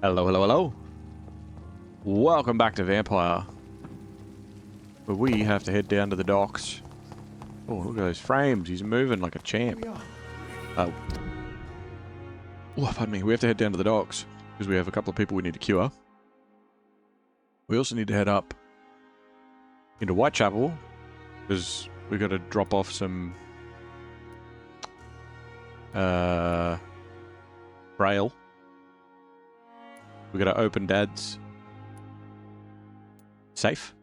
Hello, hello, hello. Welcome back to Vampyr. But we have to head down to the docks. Oh, look at those frames. He's moving like a champ. Oh, pardon me. We have to head down to the docks because we have a couple of people we need to cure. We also need to head up into Whitechapel because we've got to drop off some braille. We've got to open Dad's safe.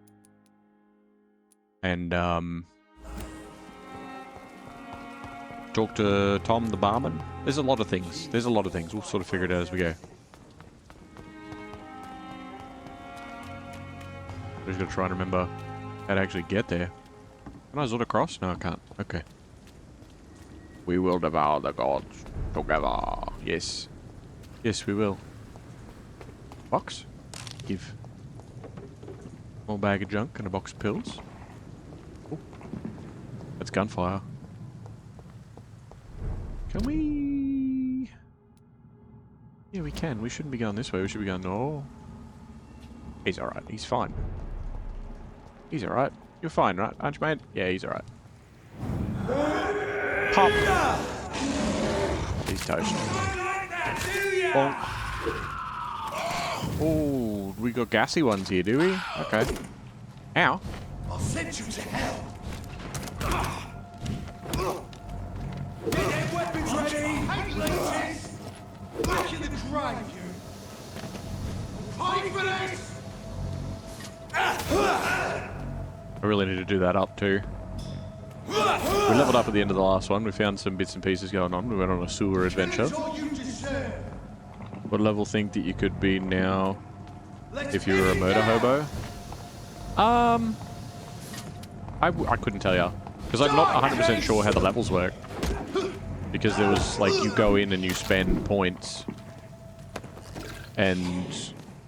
And talk to Tom the barman. There's a lot of things. We'll sort of figure it out as we go. I'm just going to try and remember how to actually get there. Can I zone across? No, I can't. Okay. We will devour the gods together. Yes. Yes, we will. Box? Give. Small bag of junk and a box of pills. Oh. That's gunfire. Can we... Yeah, we can. We shouldn't be going this way. We should be going... No. He's alright. He's fine. He's alright. You're fine, right? Aren't you, mate? Yeah, he's alright. Pop! He's toast. Bonk. Oh, we got gassy ones here, do we? Okay. Ow. I'll send you to hell. Get weapons ready. Back in the drive, you. Fight for this. I really need to do that up too. We leveled up at the end of the last one. We found some bits and pieces going on. We went on a sewer adventure. What level think that you could be now if you were a murder hobo? I couldn't tell you. Because I'm not 100% sure how the levels work. Because there was, like, you go in and you spend points. And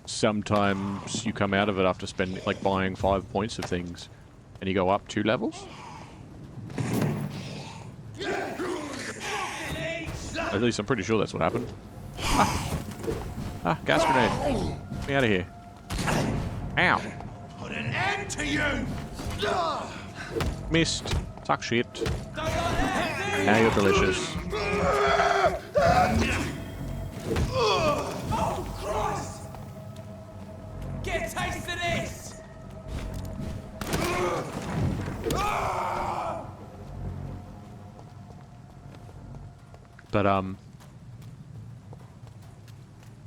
sometimes you come out of it after spending, like, buying 5 points of things. And you go up 2 levels. At least I'm pretty sure that's what happened. Ah, gas grenade. Get me out of here. Ow. Put an end to you. Missed. Suck shit. Now you're delicious. Oh, Christ. Get a taste of this. But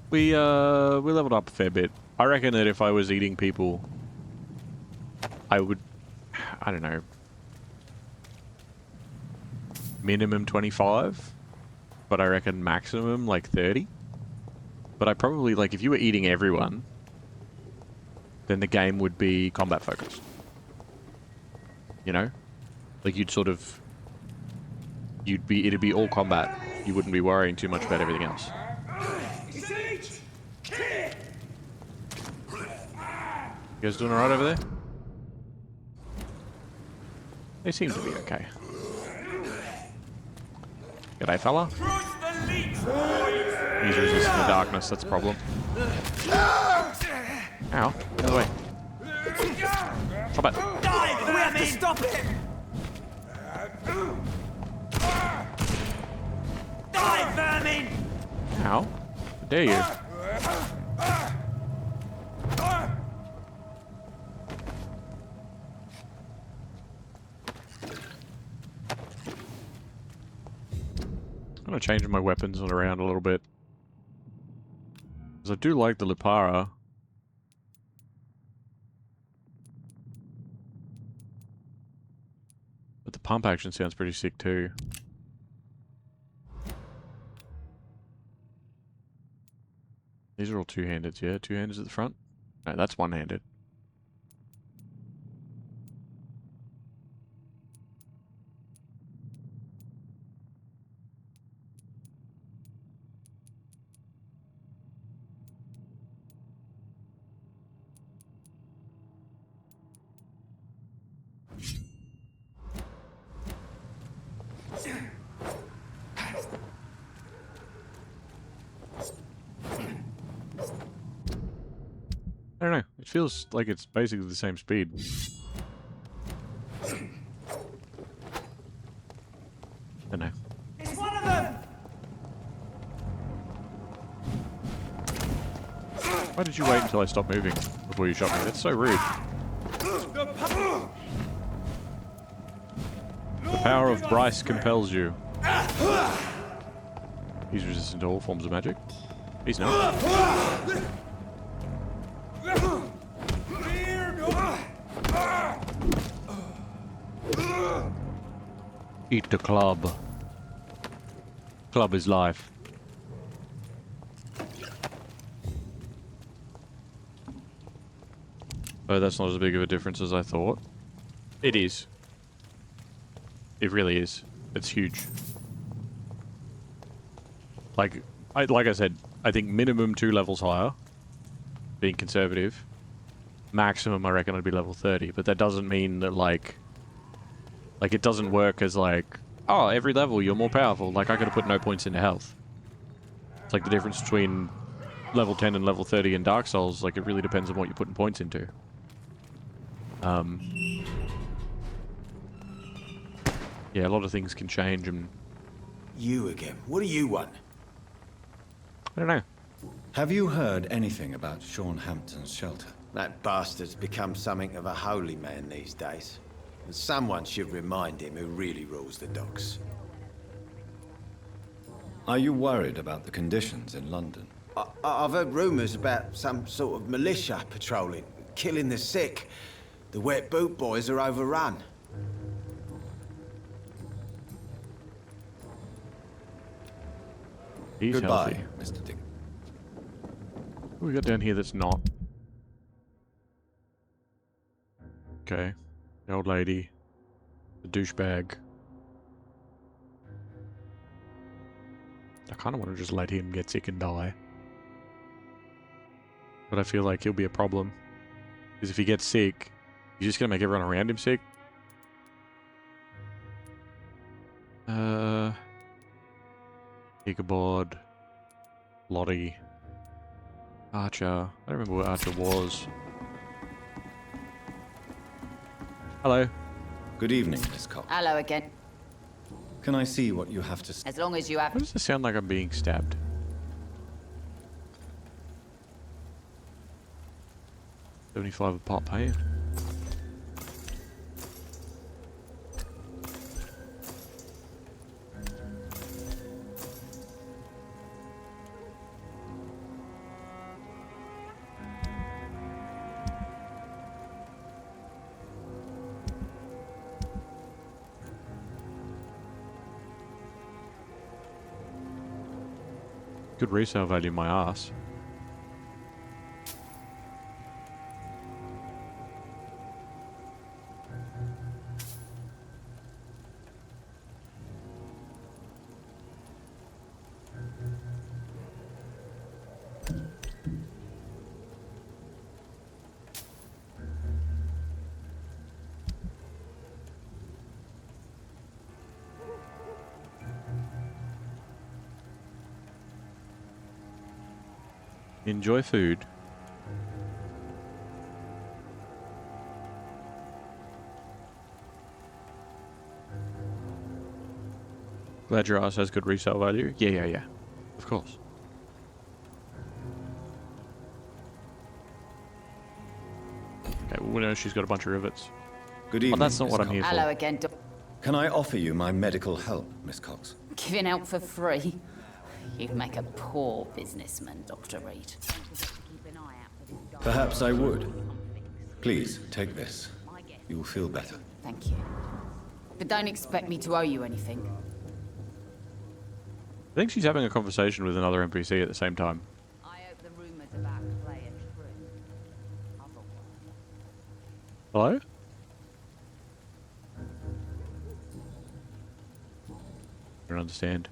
we leveled up a fair bit. I reckon that if I was eating people, I would, I don't know, minimum 25, but I reckon maximum like 30. But I probably, like, if you were eating everyone, then the game would be combat focused. You know? Like, you'd sort of, it'd be all combat. You wouldn't be worrying too much about everything else. You guys doing alright over there? They seem to be okay. G'day, fella. He's resisting the darkness, that's a problem. Ow, get out of the way. Stop it. Dive! We have to stop it! Die, vermin! Ow. How dare you? I'm going to change my weapons around a little bit. Because I do like the Lupara. But the pump action sounds pretty sick too. These are all two-handed, yeah? Two-handed at the front? No, that's one-handed. I don't know. It feels like it's basically the same speed. I don't know. It's one of them! Why did you wait until I stopped moving before you shot me? That's so rude. The power of Bryce compels you. He's resistant to all forms of magic. He's not. Eat the club. Club is life. Oh, that's not as big of a difference as I thought. It is. It really is. It's huge. Like I said, I think minimum 2 levels higher, being conservative. Maximum, I reckon, I'd be level 30, but that doesn't mean that, like, it doesn't work as, like, oh, every level you're more powerful. Like, I could have put no points into health. It's like the difference between level 10 and level 30 in Dark Souls. Like, it really depends on what you're putting points into. Yeah, a lot of things can change, and You again. What do you want? I don't know. Have you heard anything about Sean Hampton's shelter? That bastard's become something of a holy man these days. And someone should remind him who really rules the docks. Are you worried about the conditions in London? I've heard rumours about some sort of militia patrolling, killing the sick. The wet boot boys are overrun. He's Goodbye, healthy. Mr. Dick. What we got down here that's not? Okay. The old lady. The douchebag. I kind of want to just let him get sick and die. But I feel like he'll be a problem. Because if he gets sick, he's just going to make everyone around him sick. Ichabod. Lottie. Archer. I don't remember where Archer was. Hello. Good evening, Miss Cox. Hello again. Can I see what you have to say? As long as you have... Why does it sound like I'm being stabbed? 75 a pop, hey? Good resale value, my ass. Enjoy food. Glad your ass has good resale value. Yeah. Of course. Okay, well, we know she's got a bunch of rivets. Good Oh, evening, that's not Miss what I'm Cox. here for. Hello again. Can I offer you my medical help, Miss Cox? Giving out for free? You'd make a poor businessman, Dr. Reid. Perhaps I would. Please, take this. You'll feel better. Thank you. But don't expect me to owe you anything. I think she's having a conversation with another NPC at the same time. I hope the rumors about Clay are true. Hello? I don't understand.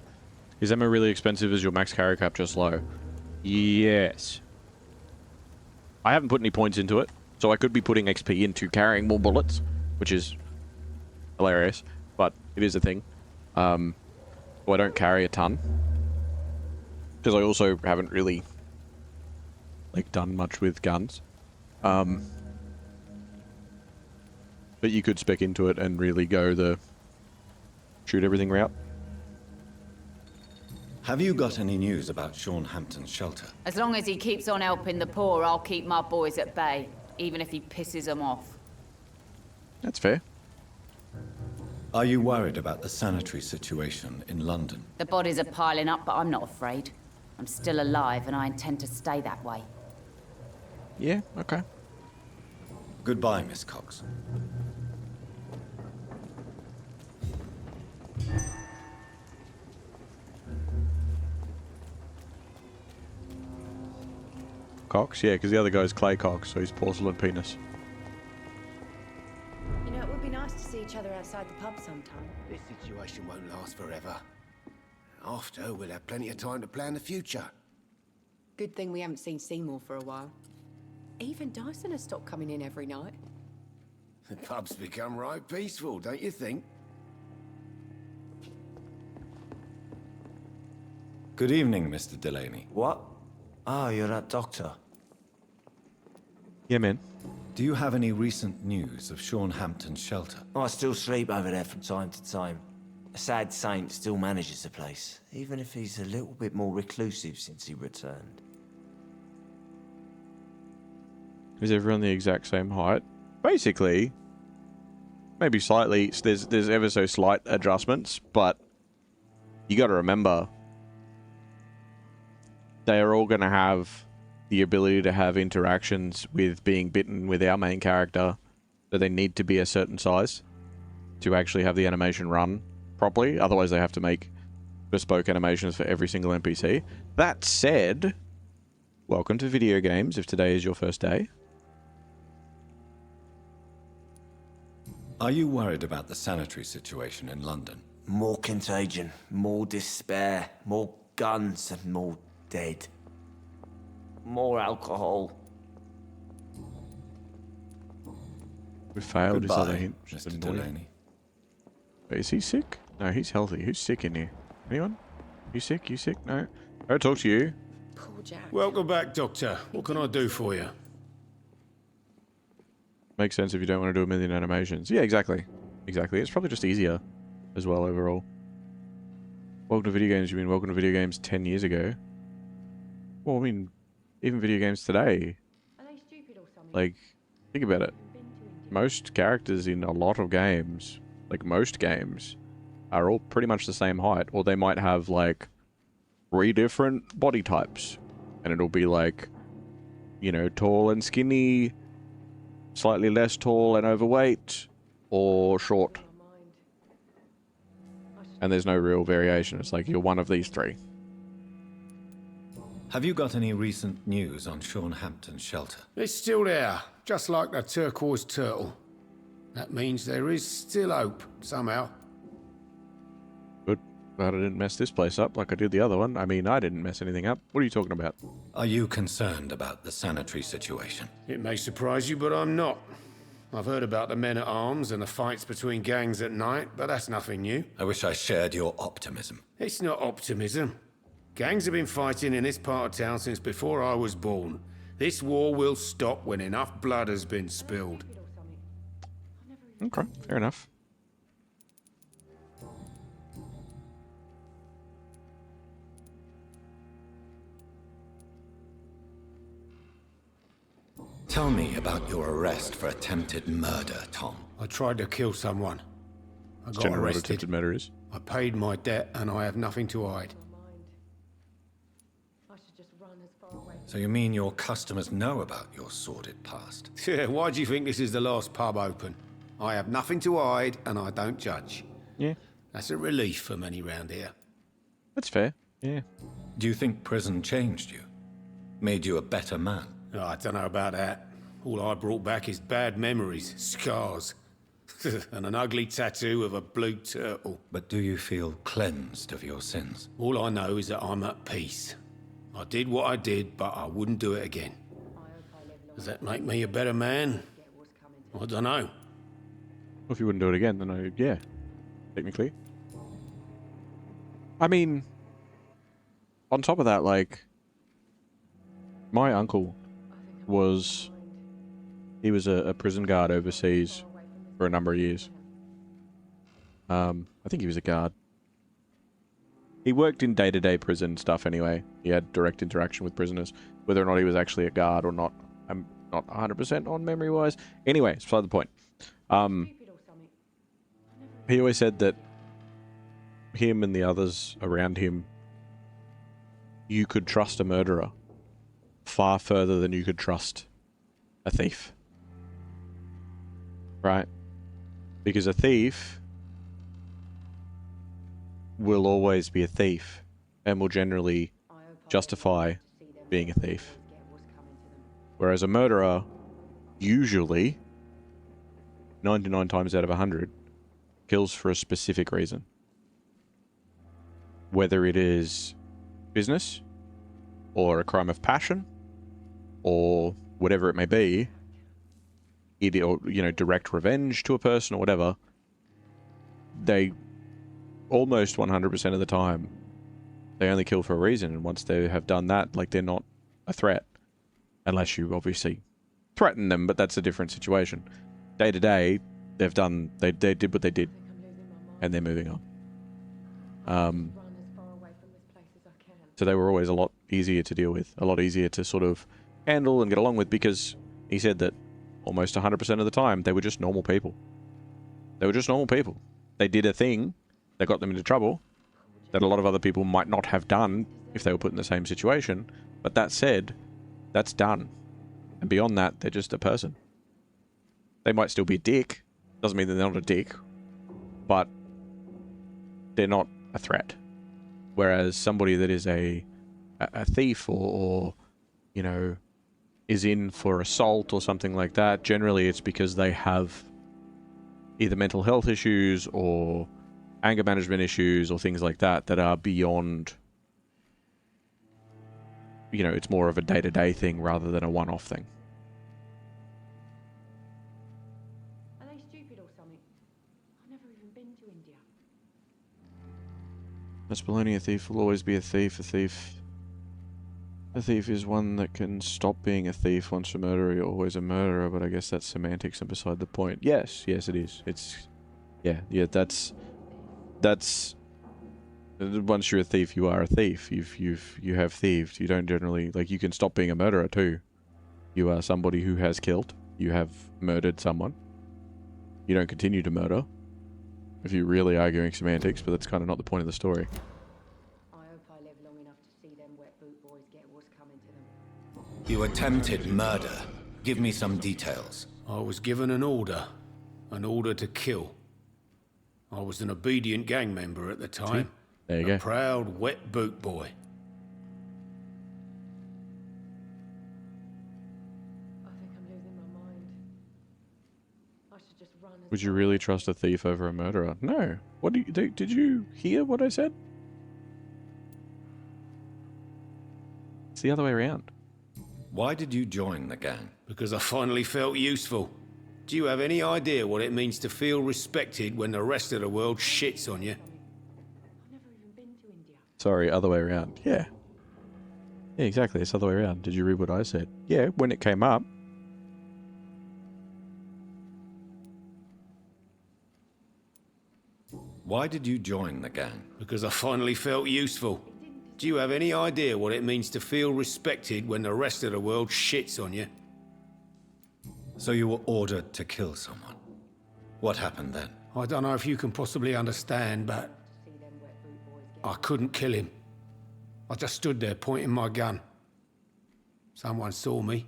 Is ammo really expensive? Is your max carry capture slow? Yes. I haven't put any points into it, so I could be putting XP into carrying more bullets, which is hilarious, but it is a thing. So I don't carry a ton. Because I also haven't really, like, done much with guns. But you could spec into it and really go the shoot everything route. Have you got any news about Sean Hampton's shelter? As long as he keeps on helping the poor, I'll keep my boys at bay, even if he pisses them off. That's fair. Are you worried about the sanitary situation in London? The bodies are piling up, but I'm not afraid. I'm still alive, and I intend to stay that way. Yeah, okay. Goodbye, Miss Cox. Cox? Yeah, because the other guy's Clay Cox, so he's porcelain penis. You know, it would be nice to see each other outside the pub sometime. This situation won't last forever. After, we'll have plenty of time to plan the future. Good thing we haven't seen Seymour for a while. Even Dyson has stopped coming in every night. The pub's become right peaceful, don't you think? Good evening, Mr. Delaney. What? Oh, you're that doctor. Yeah, man. Do you have any recent news of Sean Hampton's shelter? I still sleep over there from time to time. A sad saint still manages the place, even if he's a little bit more reclusive since he returned. Is everyone the exact same height? Basically, maybe slightly. There's ever so slight adjustments, but you got to remember they are all going to have the ability to have interactions with being bitten with our main character, so they need to be a certain size to actually have the animation run properly. Otherwise, they have to make bespoke animations for every single NPC. That said, welcome to video games if today is your first day. Are you worried about the sanitary situation in London? More contagion, more despair, more guns and more dead. More alcohol. We failed his other Goodbye, hint. Just Mr. a bully. Delaney. Wait, is he sick? No, he's healthy. Who's sick in here? Anyone? You sick? You sick? No. I'll talk to you. Poor Jack. Welcome back, Doctor. What can I do for you? Makes sense if you don't want to do a million animations. Yeah, exactly. Exactly. It's probably just easier as well overall. Welcome to video games. You mean welcome to video games 10 years ago? Well, I mean, even video games today. Are they stupid or something? Like, think about it. Most characters in a lot of games, like most games, are all pretty much the same height. Or they might have, like, 3 different body types. And it'll be like, you know, tall and skinny, slightly less tall and overweight, or short. And there's no real variation. It's like you're one of these 3. Have you got any recent news on Sean Hampton's shelter? It's still there, just like the turquoise turtle. That means there is still hope, somehow. Good. Glad I didn't mess this place up like I did the other one. I mean, I didn't mess anything up. What are you talking about? Are you concerned about the sanitary situation? It may surprise you, but I'm not. I've heard about the men-at-arms and the fights between gangs at night, but that's nothing new. I wish I shared your optimism. It's not optimism. Gangs have been fighting in this part of town since before I was born. This war will stop when enough blood has been spilled. Okay, fair enough. Tell me about your arrest for attempted murder, Tom. I tried to kill someone. I got General arrested. attempted murder is. I paid my debt and I have nothing to hide. I should just run as far away. So you mean your customers know about your sordid past? Yeah, why do you think this is the last pub open? I have nothing to hide and I don't judge. Yeah, That's a relief for many round here. that's fair. Yeah. Do you think prison changed you? Made you a better man? Oh, I don't know about that. All I brought back is bad memories, scars, and an ugly tattoo of a blue turtle. But do you feel cleansed of your sins? All I know is that I'm at peace. I did what I did, but I wouldn't do it again. Does that make me a better man? I don't know. Well, if you wouldn't do it again, then yeah, technically. I mean, on top of that, like, my uncle was He was a prison guard overseas for a number of years. I think he was a guard. He worked in day-to-day prison stuff anyway. He had direct interaction with prisoners. Whether or not he was actually a guard or not, I'm not 100% on memory-wise. Anyway, it's beside the point. He always said that him and the others around him, you could trust a murderer far further than you could trust a thief. Right? Because a thief will always be a thief and will generally justify being a thief. Whereas a murderer, usually, 99 times out of 100, kills for a specific reason. Whether it is business, or a crime of passion, or whatever it may be, or, you know, direct revenge to a person or whatever, they almost 100% of the time, they only kill for a reason, and once they have done that, like, they're not a threat. Unless you obviously threaten them, but that's a different situation. Day to day, they did what they did, and they're moving on. So they were always a lot easier to deal with, a lot easier to sort of handle and get along with, because he said that almost 100% of the time, they were just normal people. They were just normal people. They did a thing that got them into trouble that a lot of other people might not have done if they were put in the same situation. But that said, that's done. And beyond that, they're just a person. They might still be a dick. Doesn't mean that they're not a dick. But they're not a threat. Whereas somebody that is a thief or, you know, is in for assault or something like that, generally it's because they have either mental health issues or anger management issues or things like that that are beyond, you know, it's more of a day-to-day thing rather than a one-off thing. Are they stupid or something? I've never even been to India. That's baloney. A thief will always be a thief. A thief is one that can stop being a thief. Once a murderer, you're always a murderer, but I guess that's semantics and beside the point. Yes, it is. Yeah, that's once you're a thief, you are a thief. You have thieved. You don't generally, like, you can stop being a murderer too. You are somebody who has killed. You have murdered someone. You don't continue to murder. If you're really arguing semantics, but that's kind of not the point of the story. I hope I live long enough to see them wet boot boys get what's coming to them. You attempted murder. Give me some details. I was given an order to kill. I was an obedient gang member at the time. There you go. A proud wet boot boy. I think I'm losing my mind. I should just run. Would you really trust a thief over a murderer? No. What do you do? Did you hear what I said? It's the other way around. Why did you join the gang? Because I finally felt useful. Do you have any idea what it means to feel respected when the rest of the world shits on you? I've never even been to India. Sorry, other way around. Yeah. Yeah, exactly. It's the other way around. Did you read what I said? Yeah, when it came up. Why did you join the gang? Because I finally felt useful. Do you have any idea what it means to feel respected when the rest of the world shits on you? So you were ordered to kill someone. What happened then? I don't know if you can possibly understand, but I couldn't kill him. I just stood there pointing my gun. Someone saw me.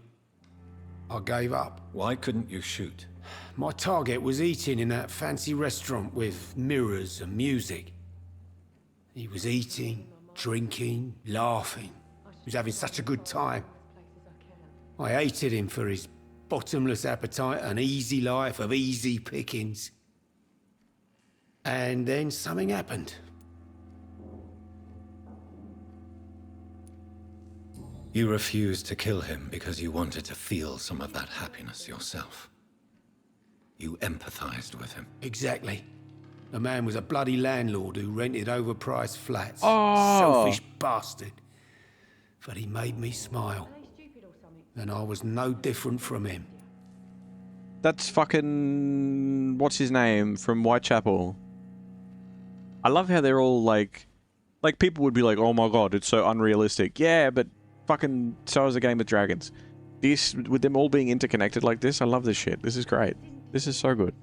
I gave up. Why couldn't you shoot? My target was eating in that fancy restaurant with mirrors and music. He was eating, drinking, laughing. He was having such a good time. I hated him for his bottomless appetite and easy life of easy pickings. And then something happened. You refused to kill him because you wanted to feel some of that happiness yourself. You empathized with him. Exactly. The man was a bloody landlord who rented overpriced flats. Oh. Selfish bastard. But he made me smile. And I was no different from him. That's fucking... What's his name? From Whitechapel. I love how they're all like people would be like, oh my god, it's so unrealistic. Yeah, but fucking so is a game with dragons. This, with them all being interconnected like this, I love this shit. This is great. This is so good.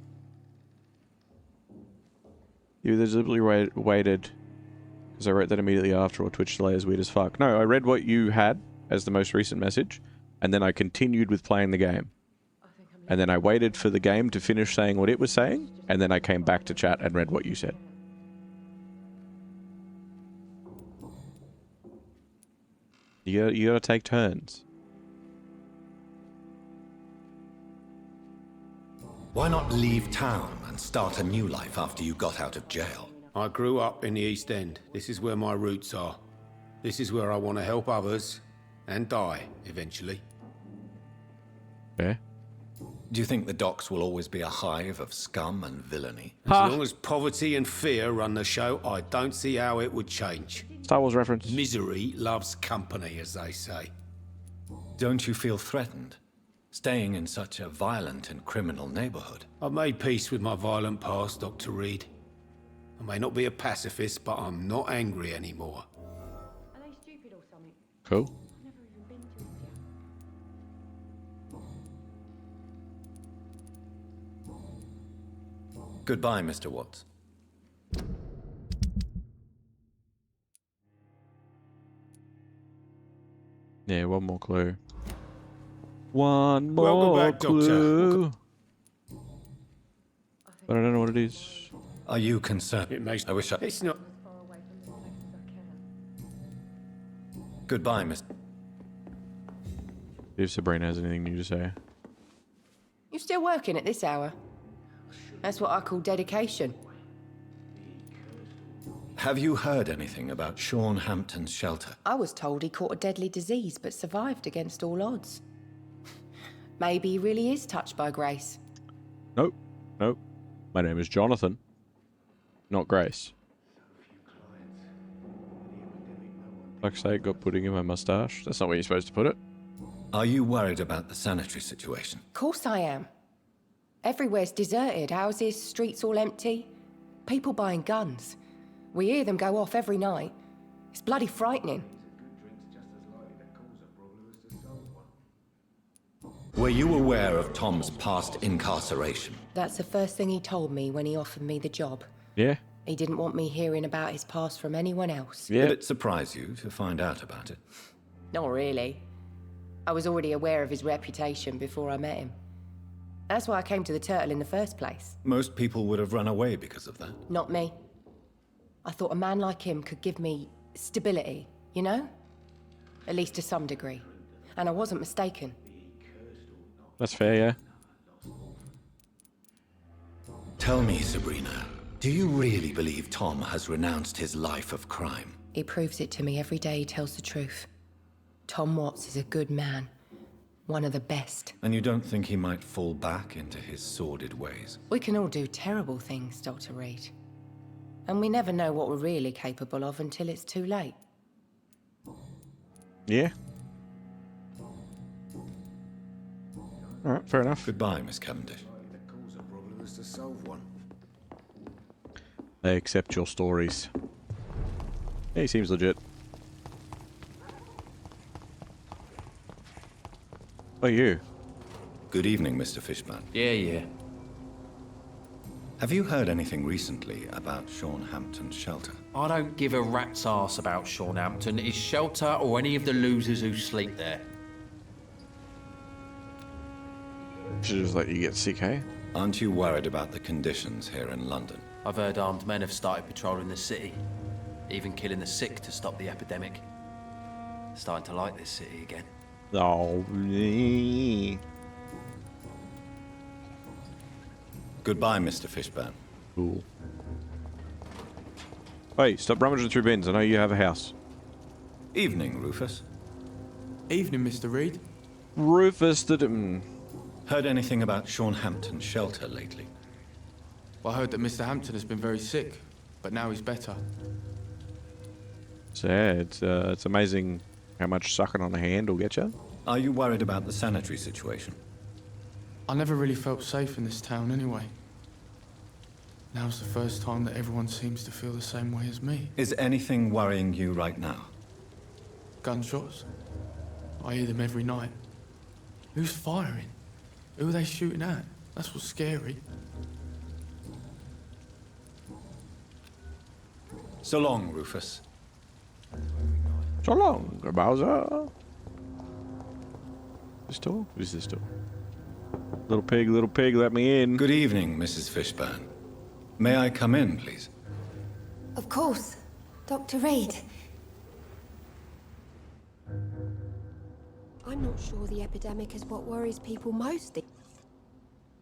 You deliberately waited because I wrote that immediately after, or Twitch delay is weird as fuck. No, I read what you had as the most recent message, and then I continued with playing the game. And then I waited for the game to finish saying what it was saying, and then I came back to chat and read what you said. You gotta take turns. Why not leave town and start a new life after you got out of jail? I grew up in the East End. This is where my roots are. This is where I want to help others and die eventually. Yeah. Do you think the docks will always be a hive of scum and villainy? As long as poverty and fear run the show, I don't see how it would change. Star Wars reference. Misery loves company, as they say. Don't you feel threatened? Staying in such a violent and criminal neighborhood. I've made peace with my violent past, Dr. Reid. I may not be a pacifist, but I'm not angry anymore. Are they stupid or something? Cool. I've never even been to India. Goodbye, Mr. Watts. Yeah, one more clue. One Welcome more back, Doctor. clue. But I don't know what it is. Are you concerned? It makes... I wish I... It's not... Far away from this place as I can. Goodbye, Mr. See if Sabrina has anything new to say. You still working at this hour? That's what I call dedication. Have you heard anything about Sean Hampton's shelter? I was told he caught a deadly disease but survived against all odds. Maybe he really is touched by grace. Nope. Nope. My name is Jonathan. Not Grace. Fuck's sake, got pudding in my mustache. That's not where you're supposed to put it. Are you worried about the sanitary situation? Of course I am. Everywhere's deserted, houses, streets all empty. People buying guns. We hear them go off every night. It's bloody frightening. Were you aware of Tom's past incarceration? That's the first thing he told me when he offered me the job. Yeah. He didn't want me hearing about his past from anyone else. Yeah. Did it surprise you to find out about it? Not really. I was already aware of his reputation before I met him. That's why I came to the Turtle in the first place. Most people would have run away because of that. Not me. I thought a man like him could give me stability, you know? At least to some degree. And I wasn't mistaken. That's fair, yeah. Tell me, Sabrina, do you really believe Tom has renounced his life of crime? He proves it to me every day he tells the truth. Tom Watts is a good man. One of the best. And you don't think he might fall back into his sordid ways? We can all do terrible things, Dr. Reid. And we never know what we're really capable of until it's too late. Yeah. Alright, fair enough. Goodbye, Miss Cavendish. They accept your stories. Yeah, he seems legit. Oh, you. Good evening, Mr. Fishburne. Yeah. Have you heard anything recently about Sean Hampton's shelter? I don't give a rat's ass about Sean Hampton, his shelter, or any of the losers who sleep there. Should just let you get sick, hey? Aren't you worried about the conditions here in London? I've heard armed men have started patrolling the city, even killing the sick to stop the epidemic. Starting to like this city again. Oh, nee. Goodbye, Mr. Fishburne. Cool. Hey, stop rummaging through bins. I know you have a house. Evening, Rufus. Evening, Mr. Reid. Rufus the... Heard anything about Sean Hampton's shelter lately? Well, I heard that Mr. Hampton has been very sick, but now he's better. Sad. It's amazing how much sucking on a hand will get you. Are you worried about the sanitary situation? I never really felt safe in this town anyway. Now's the first time that everyone seems to feel the same way as me. Is anything worrying you right now? Gunshots. I hear them every night. Who's firing? Who are they shooting at? That's what's scary. So long, Rufus. So long, Bowser. This door? What is this door? Little pig, let me in. Good evening, Mrs. Fishburne. May I come in, please? Of course. Dr. Reid. I'm not sure the epidemic is what worries people most.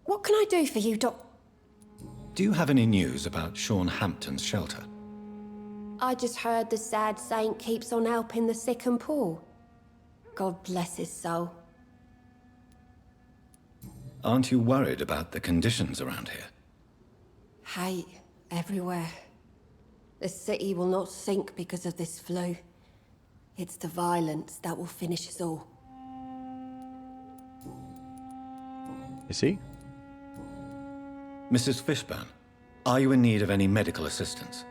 What can I do for you, Do you have any news about Sean Hampton's shelter? I just heard the sad saint keeps on helping the sick and poor. God bless his soul. Aren't you worried about the conditions around here? Hate everywhere. The city will not sink because of this flu. It's the violence that will finish us all. Is he? Mrs. Fishburne, are you in need of any medical assistance?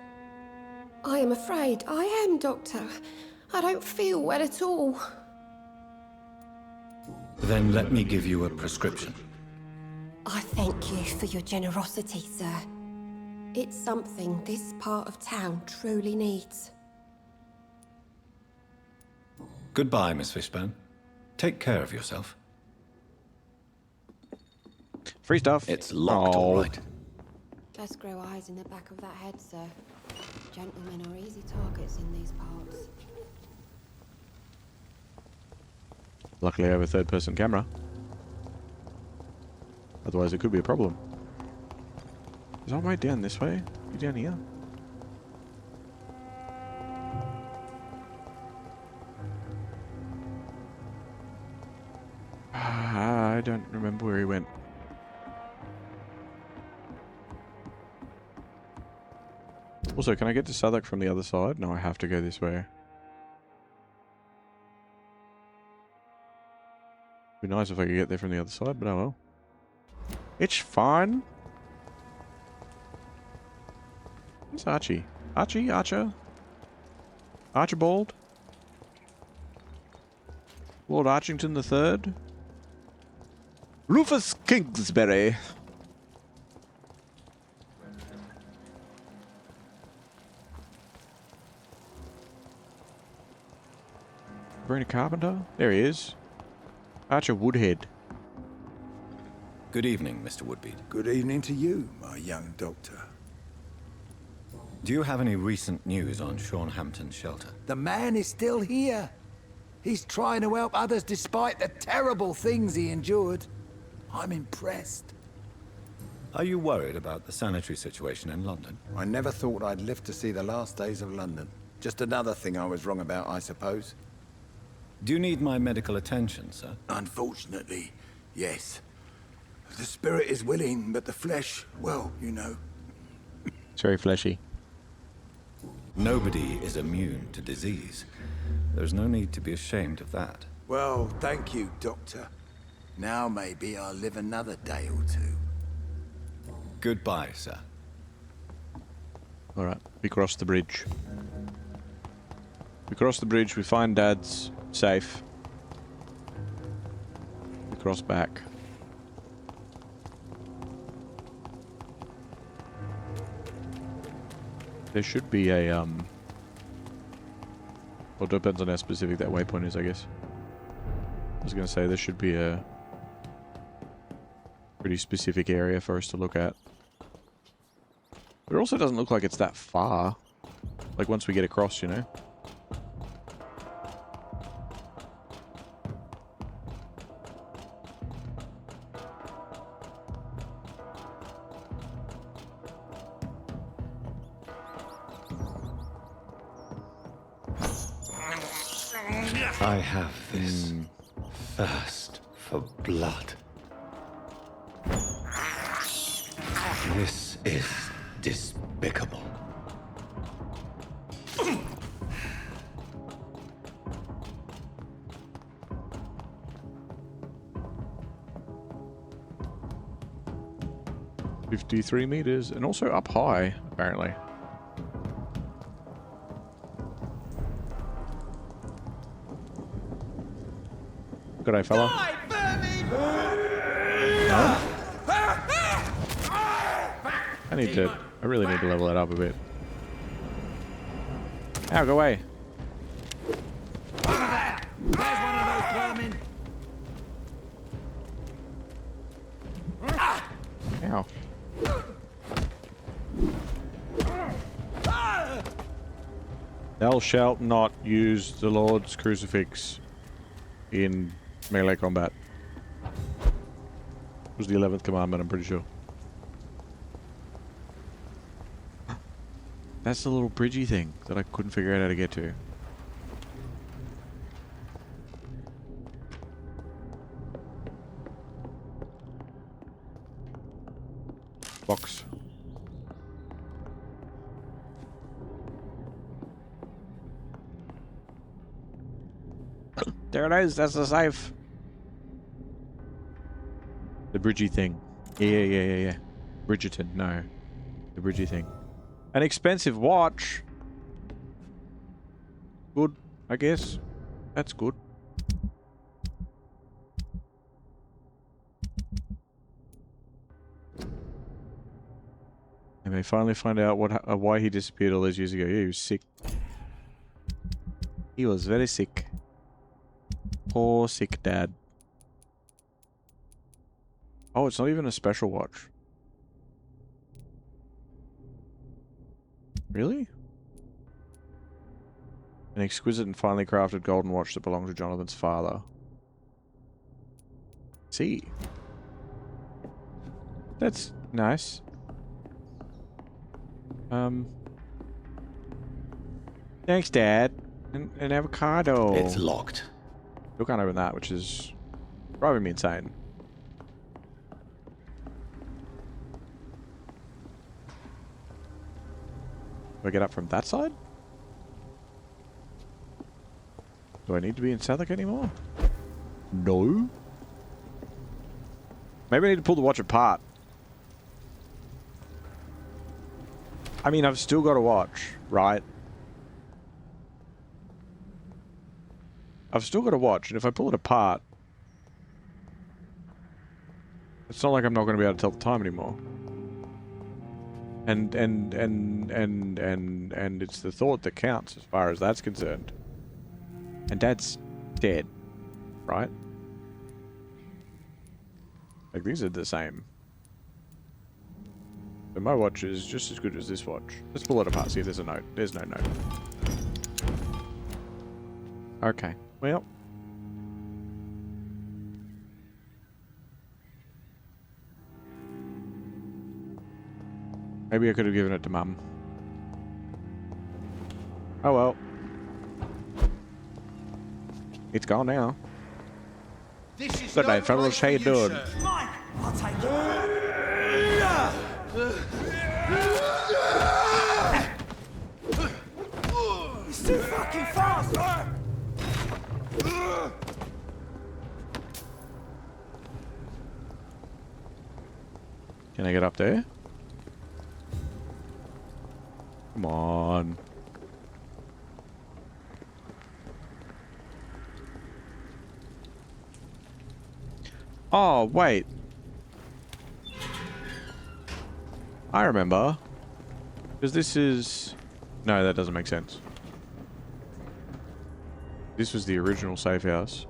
I am afraid I am, Doctor. I don't feel well at all. Then let me give you a prescription. I thank you for your generosity, sir. It's something this part of town truly needs. Goodbye, Miss Fishburne. Take care of yourself. Free stuff. It's locked, all right. Just grow eyes in the back of that head, sir. Gentlemen are easy targets in these parts. Luckily, I have a third-person camera. Otherwise, it could be a problem. Is our way down this way? You down here? I don't remember where he went. Also, can I get to Southwark from the other side? No, I have to go this way. Be nice if I could get there from the other side, but oh well. It's fine. Where's Archie? Archer? Archibald? Lord Archington III? Rufus Kingsbury. Brina Carpenter? There he is. Archer Woodhead. Good evening, Mr. Woodbead. Good evening to you, my young doctor. Do you have any recent news on Sean Hampton's shelter? The man is still here. He's trying to help others despite the terrible things he endured. I'm impressed. Are you worried about the sanitary situation in London? I never thought I'd live to see the last days of London. Just another thing I was wrong about, I suppose. Do you need my medical attention, sir? Unfortunately, yes. The spirit is willing, but the flesh, well, you know. It's very fleshy. Nobody is immune to disease. There's no need to be ashamed of that. Well, thank you, Doctor. Now maybe I'll live another day or two. Goodbye, sir. Alright, we cross the bridge. We cross the bridge, we find Dad's safe. We cross back. There should be a, well, it depends on how specific that waypoint is, I guess. I was going to say there should be a pretty specific area for us to look at. But it also doesn't look like it's that far. Like, once we get across, you know? I have this thirst for blood. This is despicable. 53 meters, and also up high, apparently. Good day, fella. No? I really need to level that up a bit. Ow, go away. There's one of those vermin. Ow. Thou shalt not use the Lord's crucifix in melee combat. It was the 11th commandment, I'm pretty sure. That's the little bridgey thing that I couldn't figure out how to get to. Box. There it is, that's the safe. The bridgey thing. Yeah. Bridgerton, no. The bridgey thing. An expensive watch. Good, I guess. That's good. And they finally find out why he disappeared all those years ago. Yeah, he was sick. He was very sick. Poor sick dad. Oh, it's not even a special watch. Really? An exquisite and finely crafted golden watch that belonged to Jonathan's father. See. That's nice. Thanks, Dad. An avocado. It's locked. Still can't open that, which is driving me insane. Do I get up from that side? Do I need to be in Southwark anymore? No. Maybe I need to pull the watch apart. I mean, I've still got a watch, right? I've still got a watch, and if I pull it apart, it's not like I'm not going to be able to tell the time anymore. And it's the thought that counts as far as that's concerned. And Dad's dead, right? Like, these are the same. So my watch is just as good as this watch. Let's pull it apart, see if there's a note. There's no note. Okay, well. Maybe I could have given it to Mum. Oh well. It's gone now. Good night, fellas. How you doing? Mine! I'll take it. It's too fucking fast! Can I get up there? Come on. Oh, wait. I remember. Because this is... No, that doesn't make sense. This was the original safe house.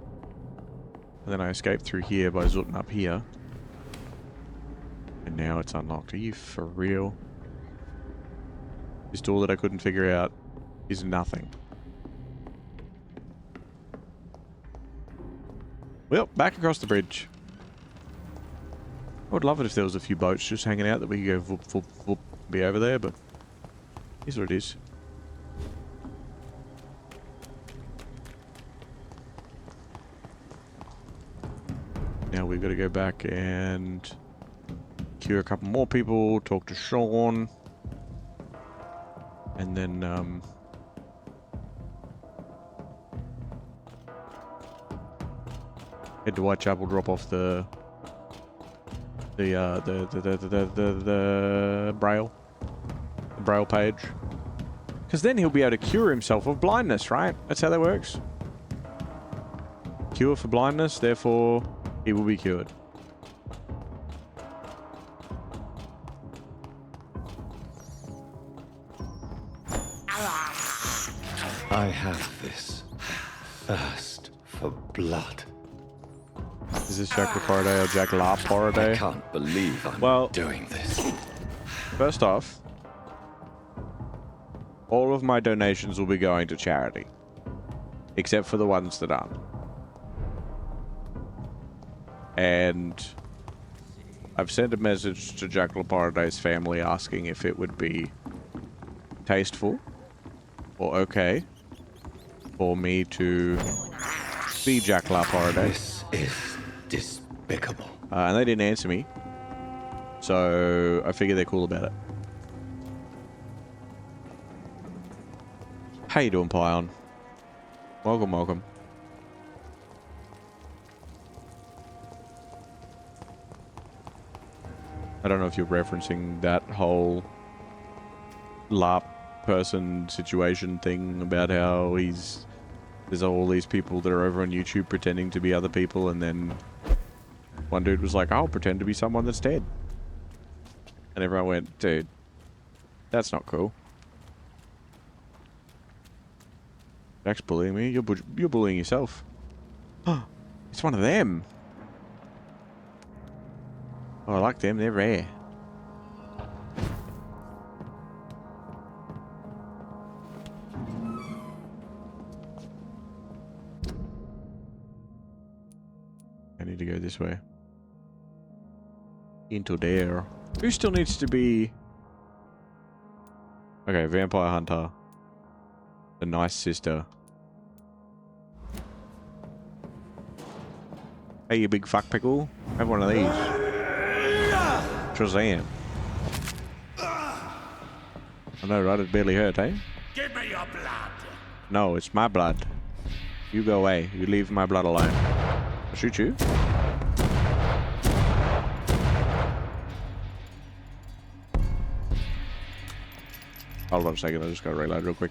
And then I escaped through here by zooting up here. And now it's unlocked. Are you for real? This door that I couldn't figure out is nothing. Well, back across the bridge. I would love it if there was a few boats just hanging out that we could go voop, voop, voop, be over there, but here's what it is. Now we've got to go back and cure a couple more people, talk to Sean, and then head to Whitechapel, drop off the the braille. The braille page. Because then he'll be able to cure himself of blindness, right? That's how that works. Cure for blindness, therefore he will be cured. I have this thirst for blood. Is this Jack Laporte or Jack Laporte? I can't believe I'm doing this. First off, all of my donations will be going to charity. Except for the ones that aren't. And I've sent a message to Jack Laporte's family asking if it would be tasteful or okay for me to be Jack Laporte. This is despicable. And they didn't answer me. So I figure they're cool about it. How you doing, Pion? Welcome, welcome. I don't know if you're referencing that whole LARP person situation thing about how there's all these people that are over on YouTube pretending to be other people, and then one dude was like, I'll pretend to be someone that's dead. And everyone went, dude, that's not cool. Jack's bullying me. You're bullying yourself. It's one of them. Oh, I like them. They're rare. I need to go this way. Into there. Who still needs to be... Okay, Vampire Hunter. The nice sister. Hey, you big fuck pickle. Have one of these. Shazam. I know, right? It barely hurt, eh? Give me your blood. No, it's my blood. You go away. You leave my blood alone. I'll shoot you. Hold on a second. I just gotta reload real quick.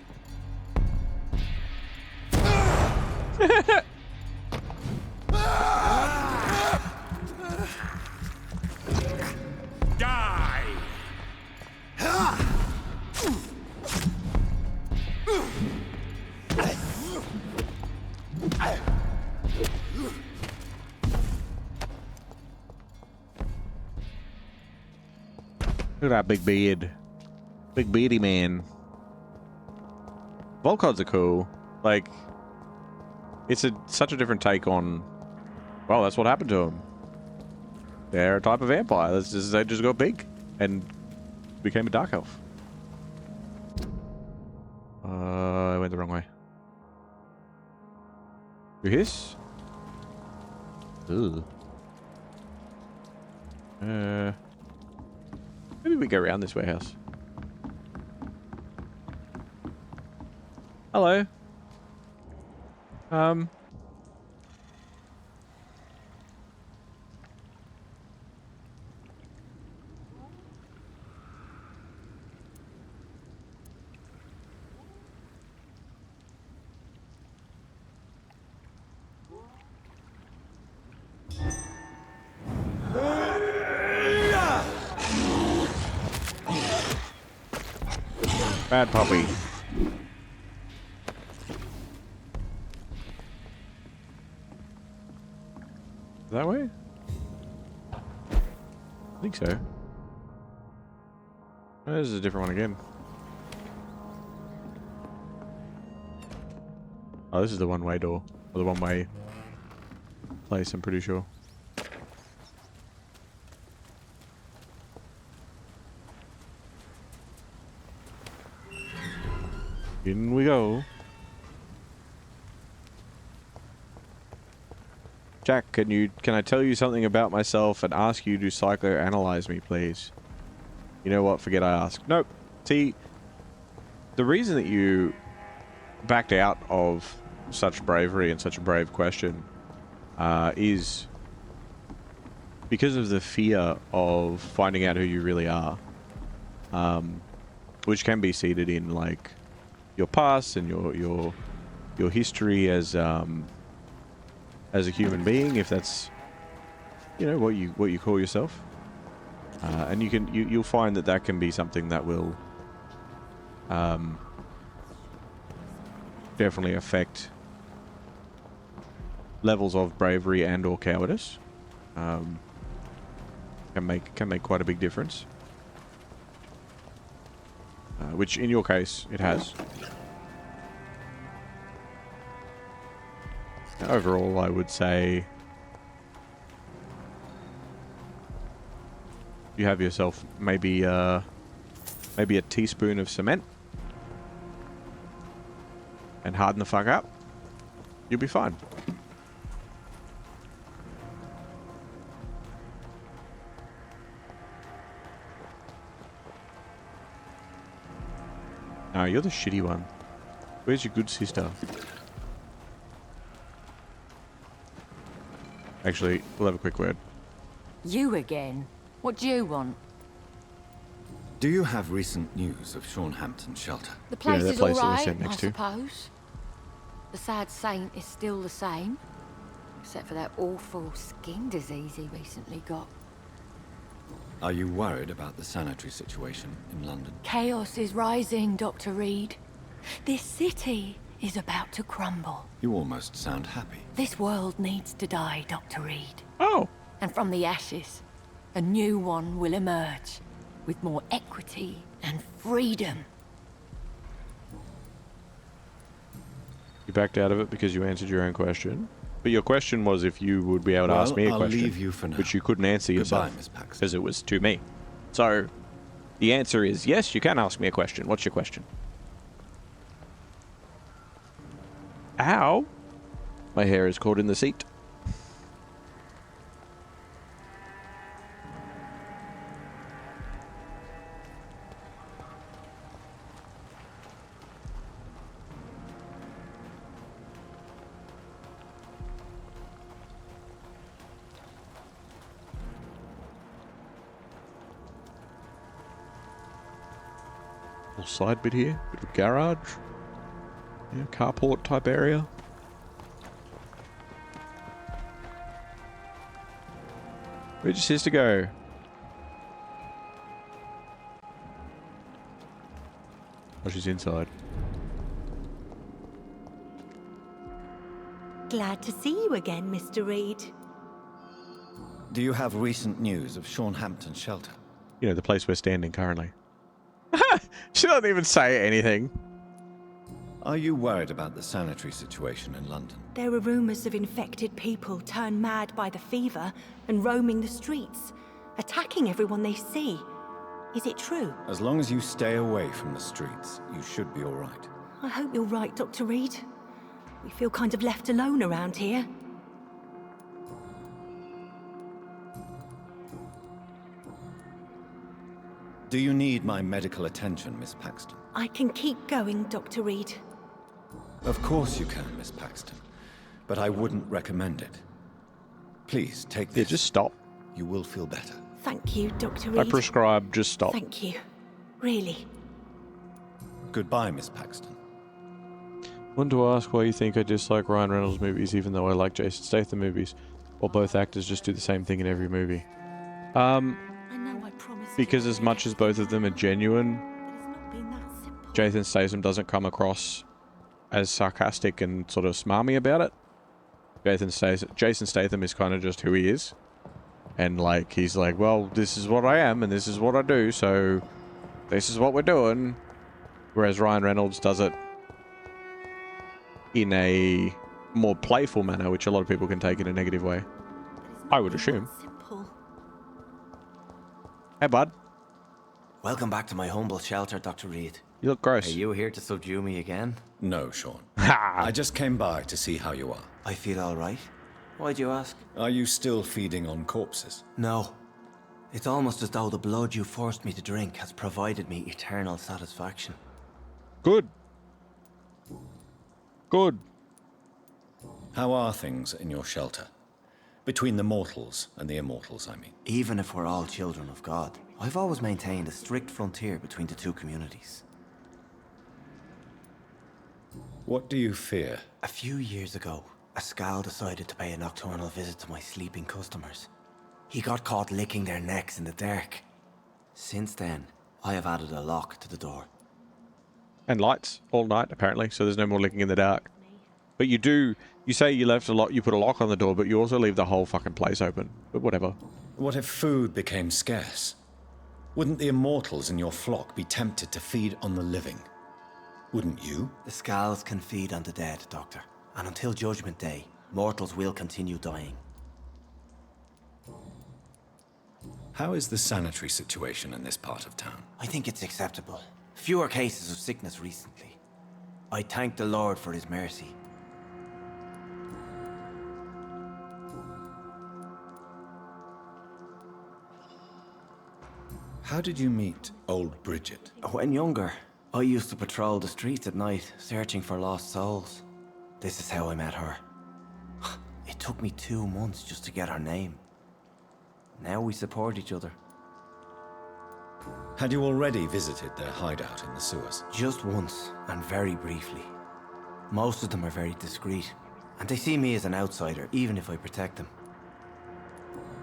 Die! Look at that big beard. Big beardy man. Volcods are cool. Like, it's such a different take on... Well, that's what happened to them. They're a type of vampire. They just got big and became a dark elf. I went the wrong way. You hiss? Ugh. Maybe we go around this warehouse. Hello. Bad puppy. That way? I think so. Oh, this is a different one again. Oh, this is the one-way door. Or the one-way place, I'm pretty sure. In we go. Jack, can I tell you something about myself and ask you to psychoanalyze me, please? You know what? Forget I asked. Nope. See, the reason that you backed out of such bravery and such a brave question is because of the fear of finding out who you really are, which can be seated in like your past and your history as a human being, if that's what you call yourself, and you'll find that can be something that will definitely affect levels of bravery and or cowardice. Can make quite a big difference, which in your case it has. Overall, I would say you have yourself maybe a teaspoon of cement and harden the fuck up, you'll be fine. No, you're the shitty one. Where's your good sister? Actually, we'll have a quick word. You again? What do you want? Do you have recent news of Hampton's shelter? The place that is place that we're all right, sitting next I to. suppose. The sad saint is still the same, except for that awful skin disease he recently got. Are you worried about the sanitary situation in London? Chaos is rising, Dr. Reid. This city is about to crumble. You almost sound happy. This world needs to die, Dr. Reid. Oh. And from the ashes, a new one will emerge, with more equity and freedom. You backed out of it because you answered your own question. But your question was if you would be able to ask me a I'll question, leave you for now. which you couldn't answer yourself Miss Paxton. because it was to me. So the answer is yes, you can ask me a question. What's your question? Ow! My hair is caught in the seat. Little side bit here, bit of garage, yeah, carport type area. Where'd your sister go? Oh, she's inside. Glad to see you again, Mr. Reid. Do you have recent news of Hampton's shelter? You know, the place we're standing currently. She doesn't even say anything. Are you worried about the sanitary situation in London? There are rumors of infected people turned mad by the fever and roaming the streets, attacking everyone they see. Is it true? As long as you stay away from the streets, you should be all right. I hope you're right, Dr. Reid. We feel kind of left alone around here. Do you need my medical attention, Miss Paxton? I can keep going, Dr. Reid. Of course you can, Miss Paxton. But I wouldn't recommend it. Please, take this. Yeah, just stop. You will feel better. Thank you, Dr. I Reid. prescribe, just stop. Thank you. Really. Goodbye, Miss Paxton. Want to ask why you think I dislike Ryan Reynolds movies even though I like Jason Statham movies, while both actors just do the same thing in every movie? Because as much as both of them are genuine, Jason Statham doesn't come across as sarcastic and sort of smarmy about it. Jason Statham is kind of just who he is. And like, he's like, well, this is what I am and this is what I do, so this is what we're doing. Whereas Ryan Reynolds does it in a more playful manner, which a lot of people can take in a negative way. I would assume. Hey, bud. Welcome back to my humble shelter, Dr. Reid. You look gross. Are you here to subdue me again? No, Sean. I just came by to see how you are. I feel all right. Why'd you ask? Are you still feeding on corpses? No. It's almost as though the blood you forced me to drink has provided me eternal satisfaction. Good. Good. How are things in your shelter? Between the mortals and the immortals, I mean. Even if we're all children of God, I've always maintained a strict frontier between the two communities. What do you fear? A few years ago, a Skal decided to pay a nocturnal visit to my sleeping customers. He got caught licking their necks in the dark. Since then, I have added a lock to the door. And lights all night, apparently, so there's no more licking in the dark. But you say you left a lock, you put a lock on the door, but you also leave the whole fucking place open. But whatever. What if food became scarce? Wouldn't the immortals in your flock be tempted to feed on the living? Wouldn't you? The Skals can feed on the dead, Doctor. And until Judgment Day, mortals will continue dying. How is the sanitary situation in this part of town? I think it's acceptable. Fewer cases of sickness recently. I thank the Lord for his mercy. How did you meet old Bridget? When younger, I used to patrol the streets at night, searching for lost souls. This is how I met her. It took me 2 months just to get her name. Now we support each other. Had you already visited their hideout in the sewers? Just once, and very briefly. Most of them are very discreet, and they see me as an outsider, even if I protect them.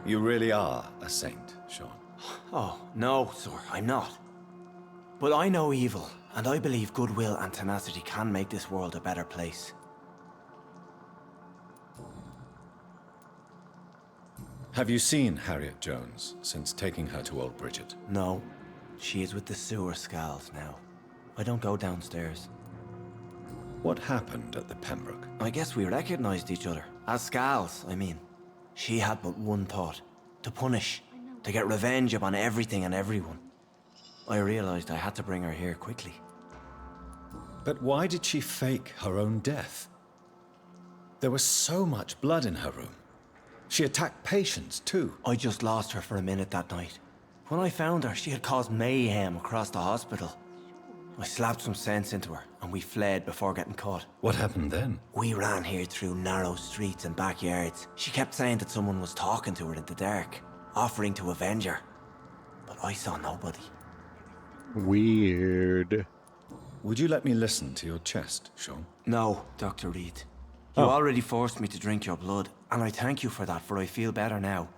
You really are a saint, Sean. Oh, no, sir, I'm not. But I know evil, and I believe goodwill and tenacity can make this world a better place. Have you seen Harriet Jones since taking her to old Bridget? No. She is with the sewer Skals now. I don't go downstairs. What happened at the Pembroke? I guess we recognized each other. As Skals, I mean. She had but one thought. To punish. To get revenge upon everything and everyone. I realized I had to bring her here quickly. But why did she fake her own death? There was so much blood in her room. She attacked patients, too. I just lost her for a minute that night. When I found her, she had caused mayhem across the hospital. I slapped some sense into her, and we fled before getting caught. What happened then? We ran here through narrow streets and backyards. She kept saying that someone was talking to her in the dark, offering to avenge her. But I saw nobody. Weird. Would you let me listen to your chest, Sean? No, Dr. Reid. You already forced me to drink your blood, and I thank you for that, for I feel better now.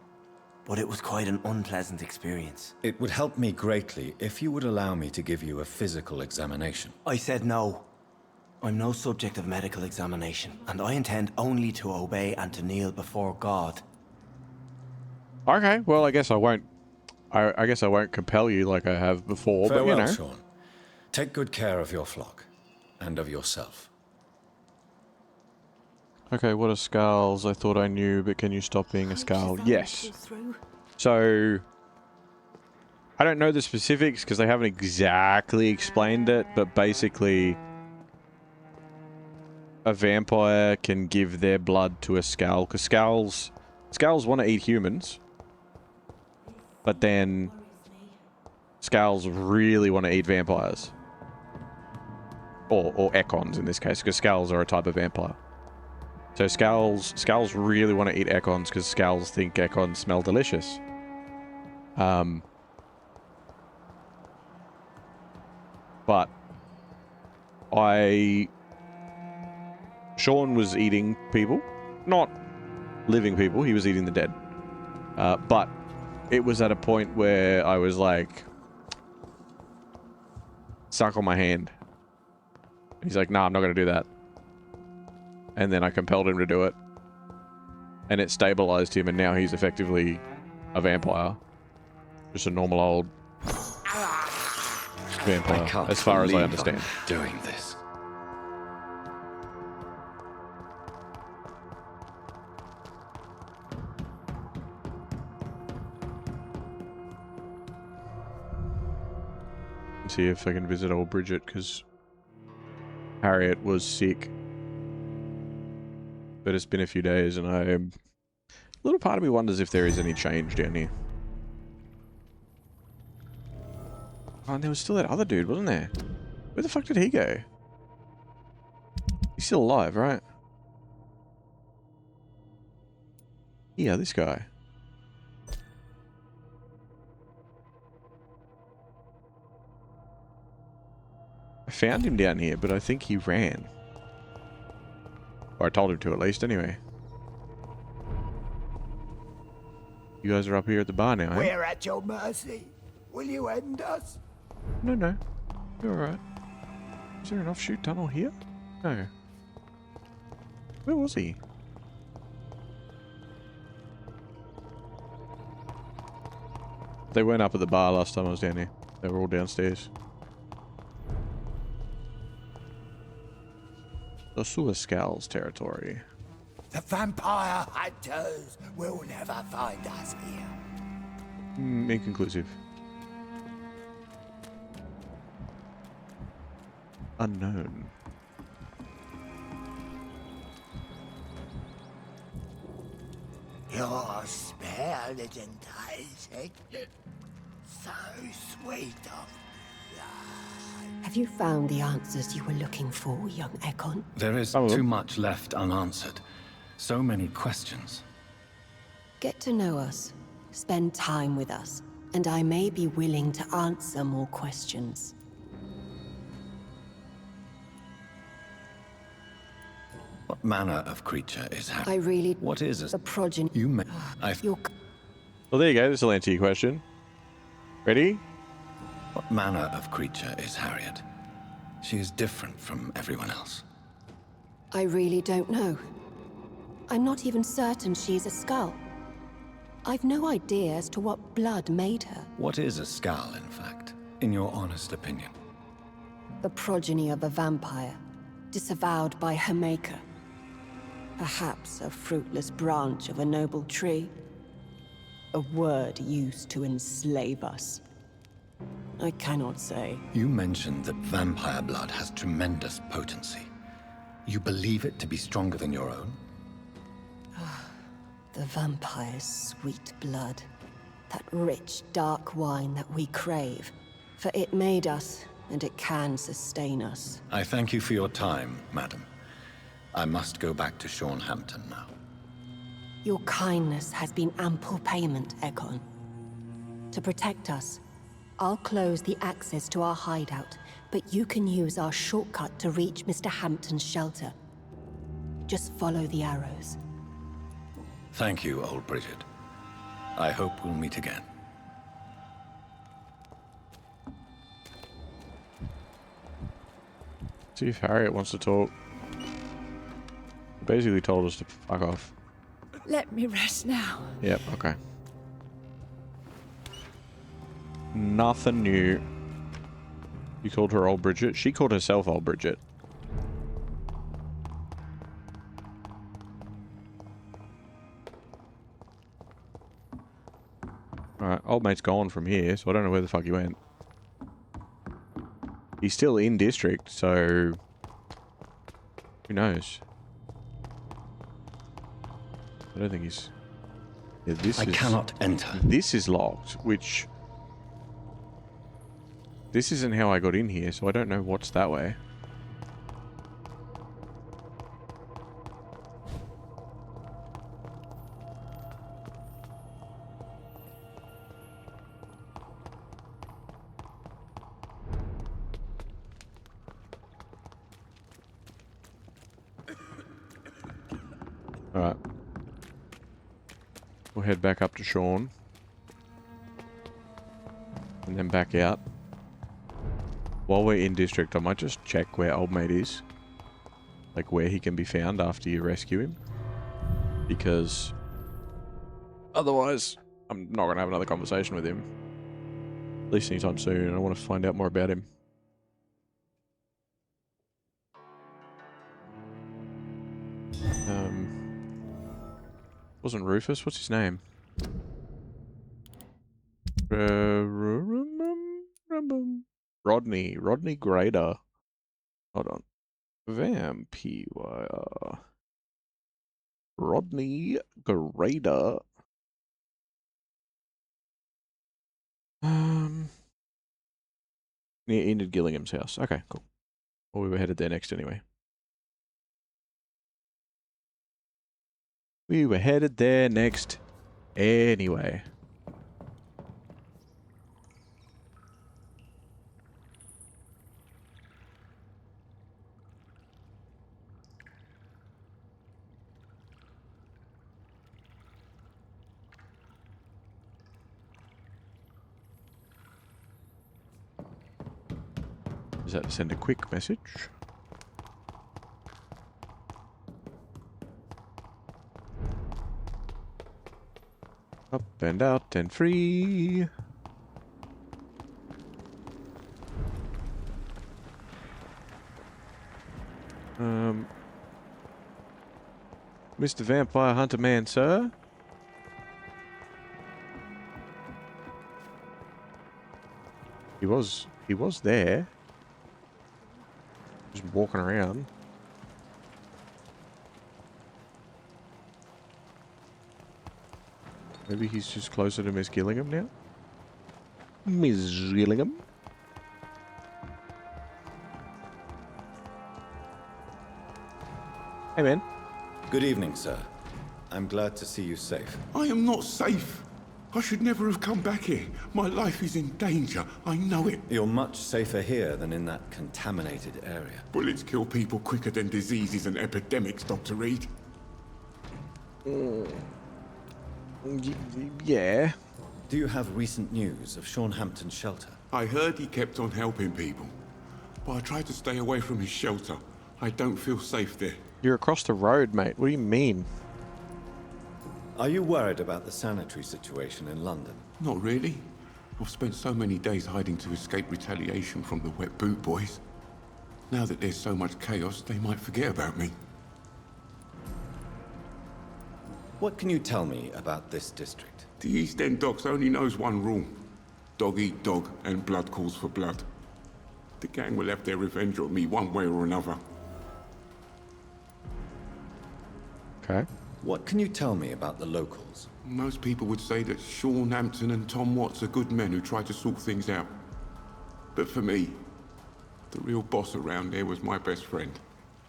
But it was quite an unpleasant experience. It would help me greatly if you would allow me to give you a physical examination. I said no. I'm no subject of medical examination, and I intend only to obey and to kneel before God. Okay, well, I guess I won't. I guess I won't compel you like I have before, Farewell, but you know. Sean. Take good care of your flock and of yourself. Okay, what are Skals? I thought I knew, but can you stop being a Skal? Yes. So, I don't know the specifics because they haven't exactly explained it, but basically, a vampire can give their blood to a Skal, because Skals want to eat humans, but then Skals really want to eat vampires. Or Ekons in this case, because Skals are a type of vampire. So Skals really want to eat Ekons because Skals think Ekons smell delicious. But Sean was eating people, not living people. He was eating the dead. But it was at a point where I was like, suck on my hand. He's like, nah, I'm not going to do that. And then I compelled him to do it. And it stabilized him, and now he's effectively a vampire. Just a normal old vampire, as far as I understand. I'm doing this. Let's see if I can visit old Bridget, because Harriet was sick. But it's been a few days, and a little part of me wonders if there is any change down here. Oh, and there was still that other dude, wasn't there? Where the fuck did he go? He's still alive, right? Yeah, this guy. I found him down here, but I think he ran. Or I told him to at least, anyway. You guys are up here at the bar now, eh? We're at your mercy. Will you end us? No, no. You're alright. Is there an offshoot tunnel here? No. Where was he? They weren't up at the bar last time I was down here. They were all downstairs. The Sewer Skulls territory. The vampire hunters will never find us here. Inconclusive. Unknown. Your spell is enticing. So sweet of blood. Have you found the answers you were looking for, young Ekon? There is too much left unanswered. So many questions. Get to know us, spend time with us, and I may be willing to answer more questions. What manner of creature is Harriet? I really... What is the progeny... You may... Your... Well, there you go. This will answer your question. Ready? What manner of creature is Harriet? She is different from everyone else. I really don't know. I'm not even certain she's a skull. I've no idea as to what blood made her. What is a skull, in fact, in your honest opinion? The progeny of a vampire, disavowed by her maker. Perhaps a fruitless branch of a noble tree. A word used to enslave us. I cannot say. You mentioned that vampire blood has tremendous potency. You believe it to be stronger than your own? The vampire's sweet blood. That rich, dark wine that we crave. For it made us, and it can sustain us. I thank you for your time, madam. I must go back to Hampton now. Your kindness has been ample payment, Ekon. To protect us, I'll close the access to our hideout, but you can use our shortcut to reach Mr. Hampton's shelter. Just follow the arrows. Thank you, old Bridget. I hope we'll meet again. See if Harriet wants to talk. Basically told us to fuck off. Let me rest now. Yep, okay. Nothing new. You called her old Bridget? She called herself old Bridget. Alright, old mate's gone from here, so I don't know where the fuck he went. He's still in district, so... who knows? I don't think he's... yeah, I cannot enter. This is locked, which... this isn't how I got in here, so I don't know what's that way. Alright. We'll head back up to Sean. And then back out. While we're in district, I might just check where old mate is. Like where he can be found after you rescue him. Because otherwise, I'm not going to have another conversation with him. At least anytime soon, and I want to find out more about him. Wasn't Rufus? What's his name? Rodney Grader. Hold on. Vampyr. Rodney Grader. Near Enid Gillingham's house. Okay, cool. Well, we were headed there next anyway. We were headed there next anyway. Is that to send a quick message? Up and out and free. Mr. Vampire Hunter Man, sir? He was there. Just walking around. Maybe he's just closer to Miss Gillingham now? Miss Gillingham? Hey, man. Good evening, sir. I'm glad to see you safe. I am not safe. I should never have come back here. My life is in danger. I know it. You're much safer here than in that contaminated area. Bullets kill people quicker than diseases and epidemics, Dr. Reid. Yeah. Do you have recent news of Sean Hampton's shelter? I heard he kept on helping people, but I tried to stay away from his shelter. I don't feel safe there. You're across the road, mate. What do you mean? Are you worried about the sanitary situation in London? Not really. I've spent so many days hiding to escape retaliation from the Wet Boot Boys. Now that there's so much chaos, they might forget about me. What can you tell me about this district? The East End Docks only knows one rule. Dog eat dog, and blood calls for blood. The gang will have their revenge on me one way or another. Okay. What can you tell me about the locals? Most people would say that Sean Hampton and Tom Watts are good men who try to sort things out. But for me, the real boss around there was my best friend,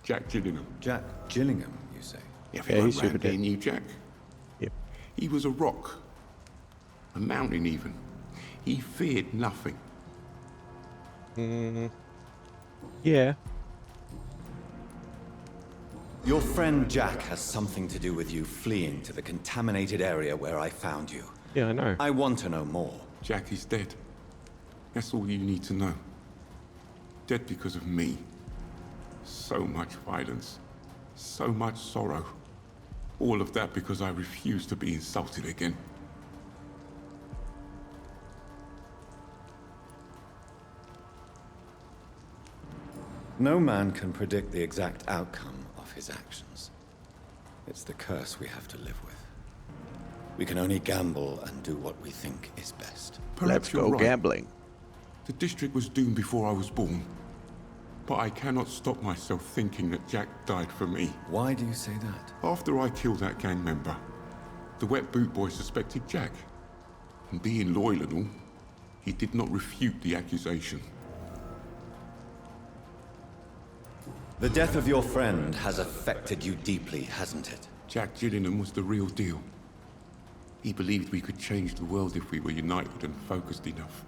Jack Gillingham. Jack Gillingham, you say? Everyone he's super around there dead. knew Jack. Yep. He was a rock. A mountain even. He feared nothing. Yeah. Your friend Jack has something to do with you fleeing to the contaminated area where I found you. Yeah, I know. I want to know more. Jack is dead. That's all you need to know. Dead because of me. So much violence. So much sorrow. All of that because I refused to be insulted again. No man can predict the exact outcome of his actions. It's the curse we have to live with. We can only gamble and do what we think is best. Let's go gambling. The district was doomed before I was born. But I cannot stop myself thinking that Jack died for me. Why do you say that? After I killed that gang member, the Wet Boot Boy suspected Jack. And being loyal and all, he did not refute the accusation. The death of your friend has affected you deeply, hasn't it? Jack Gillingham was the real deal. He believed we could change the world if we were united and focused enough.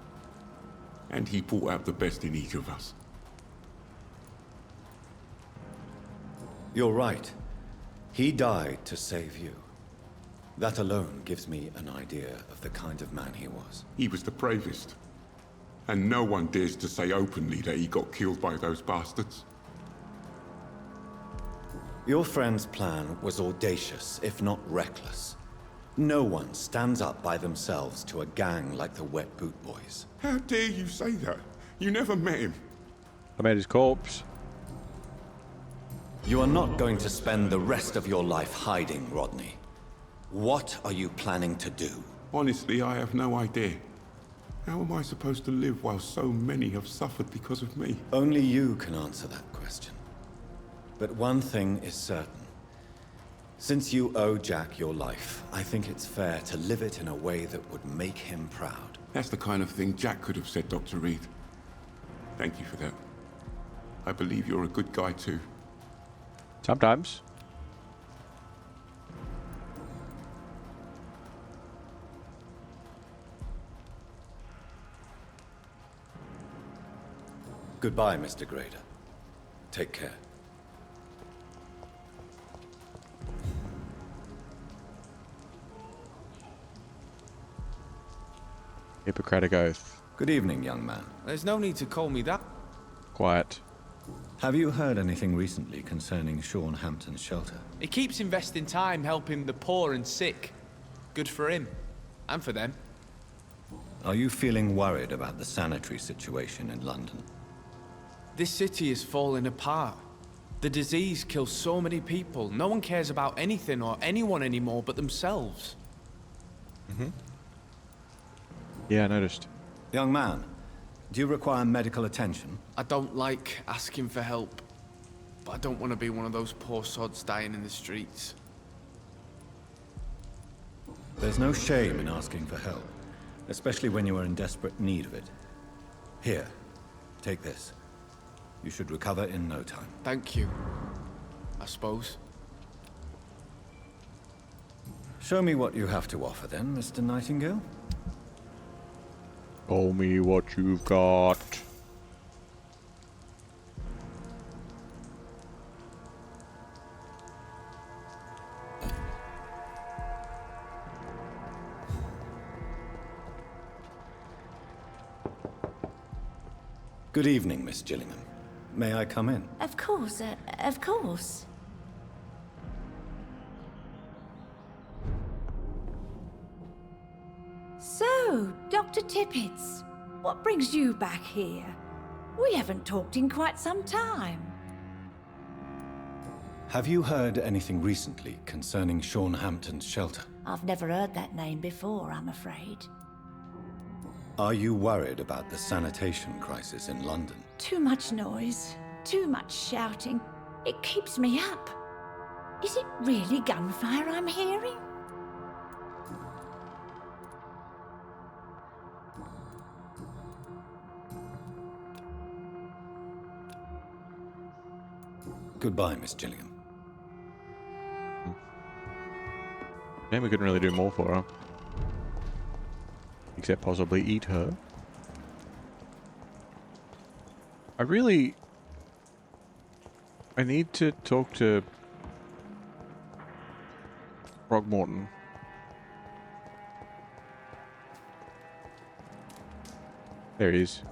And he brought out the best in each of us. You're right. He died to save you. That alone gives me an idea of the kind of man he was. He was the bravest. And no one dares to say openly that he got killed by those bastards. Your friend's plan was audacious, if not reckless. No one stands up by themselves to a gang like the Wet Boot Boys. How dare you say that? You never met him. I met his corpse. You are not going to spend the rest of your life hiding, Rodney. What are you planning to do? Honestly, I have no idea. How am I supposed to live while so many have suffered because of me? Only you can answer that question. But one thing is certain. Since you owe Jack your life, I think it's fair to live it in a way that would make him proud. That's the kind of thing Jack could have said, Dr. Reid. Thank you for that. I believe you're a good guy too. Sometimes. Goodbye, Mr. Grader. Take care. Hippocratic oath. Good evening, young man. There's no need to call me that. Quiet. Have you heard anything recently concerning Sean Hampton's shelter? He keeps investing time helping the poor and sick. Good for him. And for them. Are you feeling worried about the sanitary situation in London? This city is falling apart. The disease kills so many people. No one cares about anything or anyone anymore but themselves. Yeah, I noticed. Young man, do you require medical attention? I don't like asking for help. But I don't want to be one of those poor sods dying in the streets. There's no shame in asking for help, especially when you are in desperate need of it. Here, take this. You should recover in no time. Thank you. I suppose. Show me what you have to offer then, Mr. Nightingale. Show me what you've got. Good evening, Miss Gillingham. May I come in? Of course, of course. So, Dr. Tippets, what brings you back here? We haven't talked in quite some time. Have you heard anything recently concerning Sean Hampton's shelter? I've never heard that name before, I'm afraid. Are you worried about the sanitation crisis in London? Too much noise, too much shouting. It keeps me up. Is it really gunfire I'm hearing? Goodbye, Miss Gillingham. Damn, we couldn't really do more for her. Except possibly eat her. I need to talk to Throgmorton. There he is.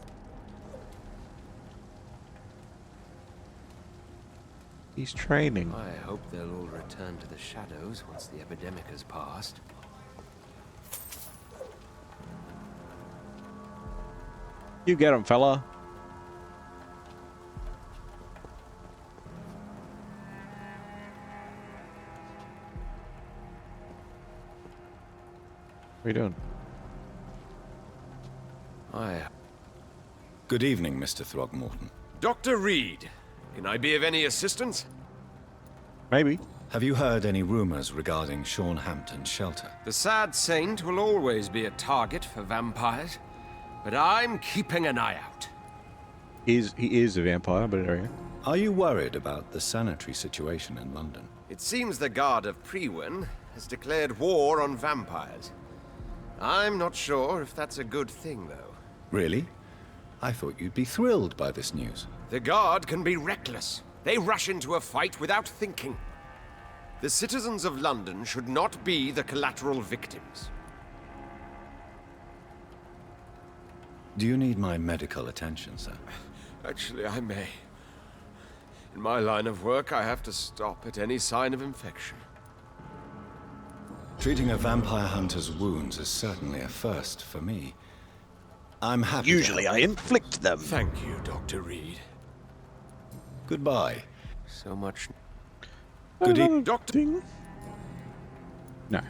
He's training. I hope they'll all return to the shadows once the epidemic has passed. You get him, fella. What are you doing? Good evening, Mr. Throgmorton. Dr. Reid, can I be of any assistance? Maybe. Have you heard any rumors regarding Sean Hampton's shelter? The sad saint will always be a target for vampires, but I'm keeping an eye out. He is a vampire, but are you worried about the sanitary situation in London? It seems the Guard of Priwen has declared war on vampires. I'm not sure if that's a good thing, though. Really? I thought you'd be thrilled by this news. The Guard can be reckless. They rush into a fight without thinking. The citizens of London should not be the collateral victims. Do you need my medical attention, sir? Actually, I may. In my line of work, I have to stop at any sign of infection. Treating a vampire hunter's wounds is certainly a first for me. I'm happy. Usually I inflict them. Thank you, Dr. Reid. Goodbye. So much. Good evening, Doctor. No.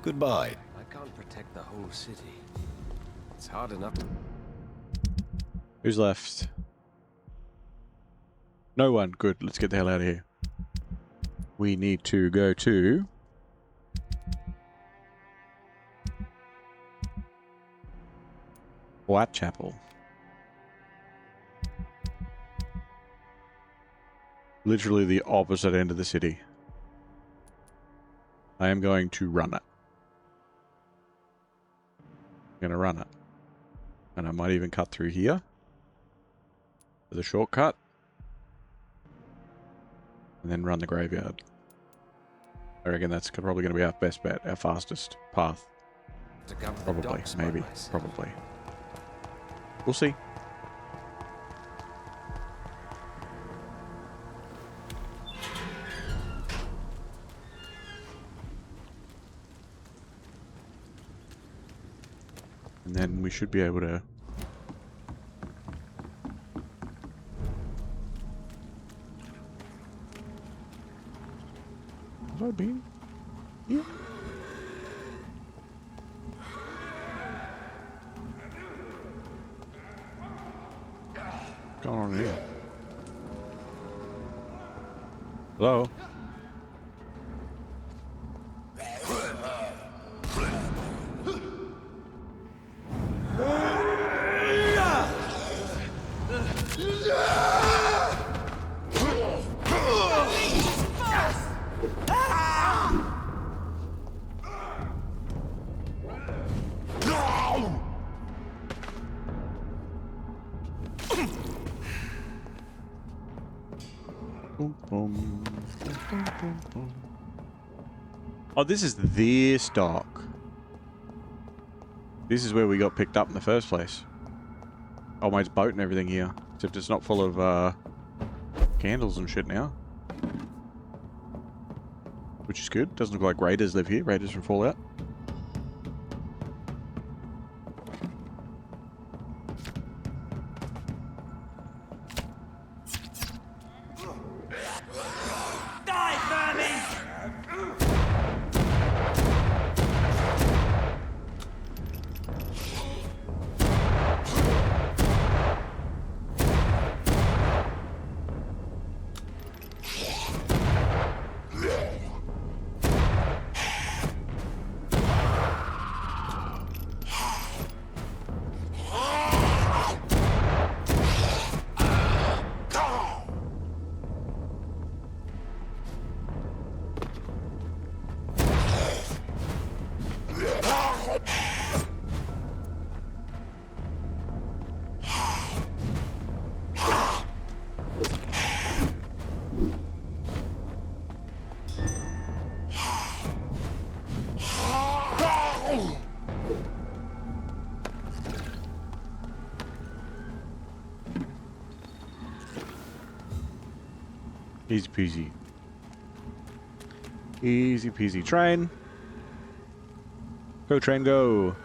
Goodbye. I can't protect the whole city. It's hard enough. Who's left? No one. Good. Let's get the hell out of here. We need to go to Whitechapel. Literally the opposite end of the city. I am going to run it. I'm going to run it. And I might even cut through here. There's a shortcut. And then run the graveyard. I reckon that's probably going to be our best bet, our fastest path. Probably, maybe, probably. We'll see. And then we should be able to... Have I been here? What's going on here? Hello? Oh, this is this dock. This is where we got picked up in the first place. Oh, mate's boat and everything here. Except it's not full of candles and shit now. Which is good. Doesn't look like raiders live here. Raiders from Fallout. Easy peasy. Easy peasy. Train. Go, train, go.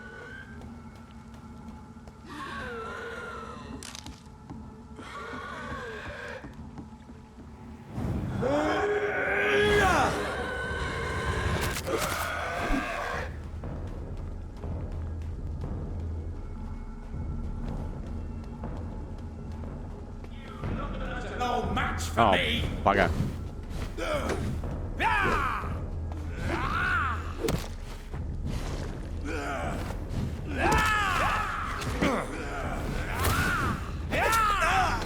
No match for Oh, me. bugger.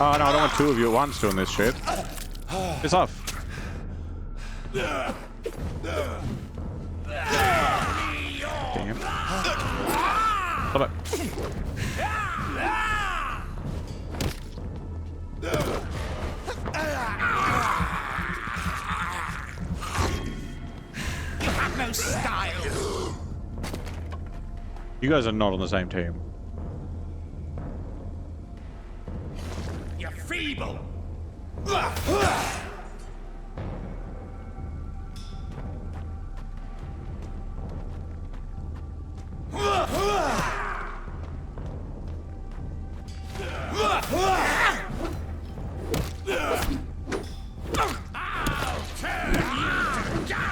Oh no, I don't want two of you at once doing this shit. Piss off. Damn. Stop it. You have no style. You guys are not on the same team. You're feeble.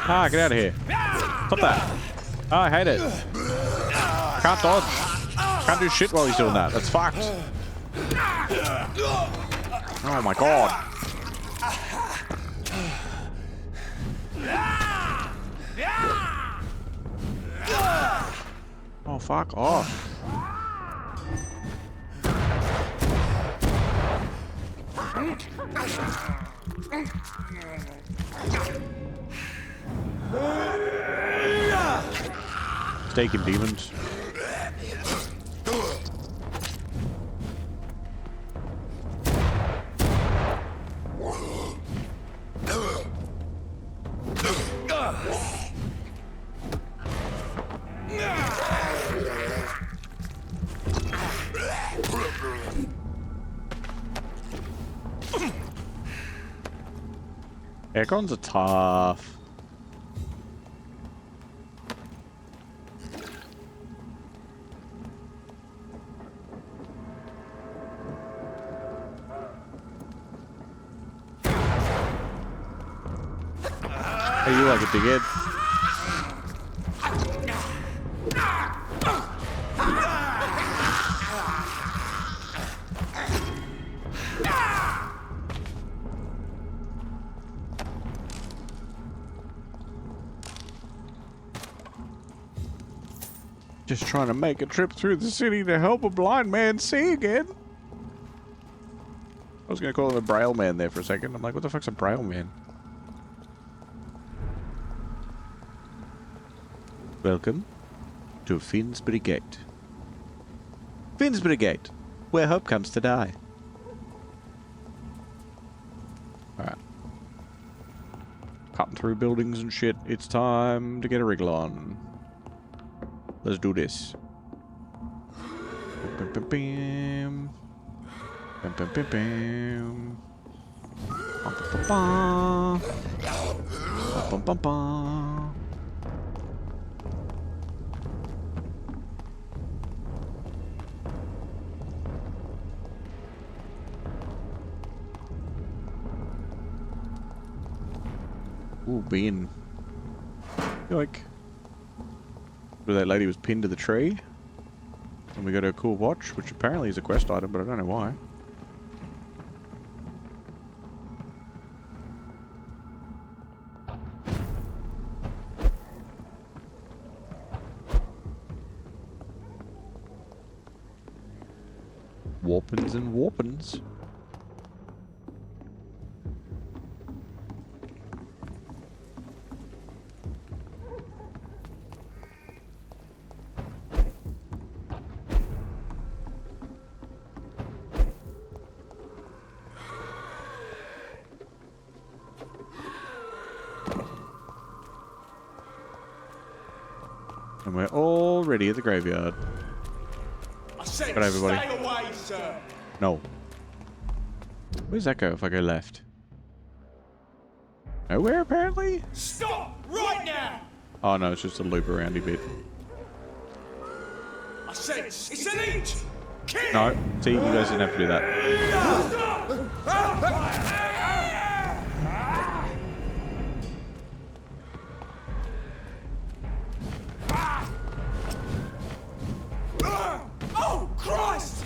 Ah, get out of here. Stop that. Oh, I hate it. Can't dodge. Can't do shit while he's doing that. That's fucked. Oh my god. Oh, fuck off. Steak and demons. Aircons are tough. Hey, you like a dickhead? Just trying to make a trip through the city to help a blind man see again. I was going to call him a braille man there for a second. I'm like, what the fuck's a braille man? Welcome to Finsbury Gate. Finsbury Gate, where hope comes to die. Alright. Cutting through buildings and shit. It's time to get a wriggle on. Let's do this. Bam, bam, bam. Bam, bam, bam, bam. Bam, bam, bam, bam, bam, bam. Ooh, being like where that lady was pinned to the tree, and we got her cool watch, which apparently is a quest item, but I don't know why. Warpins and warpins. And we're already at the graveyard. I said Good, everybody. stay away, sir. No. Where's that go if I go left? Nowhere, apparently? Stop right now. Oh no, it's just a loop aroundy bit. I said it's elite. Kill No, see, you guys didn't have to do that. Oh Christ!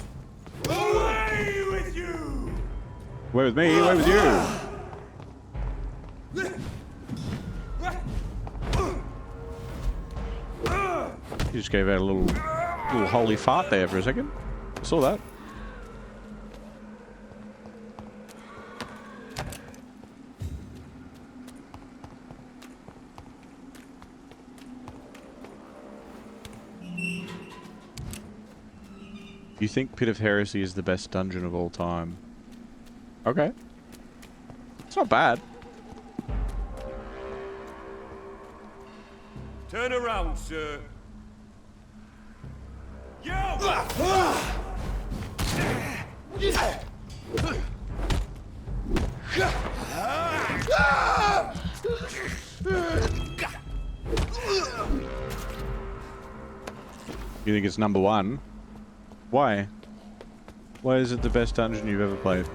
Away with you! Away with me, away with you! You just gave out a little holy fart there for a second. I saw that. You think Pit of Heresy is the best dungeon of all time? Okay. It's not bad. Turn around, sir. You! You think it's number one? Why? Why is it the best dungeon you've ever played?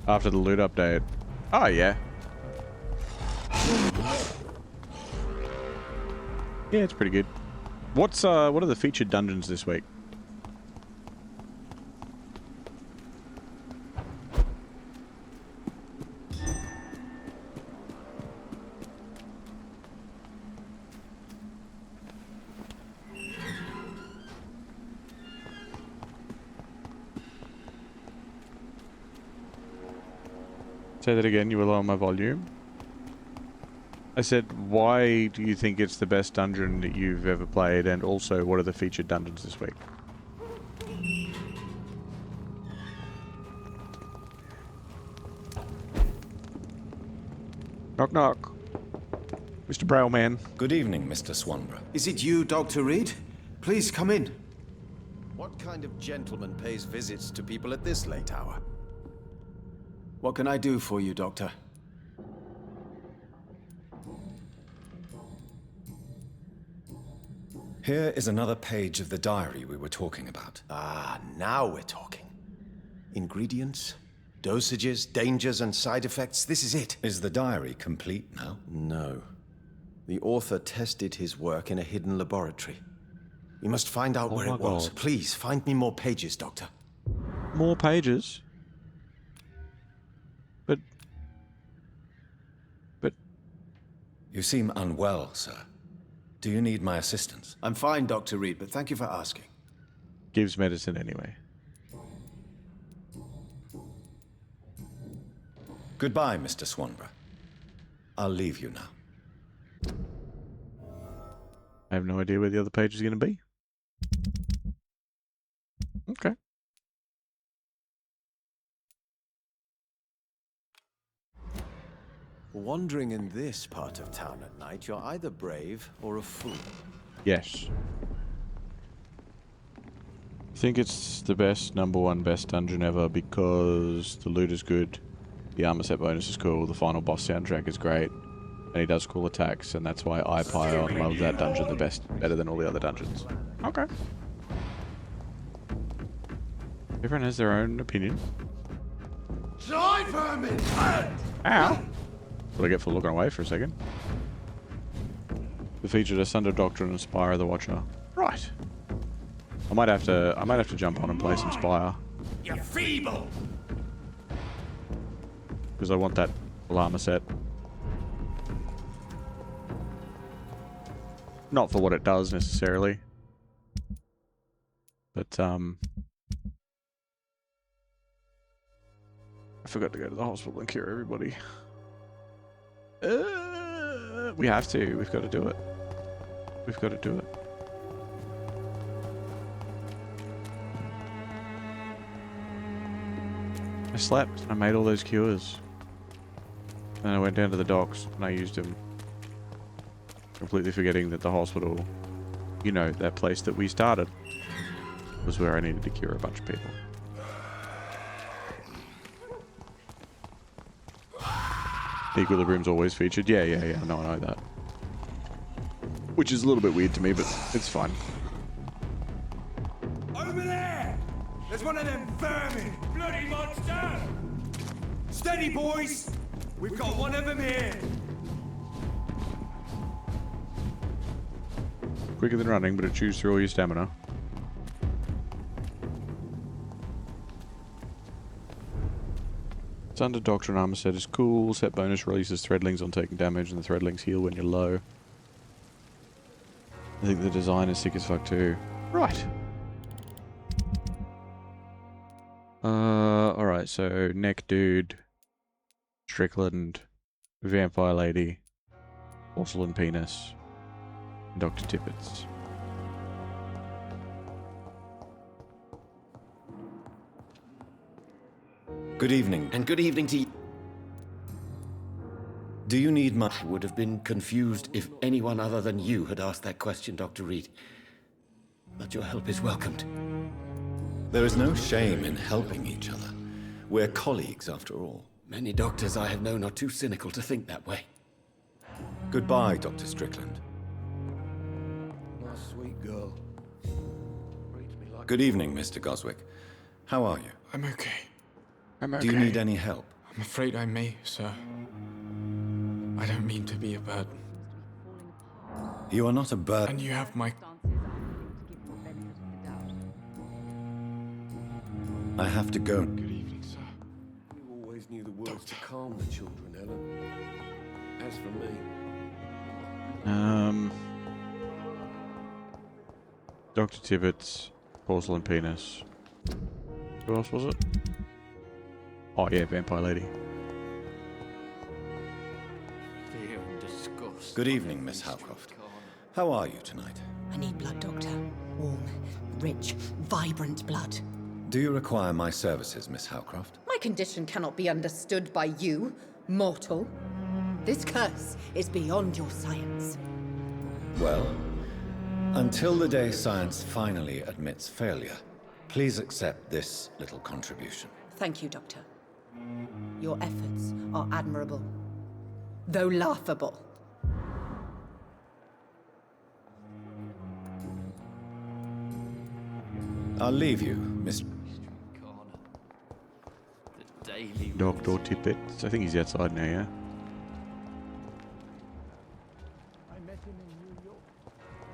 After the loot update. Oh yeah. Yeah, it's pretty good. What are the featured dungeons this week? Say that again, you were low on my volume. I said, why do you think it's the best dungeon that you've ever played, and also what are the featured dungeons this week? Knock knock. Mr. Brailleman. Good evening, Mr. Swanborough. Is it you, Dr. Reid? Please come in. What kind of gentleman pays visits to people at this late hour? What can I do for you, Doctor? Here is another page of the diary we were talking about. Ah, now we're talking. Ingredients, dosages, dangers, and side effects. This is it. Is the diary complete now? No. The author tested his work in a hidden laboratory. We must find out where it was. God. Please, find me more pages, Doctor. More pages? But... You seem unwell, sir. Do you need my assistance? I'm fine, Dr. Reid, but thank you for asking. Gives medicine anyway. Goodbye, Mr. Swanborough. I'll leave you now. I have no idea where the other page is going to be. Okay. Wandering in this part of town at night, you're either brave or a fool. Yes. I think it's the best, #1 best dungeon ever because the loot is good, the armor set bonus is cool, the final boss soundtrack is great, and he does cool attacks, and that's why I love that dungeon the best, better than all the other dungeons. Okay. Everyone has their own opinion. Die, vermin! Ow! What did I get for looking away for a second? Defeated a Sunder Doctor and Spire the Watcher. Right. I might have to jump on and play some Spire. You're feeble! Because I want that armor set. Not for what it does necessarily. But I forgot to go to the hospital and cure everybody. We have to. We've got to do it. We've got to do it. I slept and I made all those cures. Then I went down to the docks and I used them. Completely forgetting that the hospital, you know, that place that we started, was where I needed to cure a bunch of people. Equilibrium's always featured. Yeah. No, I know that. Which is a little bit weird to me, but it's fine. Over there! There's one of them vermin! Bloody monster! Steady, boys! We've got one of them here! Quicker than running, but it chews through all your stamina. Sunder Doctrine armor set is cool. Set bonus releases threadlings on taking damage, and the threadlings heal when you're low. I think the design is sick as fuck too. Right. Alright, so Neck Dude, Strickland, Vampire Lady, Porcelain Penis, and Dr. Tippets. Good evening. And good evening to you. Do you need my... I would have been confused if anyone other than you had asked that question, Dr. Reid. But your help is welcomed. There is no shame in helping each other. We're colleagues, after all. Many doctors I have known are too cynical to think that way. Goodbye, Dr. Strickland. My sweet girl. Good evening, Mr. Goswick. How are you? I'm okay. I'm okay. Do you need any help? I'm afraid I may, sir. I don't mean to be a burden. You are not a burden. And you have my... I have to go. Good evening, sir. You always knew the words to calm the children, Ellen. As for me... Dr. Tibbets, Porcelain Penis. Who else was it? Oh yeah, Vampire Lady. Fear and disgust. Good evening, Miss Howcroft. How are you tonight? I need blood, Doctor. Warm, rich, vibrant blood. Do you require my services, Miss Howcroft? My condition cannot be understood by you, mortal. This curse is beyond your science. Well, Until the day science finally admits failure, please accept this little contribution. Thank you, Doctor. Your efforts are admirable, though laughable. I'll leave you, Miss... Dr. Tippett. I think he's outside now, yeah? I met him in New York.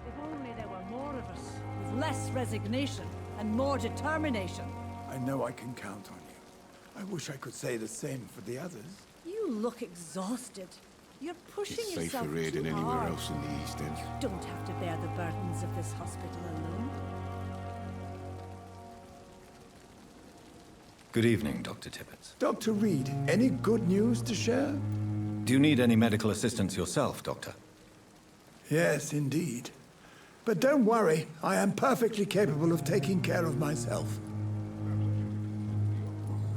If only there were more of us, with less resignation and more determination. I know I can count on you. I wish I could say the same for the others. You look exhausted. You're pushing It's yourself safer here too than anywhere hard. else in the East End. You don't have to bear the burdens of this hospital alone. Good evening, Dr. Tippett. Dr. Reid, any good news to share? Do you need any medical assistance yourself, Doctor? Yes, indeed. But don't worry, I am perfectly capable of taking care of myself.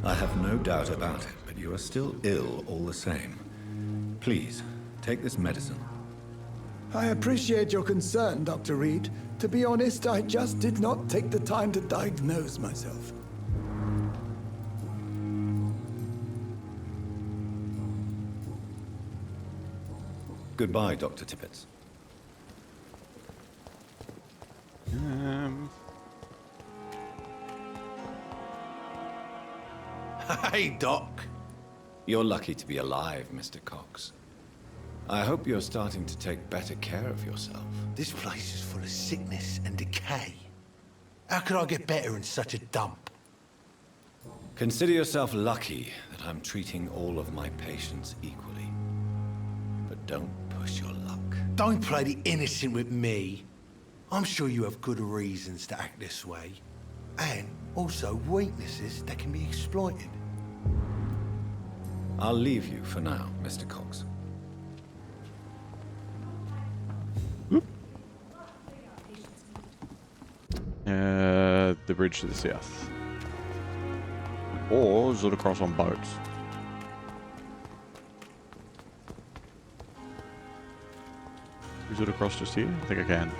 I have no doubt about it, but you are still ill all the same. Please, take this medicine. I appreciate your concern, Dr. Reid. To be honest, I just did not take the time to diagnose myself. Goodbye, Dr. Tippett. Hey, Doc. You're lucky to be alive, Mr. Cox. I hope you're starting to take better care of yourself. This place is full of sickness and decay. How could I get better in such a dump? Consider yourself lucky that I'm treating all of my patients equally. But don't push your luck. Don't play the innocent with me. I'm sure you have good reasons to act this way. And also weaknesses that can be exploited. I'll leave you for now, Mr. Cox. The bridge to the south. Or zoot across on boats. Is it across just here? I think I can.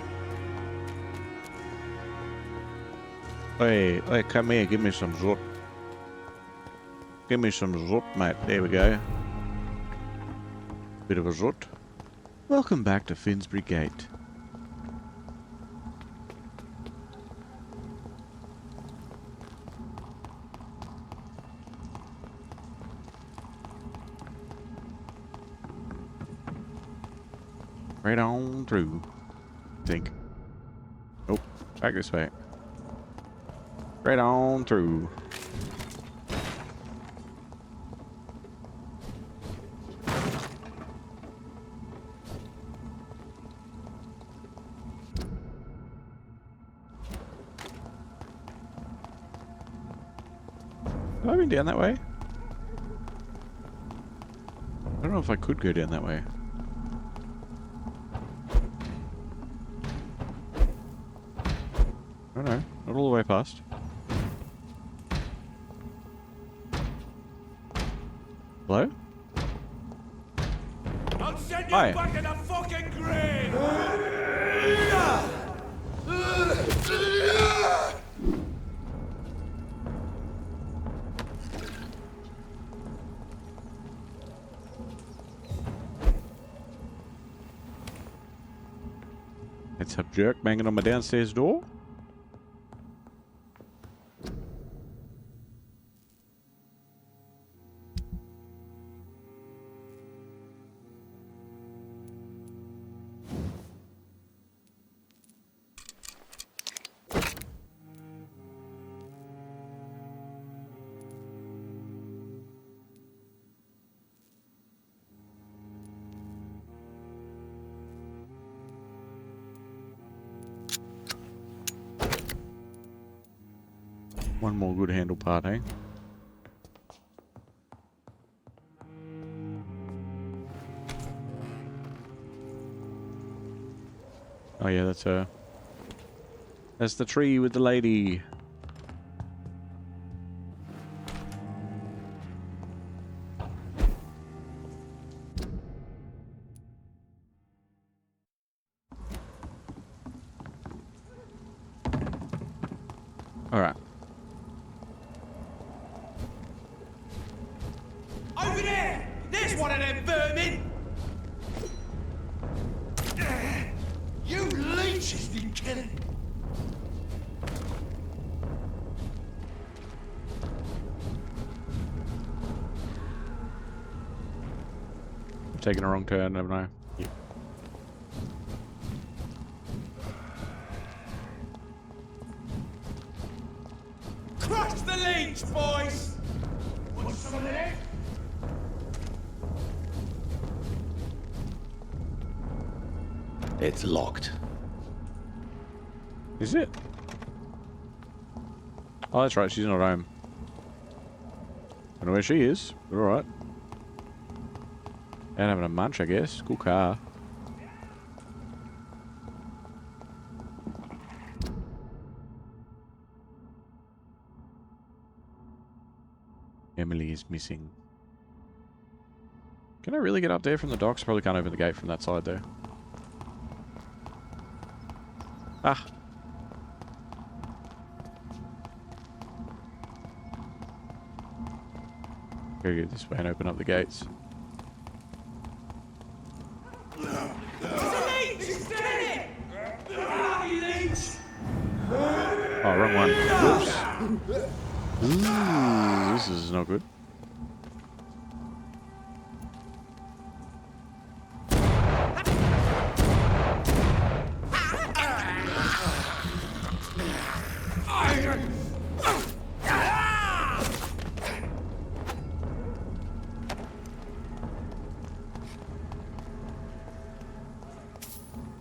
Hey, come here, give me some zoot. Give me some zoot, mate. There we go. Bit of a zoot. Welcome back to Finsbury Gate. Right on through, I think. Oh, back this way. Right on through. Have I been down that way? I don't know if I could go down that way. Oh no, not all the way past. Hello? I'll send you Hi. back in the fucking grave! It's a jerk banging on my downstairs door. One more good handle part, eh? Oh yeah, that's her. That's the tree with the lady. Alright. Over there! There's one of them vermin! You leeches didn't kill him! I'm taking a wrong turn, haven't I? Yeah. Crush the leech, boys! Want some of that? It's locked. Is it? Oh, that's right. She's not home. I don't know where she is. But alright. And having a munch, I guess. Cool car. Emily is missing. Can I really get up there from the docks? Probably can't open the gate from that side, though. Ah. Gotta go this way and open up the gates. Oh, wrong one. Whoops. Ooh, this is not good.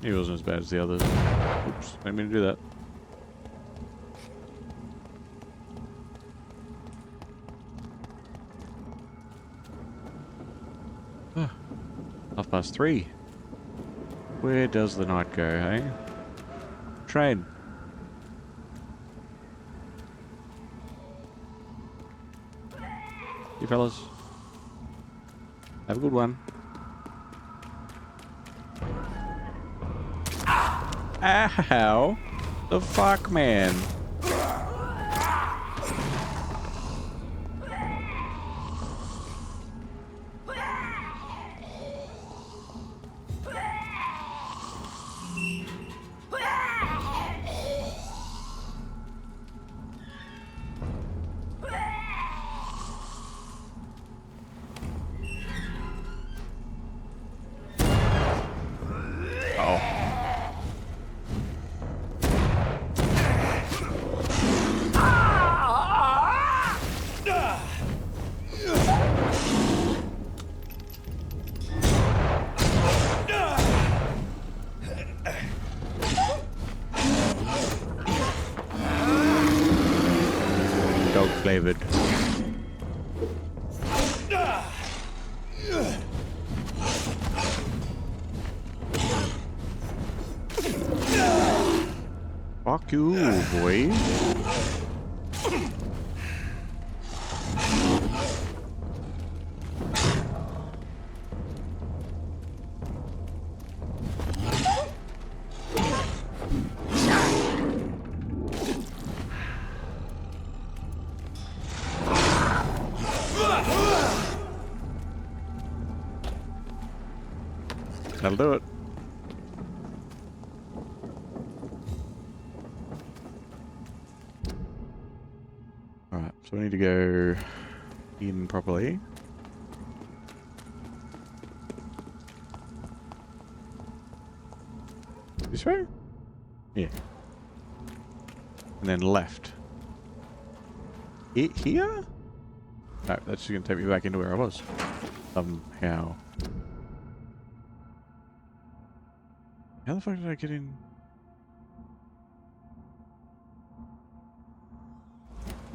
He wasn't as bad as the others. Oops, didn't mean to do that. Ah, 3:30. Where does the night go, hey? Train. You fellas. Have a good one. Ow! The fuck, man? Flavored. Fuck you, boy. That'll do it. Alright, so we need to go in properly. This way? Yeah. And then left. Here? No, that's just going to take me back into where I was. Somehow. How the fuck did I get in?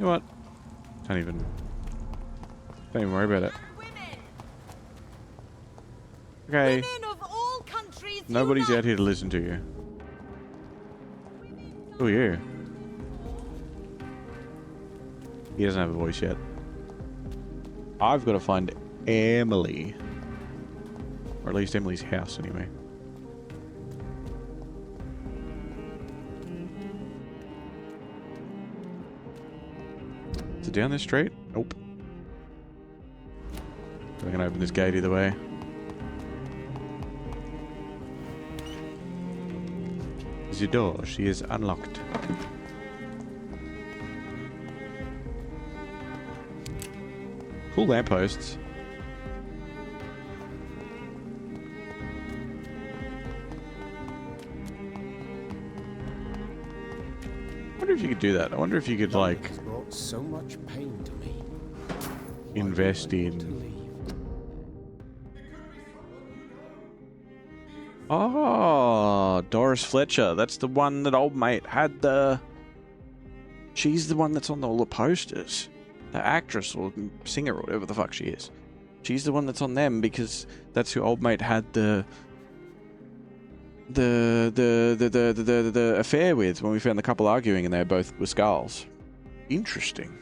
You know what? Don't even worry about it. Okay. Nobody's out here to listen to you. Oh yeah. He doesn't have a voice yet. I've got to find Emily. Or at least Emily's house anyway. Is it down this street? Nope. We're gonna open this gate either way. The door, she is unlocked. Cool lampposts. I wonder if you could do that. I wonder if you could, like, It's brought so much pain to me. invest in... Oh, Doris Fletcher. That's the one that old mate had the... She's the one that's on all the posters. The actress or singer or whatever the fuck she is. She's the one that's on them because that's who old mate had the affair with when we found the couple arguing and they both were skulls. Interesting.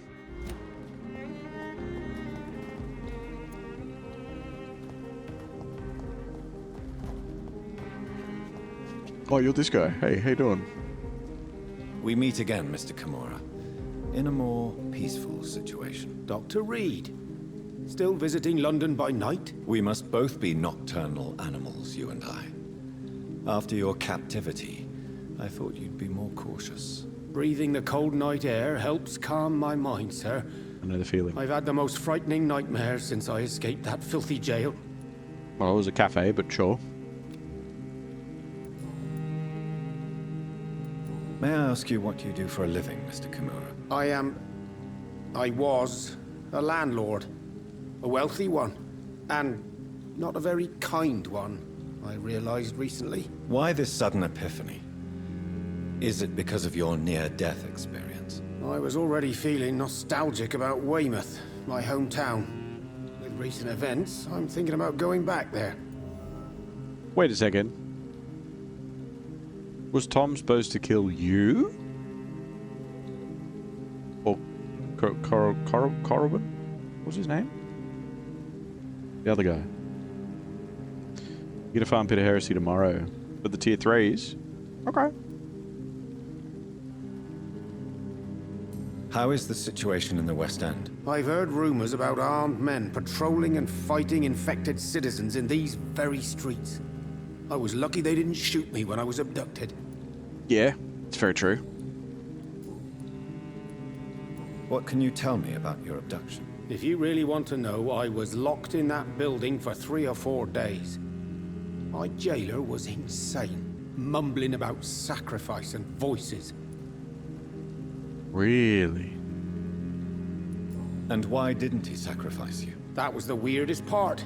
Oh, you're this guy. Hey, how you doing? We meet again, Mr. Kimura, in a more peaceful situation. Dr. Reid, still visiting London by night? We must both be nocturnal animals, you and I. After your captivity, I thought you'd be more cautious. Breathing the cold night air helps calm my mind, sir. I know the feeling. I've had the most frightening nightmares since I escaped that filthy jail. Well, it was a cafe, but sure. May I ask you what you do for a living, Mr. Kimura? I was a landlord. A wealthy one. And not a very kind one, I realized recently. Why this sudden epiphany? Is it because of your near-death experience? I was already feeling nostalgic about Weymouth, my hometown. With recent events, I'm thinking about going back there. Wait a second. Was Tom supposed to kill you? Or Corrigan? What's his name? The other guy. You get a farm pit of heresy tomorrow. For the tier 3s. Okay. How is the situation in the West End? I've heard rumors about armed men patrolling and fighting infected citizens in these very streets. I was lucky they didn't shoot me when I was abducted. Yeah, it's very true. What can you tell me about your abduction? If you really want to know, I was locked in that building for 3 or 4 days. My jailer was insane, mumbling about sacrifice and voices. Really? And why didn't he sacrifice you? That was the weirdest part.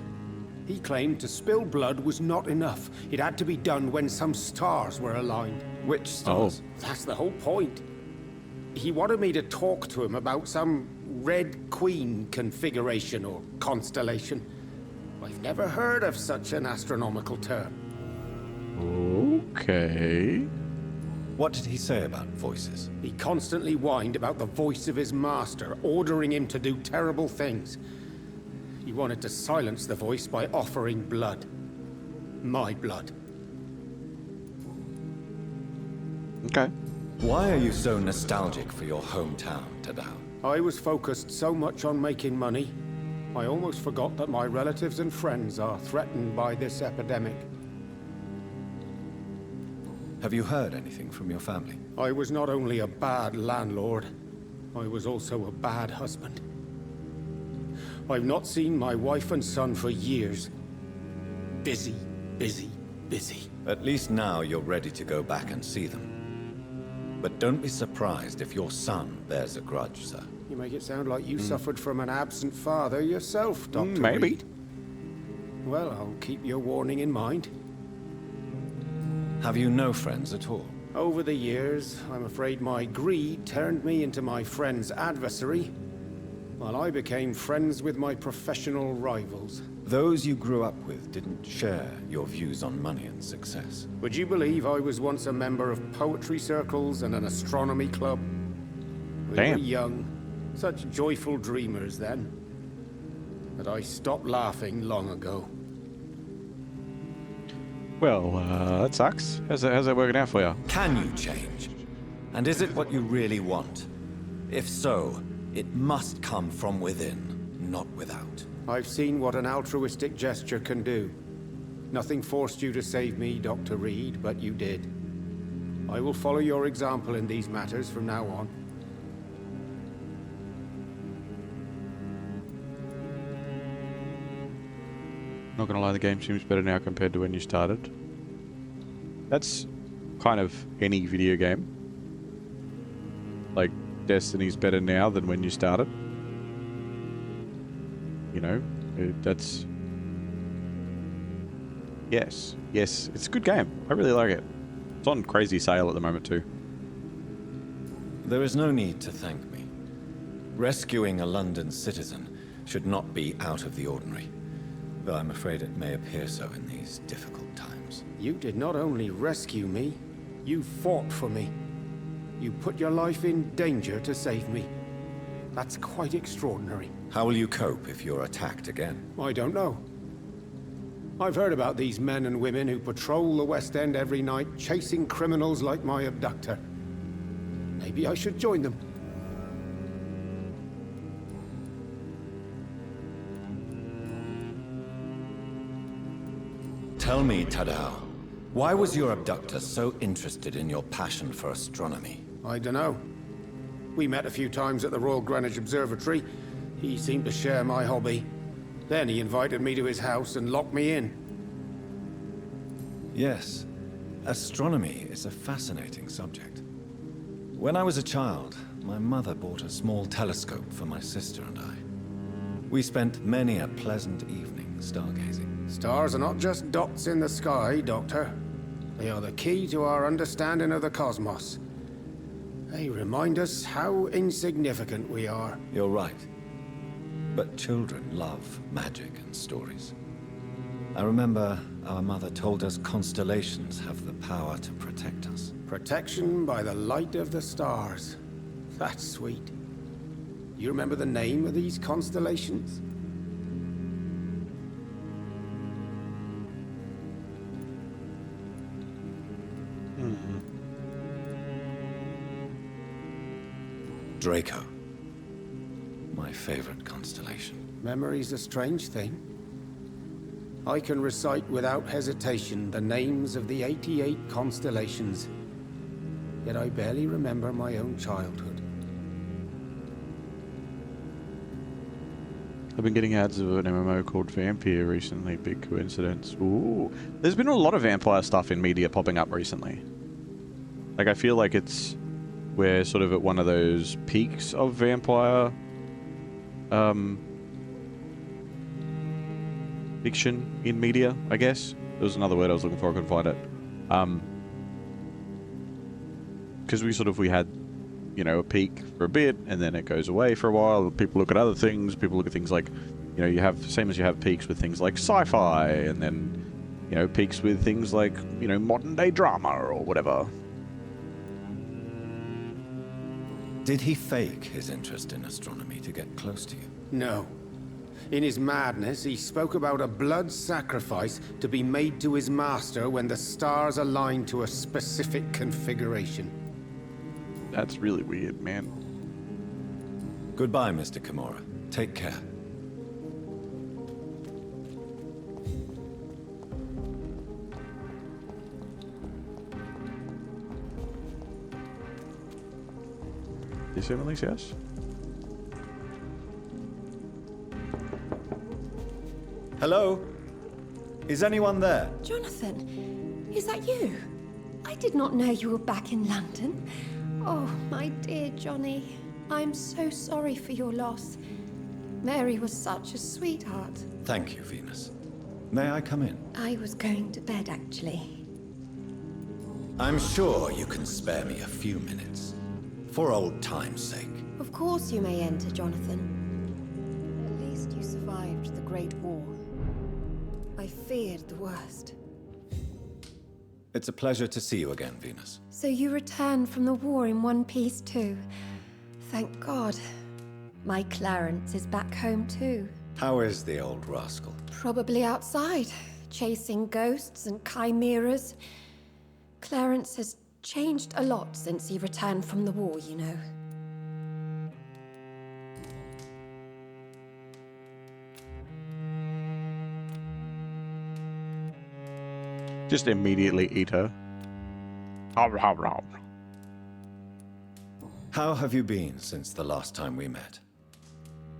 He claimed to spill blood was not enough. It had to be done when some stars were aligned. Which stars? Oh. That's the whole point. He wanted me to talk to him about some Red Queen configuration or constellation. I've never heard of such an astronomical term. Okay. What did he say about voices? He constantly whined about the voice of his master, ordering him to do terrible things. He wanted to silence the voice by offering blood. My blood. Okay. Why are you so nostalgic for your hometown, Tadao? I was focused so much on making money, I almost forgot that my relatives and friends are threatened by this epidemic. Have you heard anything from your family? I was not only a bad landlord, I was also a bad husband. I've not seen my wife and son for years. Busy, busy, busy. At least now you're ready to go back and see them. But don't be surprised if your son bears a grudge, sir. You make it sound like you suffered from an absent father yourself, Dr. Maybe. Reid. Well, I'll keep your warning in mind. Have you no friends at all? Over the years, I'm afraid my greed turned me into my friend's adversary, while I became friends with my professional rivals. Those you grew up with didn't share your views on money and success. Would you believe I was once a member of poetry circles and an astronomy club? We were young, such joyful dreamers then. But I stopped laughing long ago. Well, that sucks. How's that working out for you? Can you change? And is it what you really want? If so, It must come from within, not without. I've seen what an altruistic gesture can do. Nothing forced you to save me, Dr. Reid, but you did. I will follow your example in these matters from now on. Not gonna lie, the game seems better now compared to when you started. That's kind of any video game. Like, Destiny's better now than when you started. You know, that's... Yes, it's a good game. I really like it. It's on crazy sale at the moment too. There is no need to thank me. Rescuing a London citizen should not be out of the ordinary, though I'm afraid it may appear so in these difficult times. You did not only rescue me, you fought for me. You put your life in danger to save me. That's quite extraordinary. How will you cope if you're attacked again? I don't know. I've heard about these men and women who patrol the West End every night, chasing criminals like my abductor. Maybe I should join them. Tell me, Tadao, why was your abductor so interested in your passion for astronomy? I dunno. We met a few times at the Royal Greenwich Observatory. He seemed to share my hobby. Then he invited me to his house and locked me in. Yes, astronomy is a fascinating subject. When I was a child, my mother bought a small telescope for my sister and I. We spent many a pleasant evening stargazing. Stars are not just dots in the sky, Doctor. They are the key to our understanding of the cosmos. They remind us how insignificant we are. You're right. But children love magic and stories. I remember our mother told us constellations have the power to protect us. Protection by the light of the stars. That's sweet. You remember the name of these constellations? Draco. My favorite constellation. Memory's a strange thing. I can recite without hesitation the names of the 88 constellations, yet I barely remember my own childhood. I've been getting ads of an MMO called Vampyr recently. Big coincidence. Ooh. There's been a lot of vampire stuff in media popping up recently. Like, I feel like we're sort of at one of those peaks of vampire fiction in media, I guess. There was another word I was looking for, I couldn't find it. Because we had, you know, a peak for a bit, and then it goes away for a while. People look at other things. People look at things like, you know, you have, same as you have peaks with things like sci-fi, and then, you know, peaks with things like, you know, modern day drama or whatever. Did he fake his interest in astronomy to get close to you? No. In his madness, he spoke about a blood sacrifice to be made to his master when the stars aligned to a specific configuration. That's really weird, man. Goodbye, Mr. Kimura. Take care. This Emily's house? Hello? Is anyone there? Jonathan, is that you? I did not know you were back in London. Oh, my dear Johnny. I'm so sorry for your loss. Mary was such a sweetheart. Thank you, Venus. May I come in? I was going to bed, actually. I'm sure you can spare me a few minutes. For old time's sake. Of course you may enter, Jonathan. At least you survived the Great War. I feared the worst. It's a pleasure to see you again, Venus. So you returned from the war in one piece too. Thank God. My Clarence is back home too. How is the old rascal? Probably outside, chasing ghosts and chimeras. Clarence has changed a lot since he returned from the war, you know. Just immediately eat her. How have you been since the last time we met?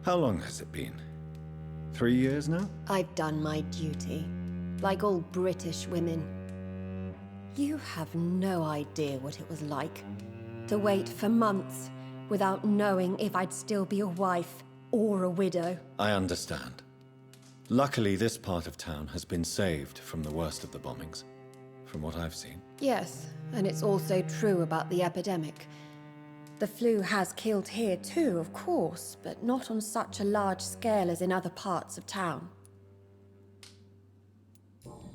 How long has it been? 3 years now? I've done my duty, like all British women. You have no idea what it was like to wait for months without knowing if I'd still be a wife or a widow. I understand. Luckily, this part of town has been saved from the worst of the bombings, from what I've seen. Yes, and it's also true about the epidemic. The flu has killed here too, of course, but not on such a large scale as in other parts of town.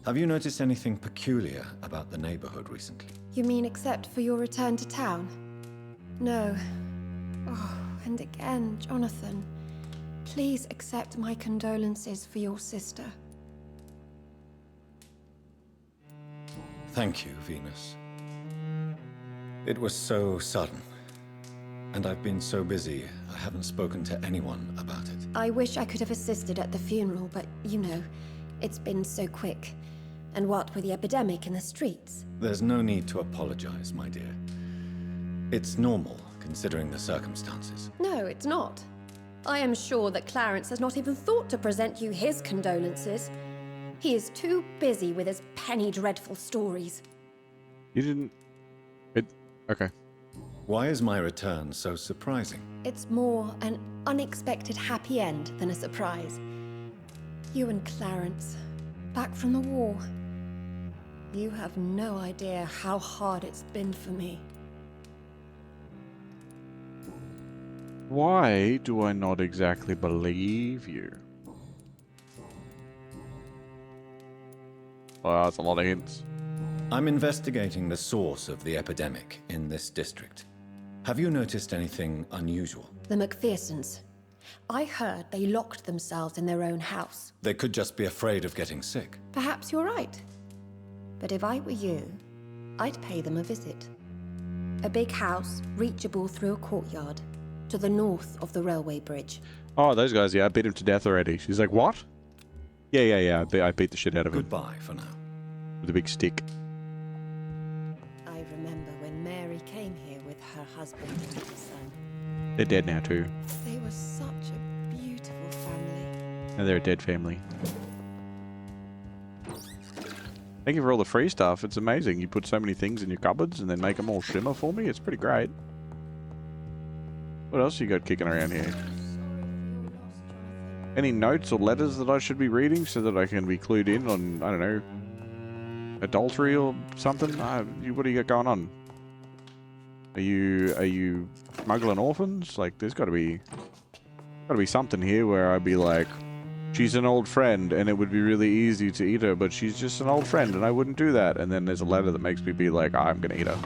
Have you noticed anything peculiar about the neighborhood recently? You mean except for your return to town? No. Oh, and again, Jonathan, please accept my condolences for your sister. Thank you, Venus. It was so sudden. And I've been so busy, I haven't spoken to anyone about it. I wish I could have assisted at the funeral, but you know, it's been so quick. And what with the epidemic in the streets? There's no need to apologize, my dear. It's normal, considering the circumstances. No, it's not. I am sure that Clarence has not even thought to present you his condolences. He is too busy with his penny dreadful stories. You didn't... Okay. Why is my return so surprising? It's more an unexpected happy end than a surprise. You and Clarence, back from the war. You have no idea how hard it's been for me. Why do I not exactly believe you? Well, that's a lot of hints. I'm investigating the source of the epidemic in this district. Have you noticed anything unusual? The McPhersons. I heard they locked themselves in their own house. They could just be afraid of getting sick. Perhaps you're right. But if I were you, I'd pay them a visit. A big house, reachable through a courtyard, to the north of the railway bridge. Oh, those guys, yeah, I beat him to death already. She's like, what? Yeah, I beat the shit out of him. Goodbye for now. With a big stick. I remember when Mary came here with her husband and her son. They're dead now, too. They were such a beautiful family. And they're a dead family. Thank you for all the free stuff. It's amazing. You put so many things in your cupboards and then make them all shimmer for me. It's pretty great. What else you got kicking around here? Any notes or letters that I should be reading so that I can be clued in on, I don't know, adultery or something? What do you got going on? Are you smuggling orphans? Like, there's got to be something here where I'd be like, she's an old friend and it would be really easy to eat her, but she's just an old friend and I wouldn't do that. And then there's a letter that makes me be like, I'm gonna eat her.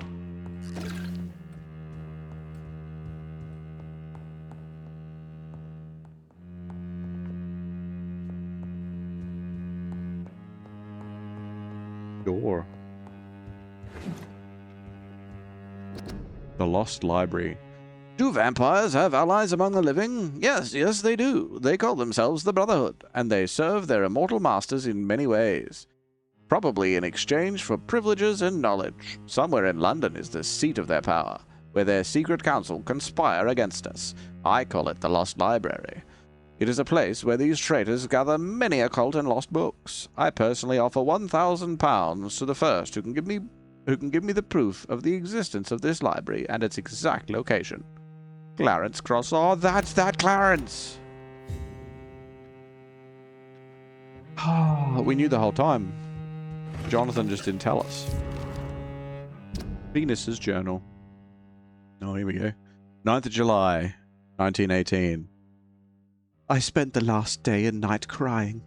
Door. The Lost Library. Do vampires have allies among the living? Yes, they do. They call themselves the Brotherhood, and they serve their immortal masters in many ways. Probably in exchange for privileges and knowledge. Somewhere in London is the seat of their power, where their secret council conspire against us. I call it the Lost Library. It is a place where these traitors gather many occult and lost books. I personally offer £1,000 to the first who can give me the proof of the existence of this library and its exact location. Clarence Cross. Oh, that's that Clarence! We knew the whole time. Jonathan just didn't tell us. Venus's journal. Oh, here we go. 9th of July, 1918. I spent the last day and night crying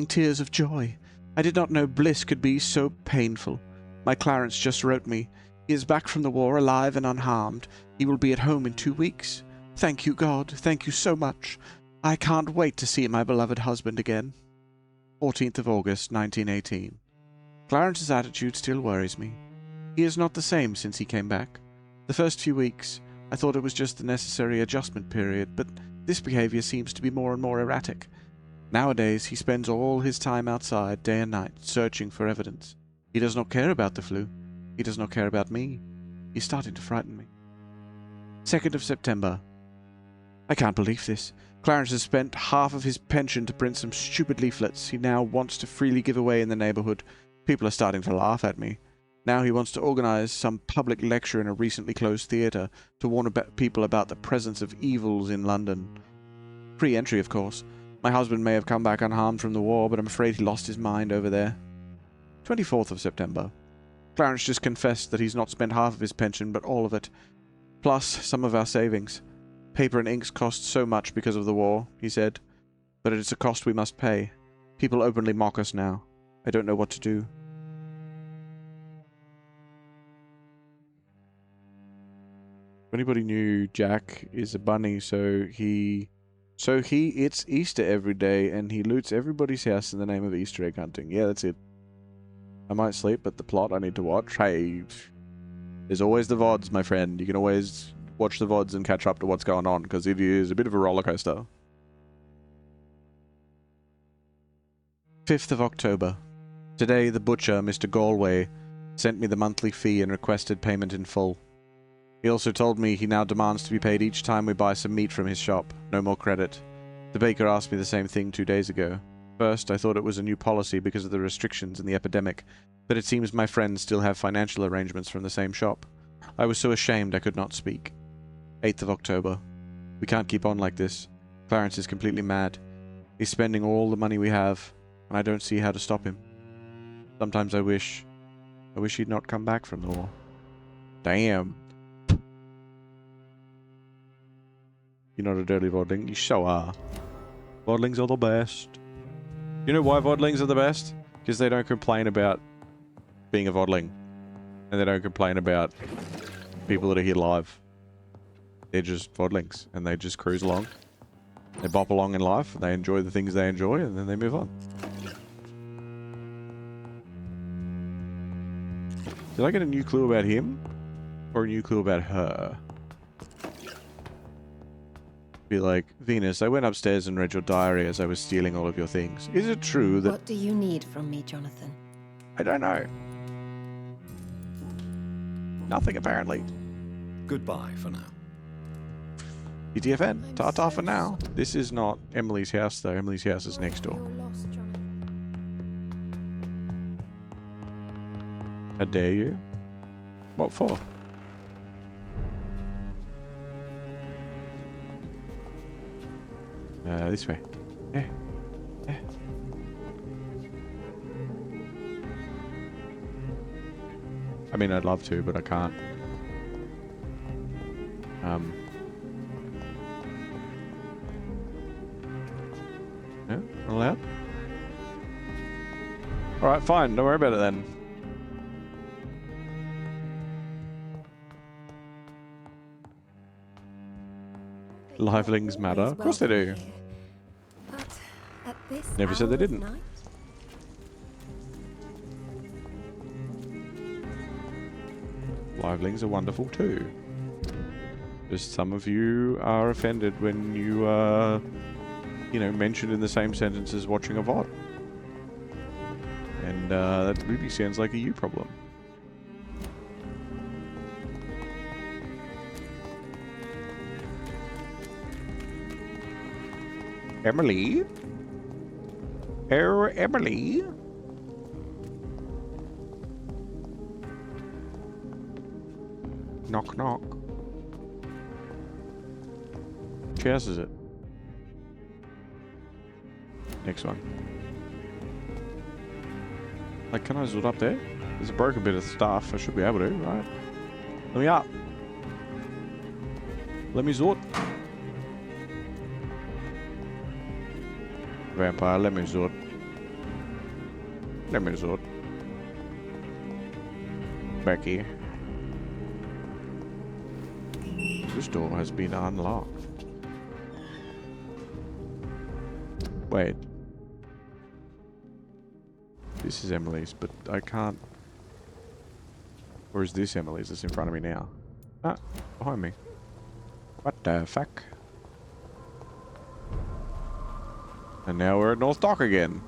tears of joy. I did not know bliss could be so painful. My Clarence just wrote me. He is back from the war alive and unharmed. He will be at home in 2 weeks. Thank you, God. Thank you so much. I can't wait to see my beloved husband again. 14th of August, 1918. Clarence's attitude still worries me. He is not the same since he came back. The first few weeks, I thought it was just the necessary adjustment period, but this behavior seems to be more and more erratic. Nowadays, he spends all his time outside, day and night, searching for evidence. He does not care about the flu. He does not care about me. He's starting to frighten me. 2nd of September. I can't believe this. Clarence has spent half of his pension to print some stupid leaflets he now wants to freely give away in the neighborhood. People are starting to laugh at me. Now he wants to organize some public lecture in a recently closed theater to warn people about the presence of evils in London. Free entry, of course. My husband may have come back unharmed from the war, but I'm afraid he lost his mind over there. 24th of September. Clarence just confessed that he's not spent half of his pension, but all of it. Plus some of our savings. Paper and inks cost so much because of the war, he said. But it's a cost we must pay. People openly mock us now. I don't know what to do. If anybody knew, Jack is a bunny, so he eats Easter every day, and he loots everybody's house in the name of Easter egg hunting. Yeah, that's it. I might sleep, but the plot I need to watch. Hey, there's always the VODs, my friend. You can always watch the VODs and catch up to what's going on, because it is a bit of a roller coaster. 5th of October. Today, the butcher, Mr. Galway, sent me the monthly fee and requested payment in full. He also told me he now demands to be paid each time we buy some meat from his shop. No more credit. The baker asked me the same thing 2 days ago. First, I thought it was a new policy because of the restrictions and the epidemic, but it seems my friends still have financial arrangements from the same shop. I was so ashamed I could not speak. 8th of October. We can't keep on like this. Clarence is completely mad. He's spending all the money we have, and I don't see how to stop him. Sometimes I wish he'd not come back from the war. Damn. You're not a dirty Vodling. You so are. Vodlings are the best. You know why Vodlings are the best? Because they don't complain about being a Vodling. And they don't complain about people that are here live. They're just Vodlings. And they just cruise along. They bop along in life. They enjoy the things they enjoy. And then they move on. Did I get a new clue about him? Or a new clue about her? Be like, Venus, I went upstairs and read your diary as I was stealing all of your things. Is it true that... What do you need from me, Jonathan? I don't know. Nothing, apparently. Goodbye for now. ETFN, ta-ta for now. This is not Emily's house, though. Emily's house is next door. How dare you? What for? This way. Yeah. Yeah. I mean, I'd love to, but I can't. Yeah, allowed? Alright, fine. Don't worry about it then. Livelings matter. Of course they do. Never said they didn't. Livelings are wonderful too. Just some of you are offended when you are, you know, mentioned in the same sentence as watching a VOD. And that really sounds like a you problem. Emily? Oh, Emily? Knock, knock. Which house is it? Next one. Like, can I zoom up there? There's a broken bit of stuff. I should be able to, right? Let me up. Let me zoom. Vampire, let me zoom. Let me zoom. Becky. This door has been unlocked. Wait. This is Emily's, but I can't... Or is this Emily's that's in front of me now? Ah, behind me. What the fuck? And now we're at North Dock again.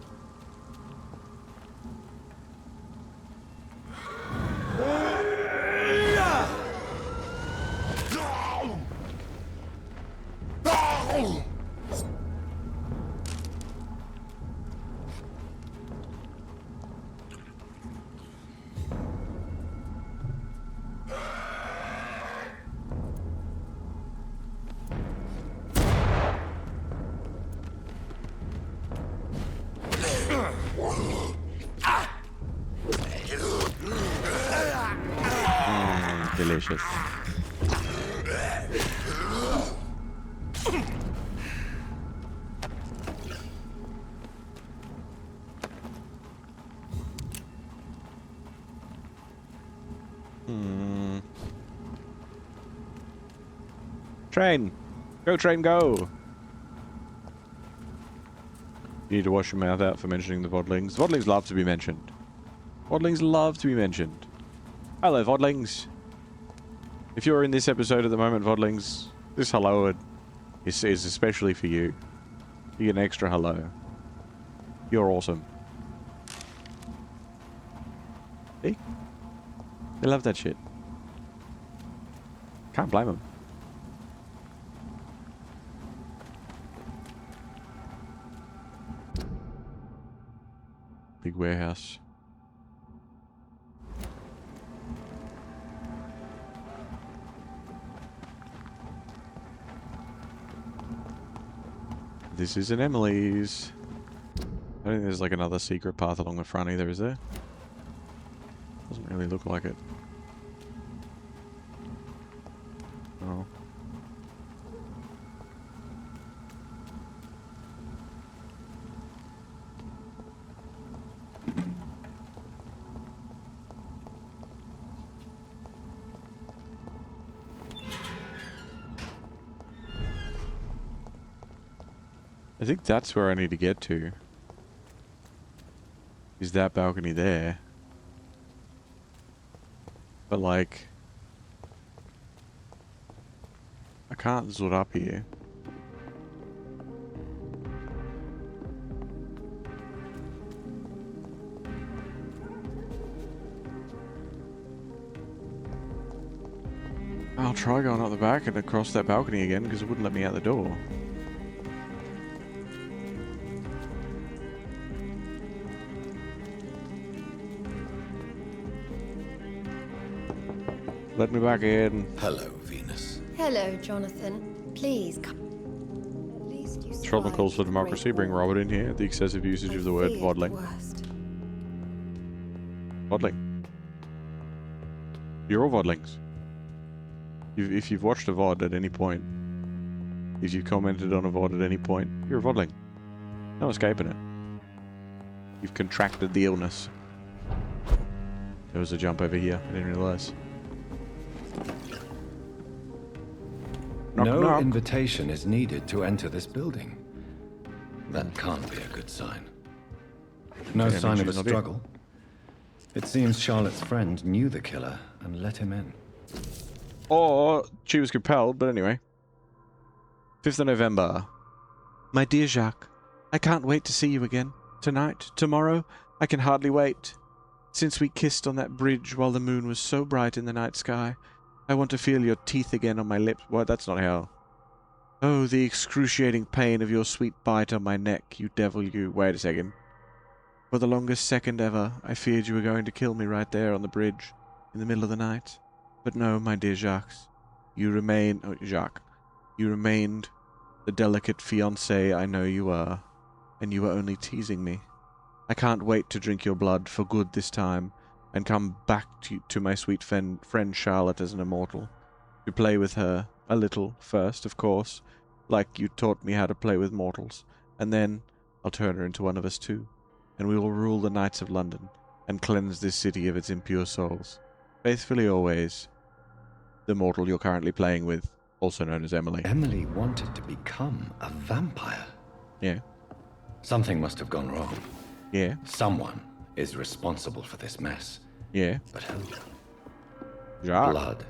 Delicious. Train! Go, train, go! You need to wash your mouth out for mentioning the Vodlings. Vodlings love to be mentioned. Vodlings love to be mentioned. Hello, Vodlings. If you're in this episode at the moment, Vodlings, this hello is especially for you. You get an extra hello. You're awesome. See? They love that shit. Can't blame them. Big warehouse. This is an Emily's. I don't think there's like another secret path along the front either, is there? Doesn't really look like it. Oh. I think that's where I need to get to. Is that balcony there? But like, I can't zoom up here. I'll try going up the back and across that balcony again because it wouldn't let me out the door. Let me back in. Hello, Venus. Hello, Jonathan. Please come. Sheldon calls for democracy. Bring Robert in here. The excessive usage of the word vodling. Vodling. You're all vodlings. If you've watched a VOD at any point, if you've commented on a VOD at any point, you're a vodling. No escaping it. You've contracted the illness. There was a jump over here. I didn't realize. Knock, No knock. invitation is needed to enter this building. That can't be a good sign. No Yeah, sign of a she's not here. struggle. It seems Charlotte's friend knew the killer and let him in. Or she was compelled, but anyway. 5th of November. My dear Jacques, I can't wait to see you again. Tonight, tomorrow, I can hardly wait. Since we kissed on that bridge while the moon was so bright in the night sky, I want to feel your teeth again on my lips. What? That's not how. Oh, the excruciating pain of your sweet bite on my neck, you devil, you. Wait a second. For the longest second ever, I feared you were going to kill me right there on the bridge, in the middle of the night. But no, my dear Jacques. You remain... Oh, Jacques. You remained the delicate fiancé I know you are, and you were only teasing me. I can't wait to drink your blood for good this time, and come back to my sweet friend Charlotte as an immortal. To play with her, a little, first, of course, like you taught me how to play with mortals, and then I'll turn her into one of us too, and we will rule the knights of London, and cleanse this city of its impure souls. Faithfully always, the mortal you're currently playing with, also known as Emily. Emily wanted to become a vampire. Yeah. Something must have gone wrong. Yeah. Someone is responsible for this mess. Yeah. But who? Jacques. Blood.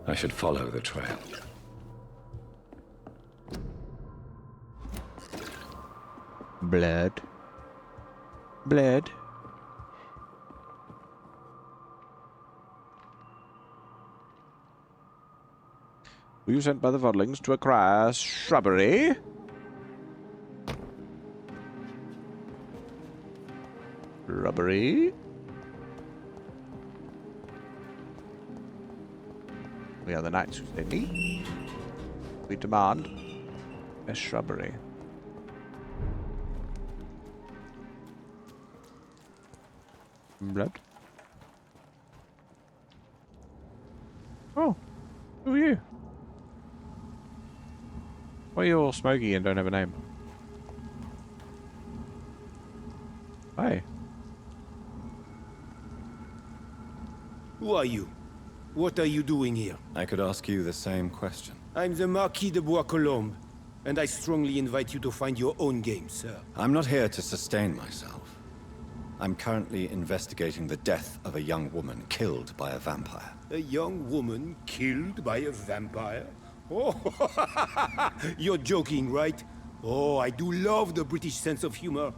I should follow the trail. Blood. Blood. Were you sent by the Vodlings to acquire shrubbery? Shrubbery? We are the knights who say me. We demand a shrubbery. Blood. Oh, who are you? Why are you all smoky and don't have a name? Hi. Who are you? What are you doing here? I could ask you the same question. I'm the Marquis de Bois-Colombes, and I strongly invite you to find your own game, sir. I'm not here to sustain myself. I'm currently investigating the death of a young woman killed by a vampire. A young woman killed by a vampire? Oh, you're joking, right? Oh, I do love the British sense of humor.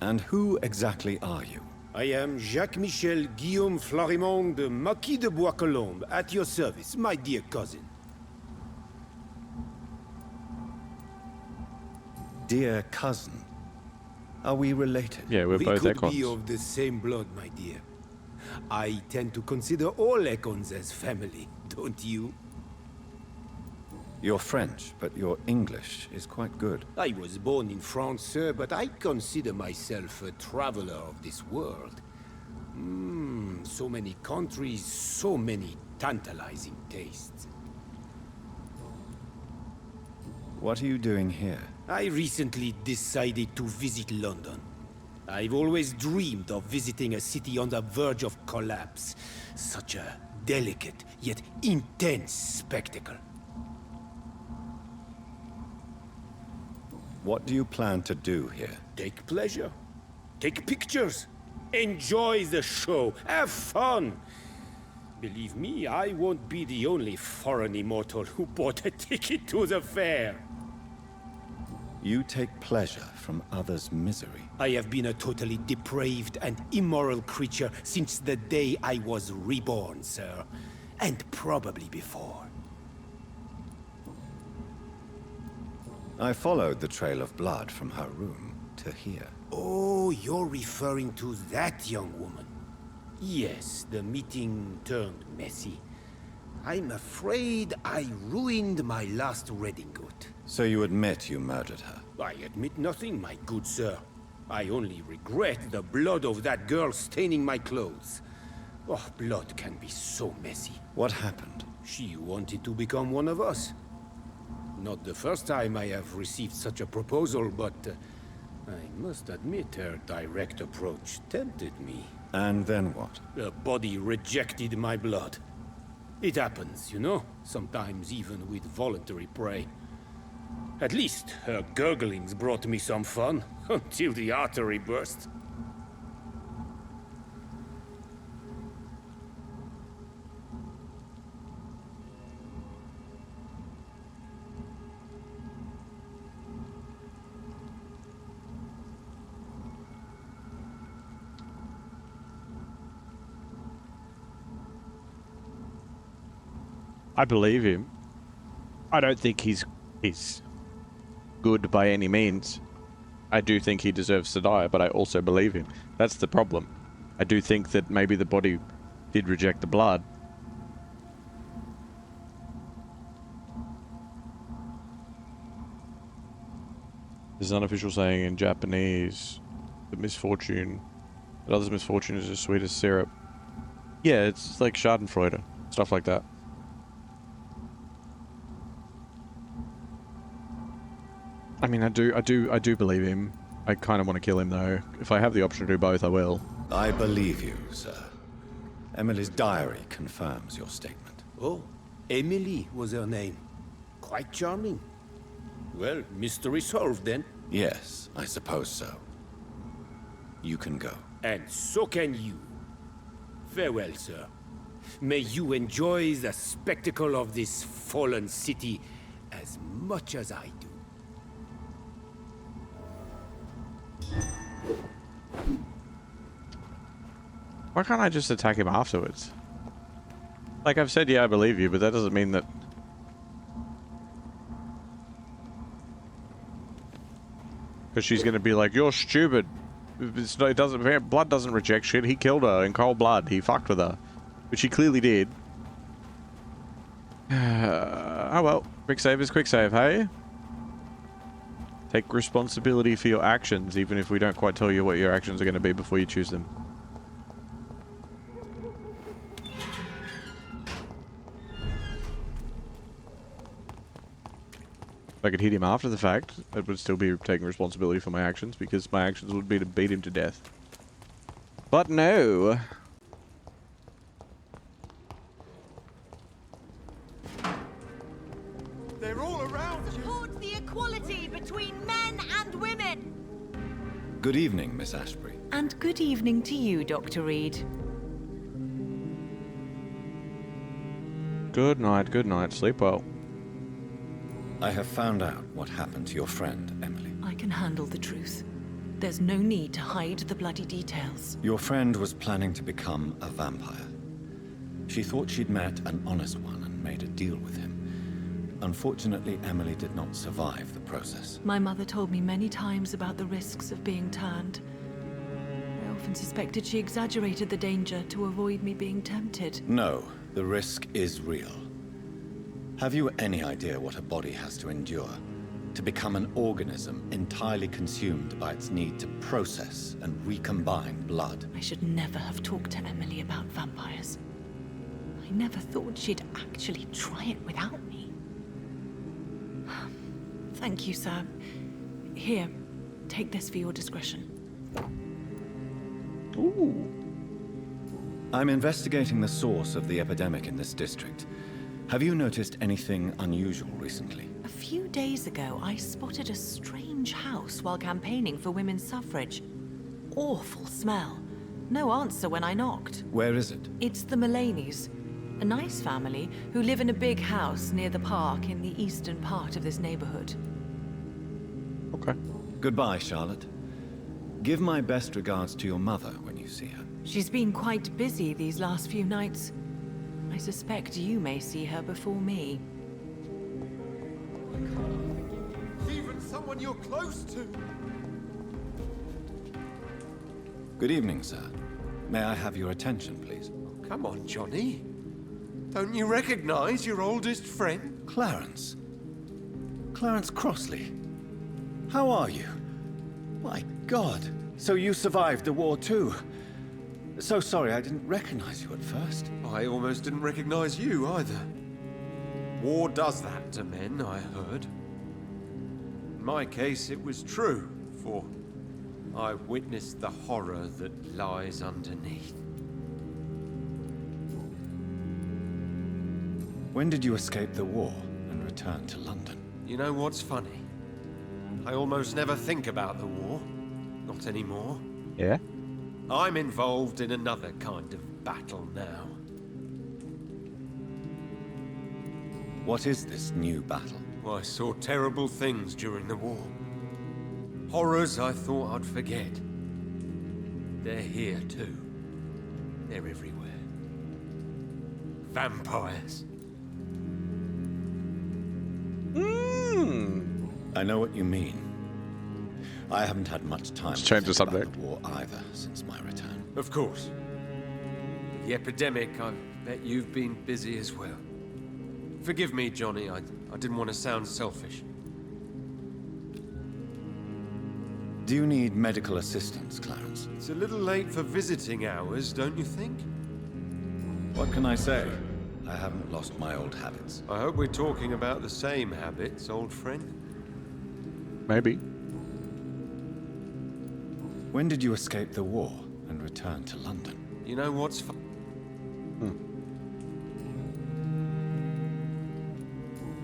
And who exactly are you? I am Jacques-Michel Guillaume Florimond de Marquis de Bois-Colombes, at your service, my dear cousin. Dear cousin? Are we related? Yeah, we're both We could Econs. be of the same blood, my dear. I tend to consider all Econs as family, don't you? You're French, but your English is quite good. I was born in France, sir, but I consider myself a traveler of this world. So many countries, so many tantalizing tastes. What are you doing here? I recently decided to visit London. I've always dreamed of visiting a city on the verge of collapse. Such a delicate, yet intense spectacle. What do you plan to do here? Take pleasure. Take pictures. Enjoy the show. Have fun. Believe me, I won't be the only foreign immortal who bought a ticket to the fair. You take pleasure from others' misery. I have been a totally depraved and immoral creature since the day I was reborn, sir. And probably before. I followed the trail of blood from her room to here. Oh, you're referring to that young woman. Yes, the meeting turned messy. I'm afraid I ruined my last redingote. So you admit you murdered her? I admit nothing, my good sir. I only regret the blood of that girl staining my clothes. Oh, blood can be so messy. What happened? She wanted to become one of us. Not the first time I have received such a proposal, but I must admit her direct approach tempted me. And then what? The body rejected my blood. It happens, you know, sometimes even with voluntary prey. At least her gurglings brought me some fun, until the artery burst. I believe him. I don't think he's good by any means. I do think he deserves to die, but I also believe him. That's the problem. I do think that maybe the body did reject the blood. There's an unofficial saying in Japanese that others' misfortune is as sweet as syrup. Yeah, it's like Schadenfreude, stuff like that. I mean, I do believe him. I kind of want to kill him, though. If I have the option to do both, I will. I believe you, sir. Emily's diary confirms your statement. Oh, Emily was her name. Quite charming. Well, mystery solved then. Yes, I suppose so. You can go. And so can you. Farewell, sir. May you enjoy the spectacle of this fallen city as much as I do. Why can't I just attack him afterwards? Like I've said, yeah, I believe you, but that doesn't mean that... Because she's going to be like, you're stupid. Blood doesn't reject shit. He killed her in cold blood. He fucked with her. Which he clearly did. Oh well. Quick save is quick save, hey? Take responsibility for your actions, even if we don't quite tell you what your actions are going to be before you choose them. I could hit him after the fact, it would still be taking responsibility for my actions, because my actions would be to beat him to death. But no. They're all around you. Support the equality between men and women. Good evening, Miss Ashbury. And good evening to you, Dr. Reid. Good night, sleep well. I have found out what happened to your friend, Emily. I can handle the truth. There's no need to hide the bloody details. Your friend was planning to become a vampire. She thought she'd met an honest one and made a deal with him. Unfortunately, Emily did not survive the process. My mother told me many times about the risks of being turned. I often suspected she exaggerated the danger to avoid me being tempted. No, the risk is real. Have you any idea what a body has to endure? To become an organism entirely consumed by its need to process and recombine blood? I should never have talked to Emily about vampires. I never thought she'd actually try it without me. Thank you, sir. Here, take this for your discretion. Ooh. I'm investigating the source of the epidemic in this district. Have you noticed anything unusual recently? A few days ago, I spotted a strange house while campaigning for women's suffrage. Awful smell. No answer when I knocked. Where is it? It's the Mullaneys, a nice family who live in a big house near the park in the eastern part of this neighborhood. Okay. Goodbye, Charlotte. Give my best regards to your mother when you see her. She's been quite busy these last few nights. I suspect you may see her before me. Even someone you're close to. Good evening, sir. May I have your attention, please? Come on, Johnny. Don't you recognize your oldest friend? Clarence. Clarence Crossley. How are you? My God. So you survived the war too. So sorry I didn't recognize you at first. I almost didn't recognize you either. War does that to men, I heard. In my case, it was true, for I witnessed the horror that lies underneath. When did you escape the war and return to London? You know what's funny? I almost never think about the war. Not anymore. Yeah? I'm involved in another kind of battle now. What is this new battle? I saw terrible things during the war. Horrors I thought I'd forget. They're here too. They're everywhere. Vampires. I know what you mean. I haven't had much time to change the think about subject. the war either since my return. Of course. With the epidemic, I bet you've been busy as well. Forgive me, Johnny. I didn't want to sound selfish. Do you need medical assistance, Clarence? It's a little late for visiting hours, don't you think? What can I say? I haven't lost my old habits. I hope we're talking about the same habits, old friend. Maybe. When did you escape the war and return to London? You know what's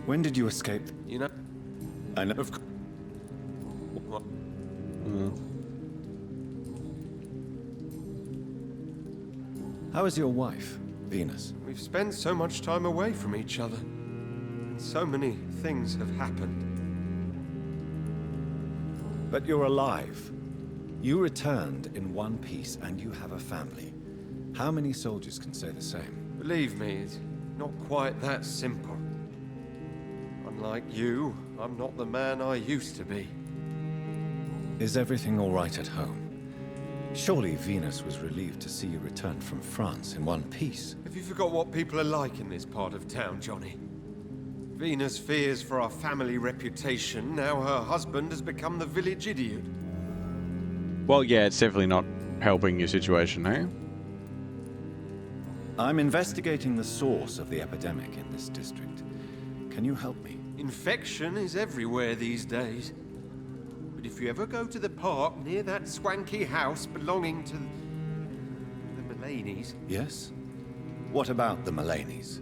When did you escape? You know... I know... What? How is your wife, Venus? We've spent so much time away from each other. And so many things have happened. But you're alive. You returned in one piece and you have a family. How many soldiers can say the same? Believe me, it's not quite that simple. Unlike you, I'm not the man I used to be. Is everything all right at home? Surely Venus was relieved to see you return from France in one piece. Have you forgot what people are like in this part of town, Johnny? Venus fears for our family reputation. Now her husband has become the village idiot. Well, yeah, it's definitely not helping your situation, eh? I'm investigating the source of the epidemic in this district. Can you help me? Infection is everywhere these days. But if you ever go to the park near that swanky house belonging to the Mullaneys... Yes? What about the Mullaneys?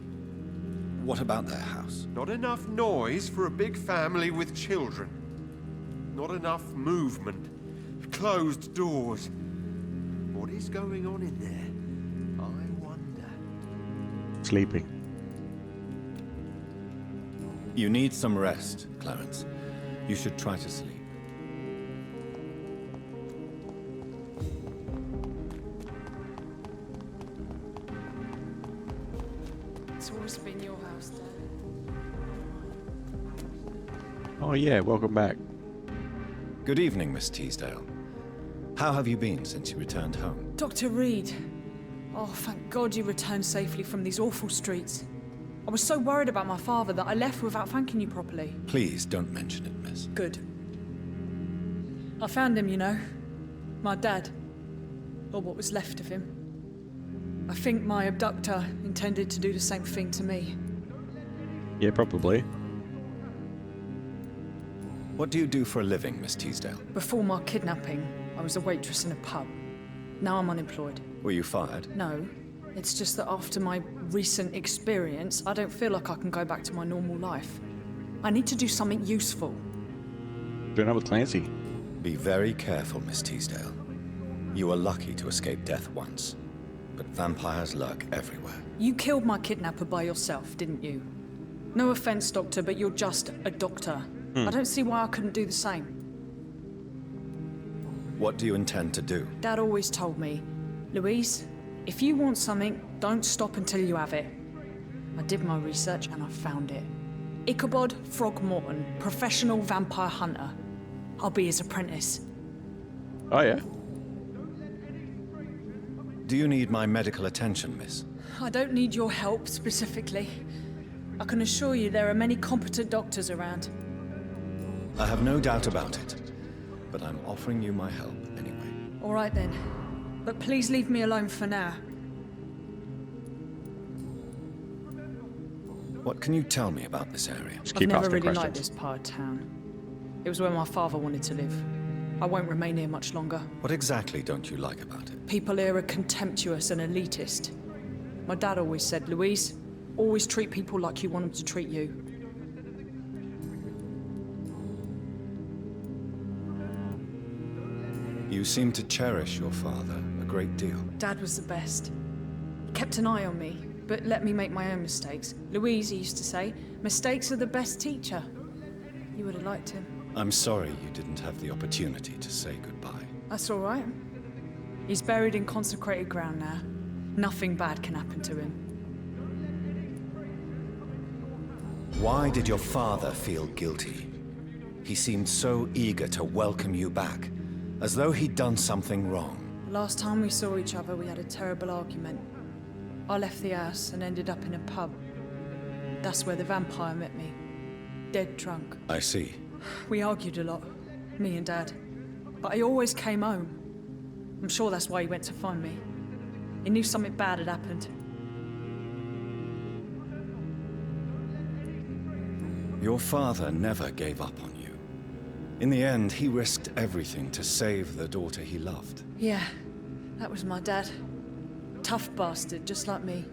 What about their house? Not enough noise for a big family with children. Not enough movement. Closed doors. What is going on in there? I wonder. Sleeping. You need some rest, Clarence. You should try to sleep. It's always been your house, Dad. Oh yeah, welcome back. Good evening, Miss Teasdale. How have you been since you returned home? Dr. Reid. Oh, thank God you returned safely from these awful streets. I was so worried about my father that I left without thanking you properly. Please don't mention it, miss. Good. I found him, you know. My dad. Or what was left of him. I think my abductor intended to do the same thing to me. Yeah, probably. What do you do for a living, Miss Teasdale? Before my kidnapping, I was a waitress in a pub. Now I'm unemployed. Were you fired? No. It's just that after my recent experience, I don't feel like I can go back to my normal life. I need to do something useful. Doing that with Clancy. Be very careful, Miss Teasdale. You were lucky to escape death once, but vampires lurk everywhere. You killed my kidnapper by yourself, didn't you? No offense, Doctor, but you're just a doctor. I don't see why I couldn't do the same. What do you intend to do? Dad always told me, Louise, if you want something, don't stop until you have it. I did my research and I found it. Ichabod Throgmorton, professional vampire hunter. I'll be his apprentice. Oh yeah? Do you need my medical attention, miss? I don't need your help specifically. I can assure you there are many competent doctors around. I have no doubt about it, but I'm offering you my help anyway. All right then, but please leave me alone for now. What can you tell me about this area? I've never really liked this part of town. It was where my father wanted to live. I won't remain here much longer. What exactly don't you like about it? People here are contemptuous and elitist. My dad always said, Louise, always treat people like you want them to treat you. You seem to cherish your father a great deal. Dad was the best. He kept an eye on me, but let me make my own mistakes. Louise, he used to say, mistakes are the best teacher. You would have liked him. I'm sorry you didn't have the opportunity to say goodbye. That's all right. He's buried in consecrated ground now. Nothing bad can happen to him. Why did your father feel guilty? He seemed so eager to welcome you back, as though he'd done something wrong. Last time we saw each other, we had a terrible argument. I left the house and ended up in a pub. That's where the vampire met me. Dead drunk. I see. We argued a lot, me and Dad. But he always came home. I'm sure that's why he went to find me. He knew something bad had happened. Your father never gave up on you. In the end, he risked everything to save the daughter he loved. Yeah, that was my dad. Tough bastard, just like me.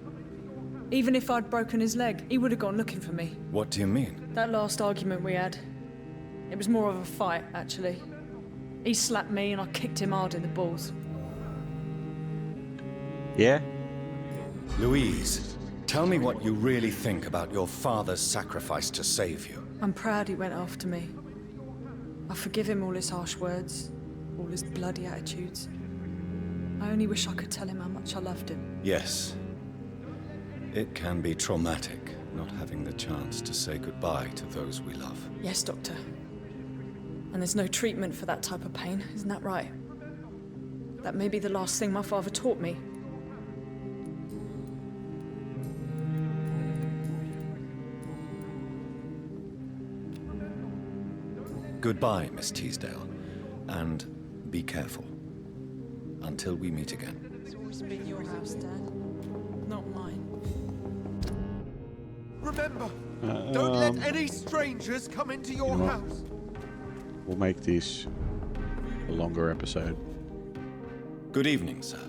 Even if I'd broken his leg, he would have gone looking for me. What do you mean? That last argument we had, it was more of a fight, actually. He slapped me and I kicked him hard in the balls. Yeah? Louise, tell me what you really think about your father's sacrifice to save you. I'm proud he went after me. I forgive him all his harsh words, all his bloody attitudes. I only wish I could tell him how much I loved him. Yes. It can be traumatic, not having the chance to say goodbye to those we love. Yes, Doctor. And there's no treatment for that type of pain, isn't that right? That may be the last thing my father taught me. Goodbye, Miss Teasdale, and be careful. Until we meet again. It's always been your house, Dad, not mine. Remember, don't let any strangers come into your know what? house. We'll make this a longer episode. Good evening, sir.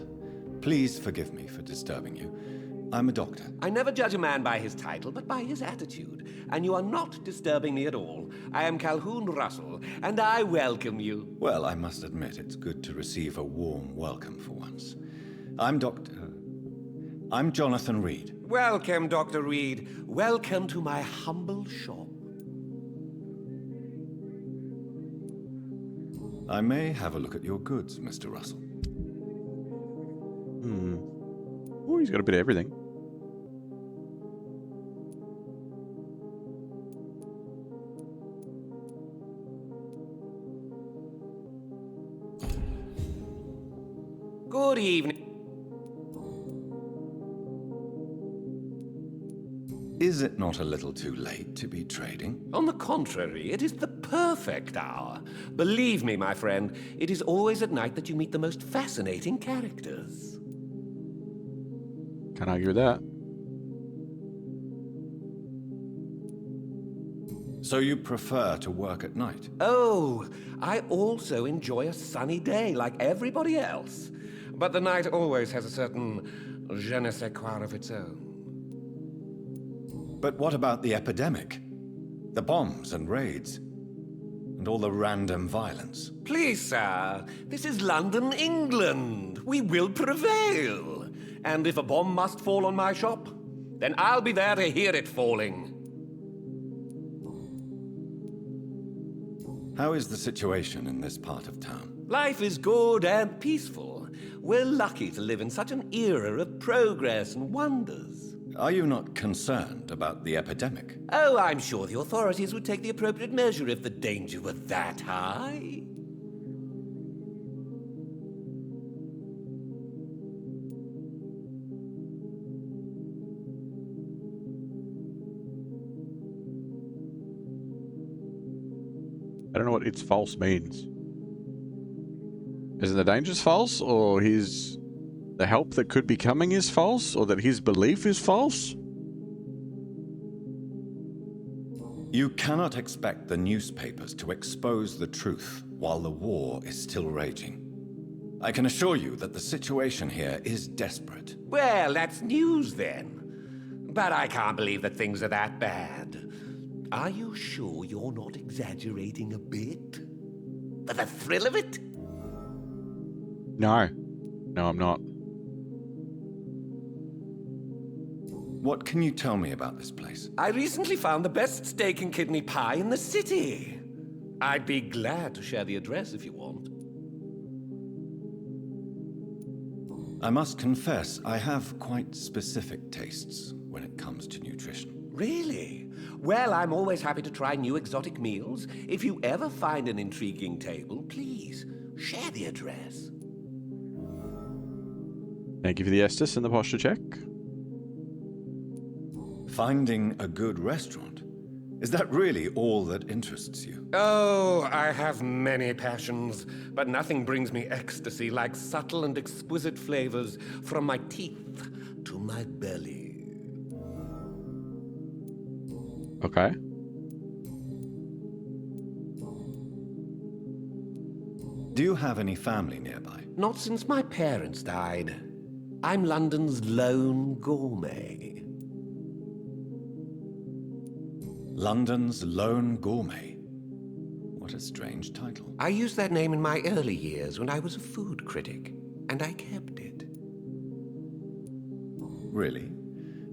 Please forgive me for disturbing you. I'm a doctor. I never judge a man by his title, but by his attitude. And you are not disturbing me at all. I am Calhoun Russell, and I welcome you. Well, I must admit, it's good to receive a warm welcome for once. I'm Jonathan Reid. Welcome, Dr. Reid. Welcome to my humble shop. I may have a look at your goods, Mr. Russell. Oh, he's got a bit of everything. Good evening. Is it not a little too late to be trading? On the contrary, it is the perfect hour. Believe me, my friend, it is always at night that you meet the most fascinating characters. Can't argue with that. So you prefer to work at night? Oh, I also enjoy a sunny day like everybody else. But the night always has a certain je ne sais quoi of its own. But what about the epidemic? The bombs and raids? And all the random violence? Please, sir, this is London, England. We will prevail. And if a bomb must fall on my shop, then I'll be there to hear it falling. How is the situation in this part of town? Life is good and peaceful. We're lucky to live in such an era of progress and wonders. Are you not concerned about the epidemic? Oh, I'm sure the authorities would take the appropriate measure if the danger were that high. I don't know what "it's false" means. Is it the danger's false, or the help that could be coming is false, or that his belief is false? You cannot expect the newspapers to expose the truth while the war is still raging. I can assure you that the situation here is desperate. Well, that's news then. But I can't believe that things are that bad. Are you sure you're not exaggerating a bit? For the thrill of it? No. No, I'm not. What can you tell me about this place? I recently found the best steak and kidney pie in the city. I'd be glad to share the address if you want. I must confess, I have quite specific tastes when it comes to nutrition. Really? Well, I'm always happy to try new exotic meals. If you ever find an intriguing table, please share the address. Thank you for the Estus and the posture check. Finding a good restaurant? Is that really all that interests you? Oh, I have many passions, but nothing brings me ecstasy like subtle and exquisite flavors from my teeth to my belly. Okay. Do you have any family nearby? Not since my parents died. I'm London's lone gourmet. London's lone gourmet? What a strange title. I used that name in my early years when I was a food critic, and I kept it. Really?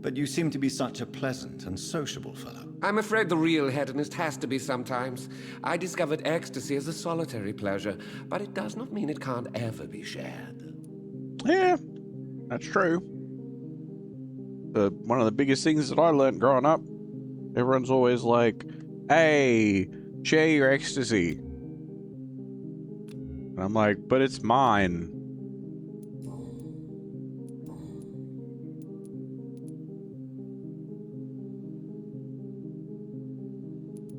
But you seem to be such a pleasant and sociable fellow. I'm afraid the real hedonist has to be sometimes. I discovered ecstasy as a solitary pleasure, but it does not mean it can't ever be shared. Yeah, that's true. One of the biggest things that I learned growing up, everyone's always like, hey, share your ecstasy. And I'm like, but it's mine.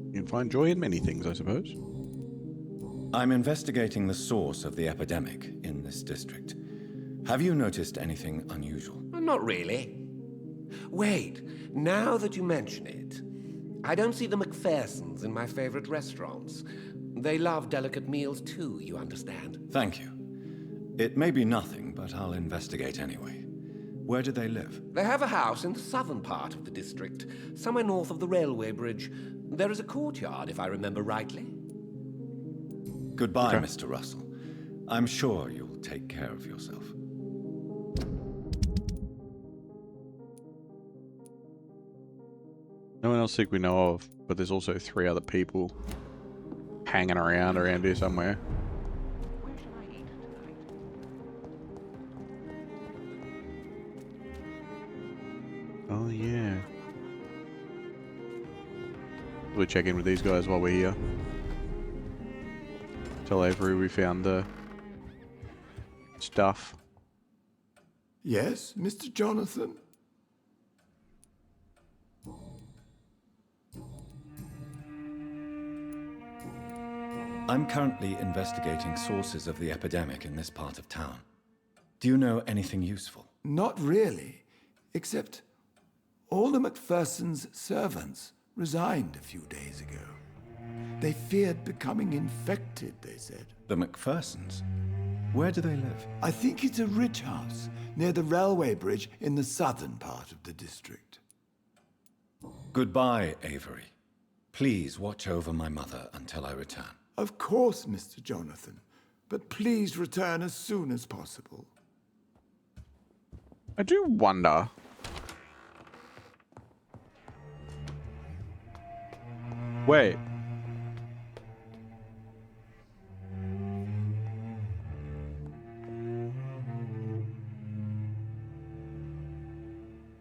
You can find joy in many things, I suppose. I'm investigating the source of the epidemic in this district. Have you noticed anything unusual? Not really. Wait, now that you mention it, I don't see the McPhersons in my favorite restaurants. They love delicate meals too, you understand. Thank you. It may be nothing, but I'll investigate anyway. Where do they live? They have a house in the southern part of the district, somewhere north of the railway bridge. There is a courtyard, if I remember rightly. Goodbye, Mr. Russell. I'm sure you'll take care of yourself. No one else think we know of, but there's also 3 other people hanging around here somewhere. Oh yeah. We'll check in with these guys while we're here. Tell Avery we found the stuff. Yes, Mr. Jonathan? I'm currently investigating sources of the epidemic in this part of town. Do you know anything useful? Not really, except all the McPhersons' servants resigned a few days ago. They feared becoming infected, they said. The McPhersons? Where do they live? I think it's a rich house near the railway bridge in the southern part of the district. Goodbye, Avery. Please watch over my mother until I return. Of course, Mr. Jonathan, but please return as soon as possible. I do wonder. Wait.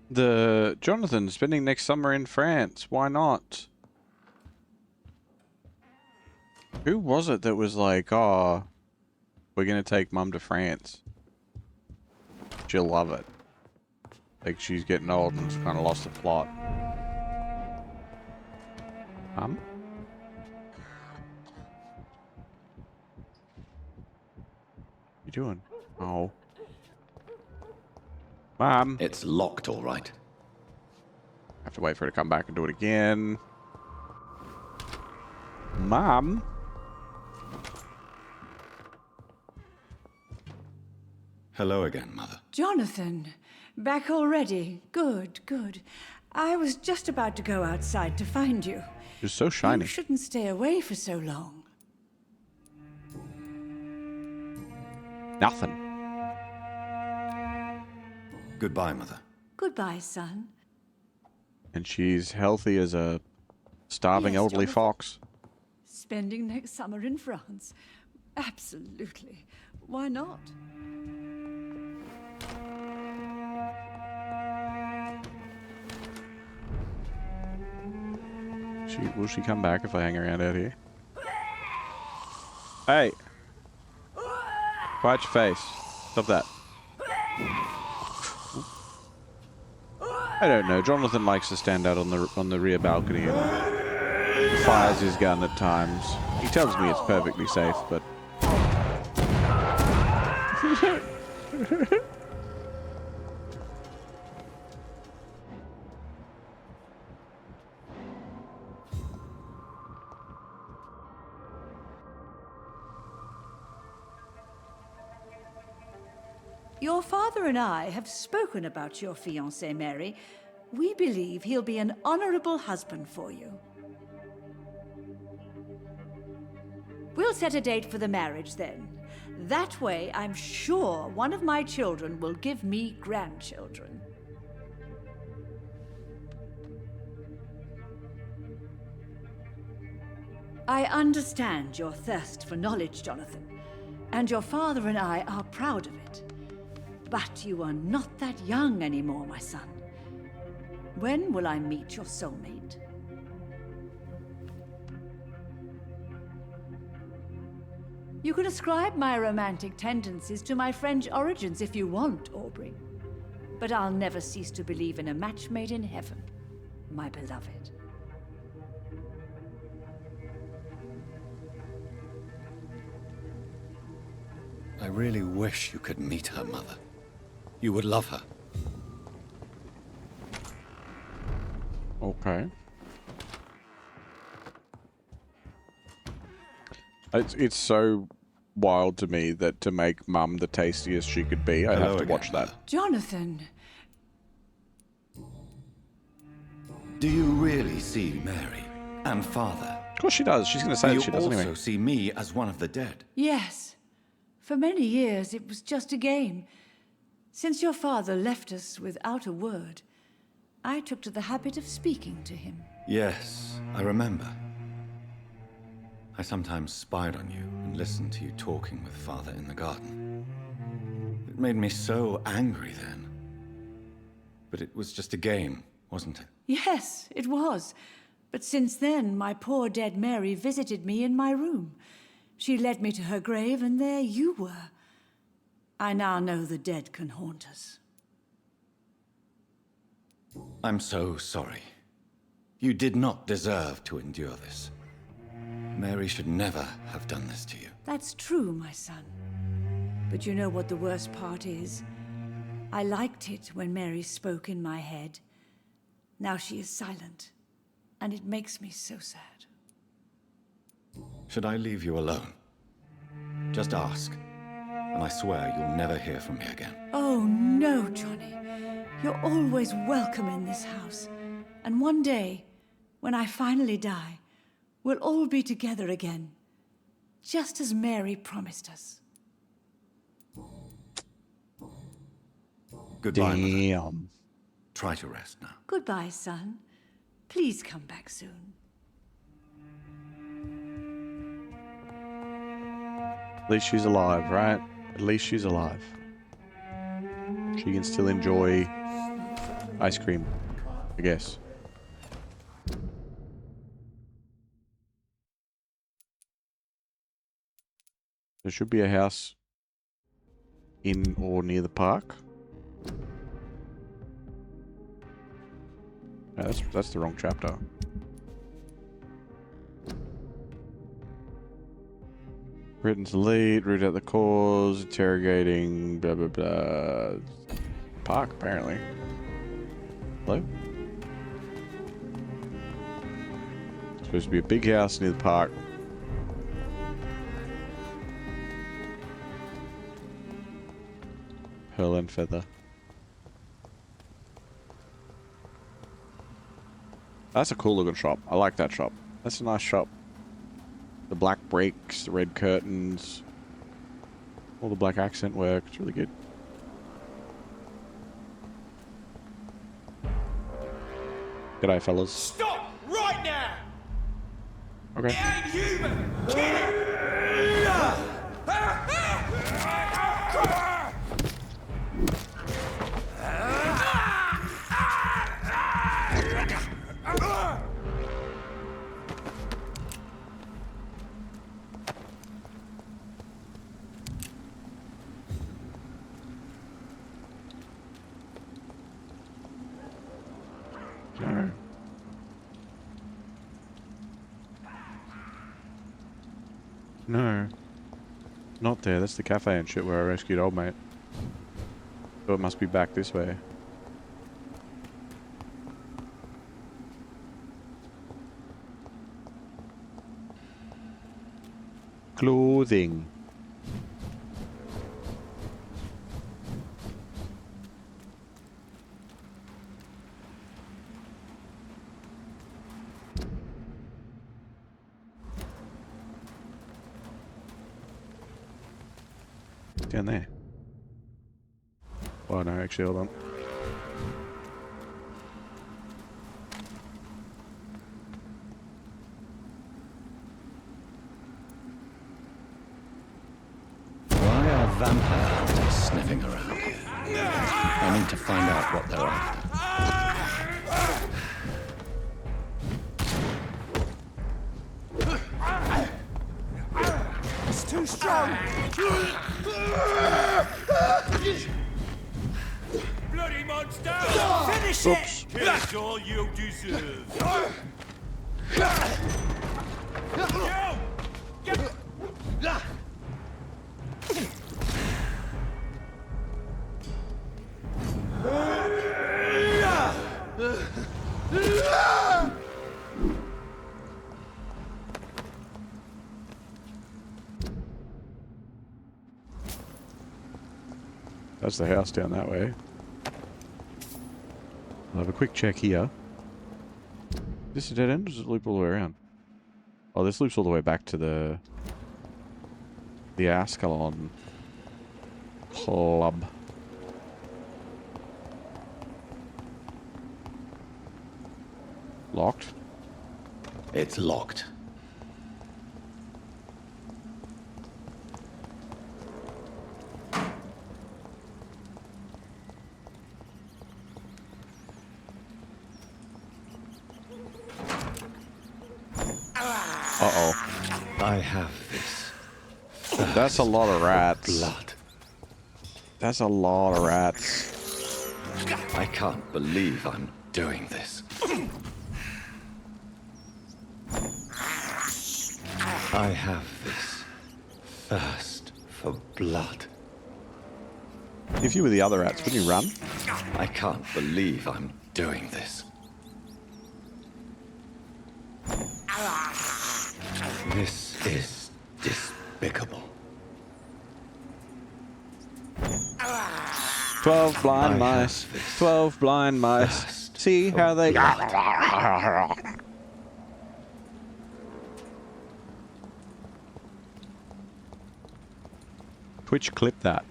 The Jonathan spending next summer in France. Why not? Who was it that was like, oh, we're going to take Mum to France? She'll love it. Like, she's getting old and kind of lost the plot. Mum? What you doing? Oh. Mum? It's locked, all right. Have to wait for her to come back and do it again. Mum? Hello again, Mother. Jonathan, back already. Good, good. I was just about to go outside to find you. You're so shiny. You shouldn't stay away for so long. Nothing. Goodbye, Mother. Goodbye, son. And she's healthy as a starving Yes, elderly Jonathan. fox. Spending next summer in France. Absolutely. Why not? Will she come back if I hang around out here? Hey! Quiet your face. Stop that. I don't know. Jonathan likes to stand out on the rear balcony and fires his gun at times. He tells me it's perfectly safe, but... Your father and I have spoken about your fiancé, Mary. We believe he'll be an honorable husband for you. We'll set a date for the marriage then. That way, I'm sure one of my children will give me grandchildren. I understand your thirst for knowledge, Jonathan, and your father and I are proud of it. But you are not that young anymore, my son. When will I meet your soulmate? You can ascribe my romantic tendencies to my French origins if you want, Aubrey. But I'll never cease to believe in a match made in heaven, my beloved. I really wish you could meet her, Mother. You would love her. Okay. It's so wild to me that to make Mum the tastiest she could be, I have to watch that. Jonathan! Do you really see Mary and Father? Of course she does. She's going to say that she does anyway. You also see me as one of the dead. Yes. For many years, it was just a game. Since your father left us without a word, I took to the habit of speaking to him. Yes, I remember. I sometimes spied on you and listened to you talking with Father in the garden. It made me so angry then. But it was just a game, wasn't it? Yes, it was. But since then, my poor dead Mary visited me in my room. She led me to her grave, and there you were. I now know the dead can haunt us. I'm so sorry. You did not deserve to endure this. Mary should never have done this to you. That's true, my son. But you know what the worst part is? I liked it when Mary spoke in my head. Now she is silent, and it makes me so sad. Should I leave you alone? Just ask, and I swear you'll never hear from me again. Oh, no, Johnny. You're always welcome in this house. And one day, when I finally die, we'll all be together again, just as Mary promised us. Goodbye, Damn. Mother. Try to rest now. Goodbye, son. Please come back soon. At least she's alive, right? At least she's alive. She can still enjoy ice cream, I guess. There should be a house in or near the park. No, that's the wrong chapter. Written to lead, root out the cause, interrogating, blah blah blah. Park, apparently. Hello? Supposed to be a big house near the park. Pearl and feather. That's a cool looking shop. I like that shop. That's a nice shop. The black breaks, the red curtains, all the black accent work. It's really good. G'day, fellas. Stop right now! Okay. It ain't human! Kill it! No. No. Not there. That's the cafe and shit where I rescued old mate. So it must be back this way. Clothing. Down there. Oh no, actually, hold on. Why are vampire hunters sniffing around here? I need to find out what they're after. It's too strong! Bloody monster! Finish it! That's all you deserve! That's the house down that way. I'll have a quick check here. Is this a dead end or does it loop all the way around? Oh, this loops all the way back to the Ascalon Club. Locked? It's locked. Uh-oh. I have this. That's a lot of rats. Blood. That's a lot of rats. I can't believe I'm doing this. I have this thirst for blood. If you were the other rats, wouldn't you run? I can't believe I'm doing this. This is despicable. 12 blind mice. 12 blind mice. See how they... Twitch clip that.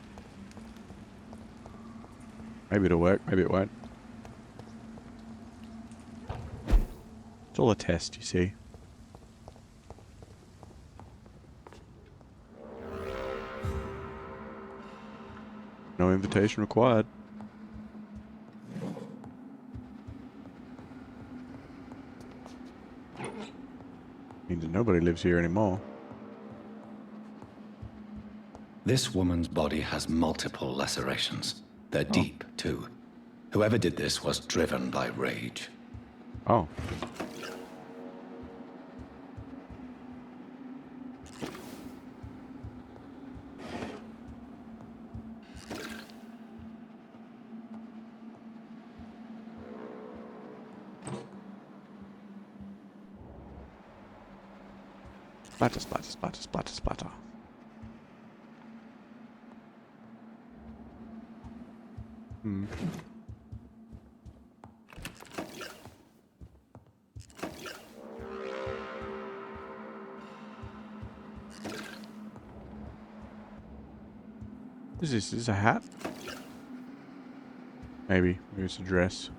Maybe it'll work, maybe it won't. It's all a test, you see. No invitation required. Means that nobody lives here anymore. This woman's body has multiple lacerations. They're deep, too. Whoever did this was driven by rage. Oh. Splatter, splatter, splatter, splatter, splatter. Hmm. What is this? Is this a hat? Maybe. Maybe it's a dress.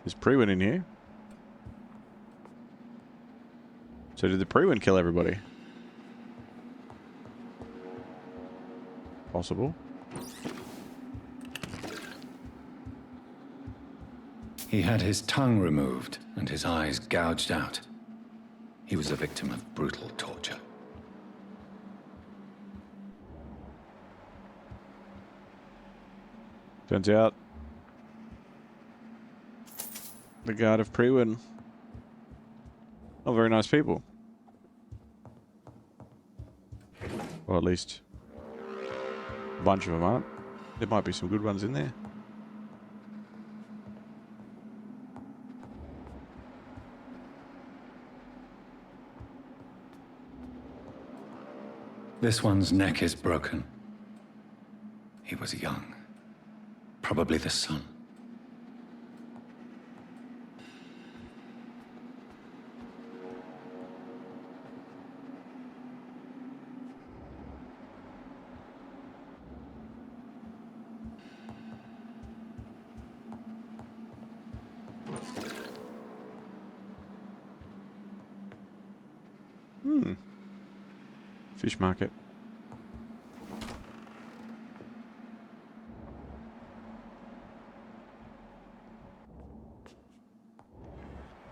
There's Pre-Win in here. So did the Pre-Win kill everybody? Possible. He had his tongue removed and his eyes gouged out. He was a victim of brutal torture. Turns out the guard of Pre-Win, not very nice people. Or at least a bunch of them aren't. There might be some good ones in there. This one's neck is broken. He was young. Probably the son. Fish market.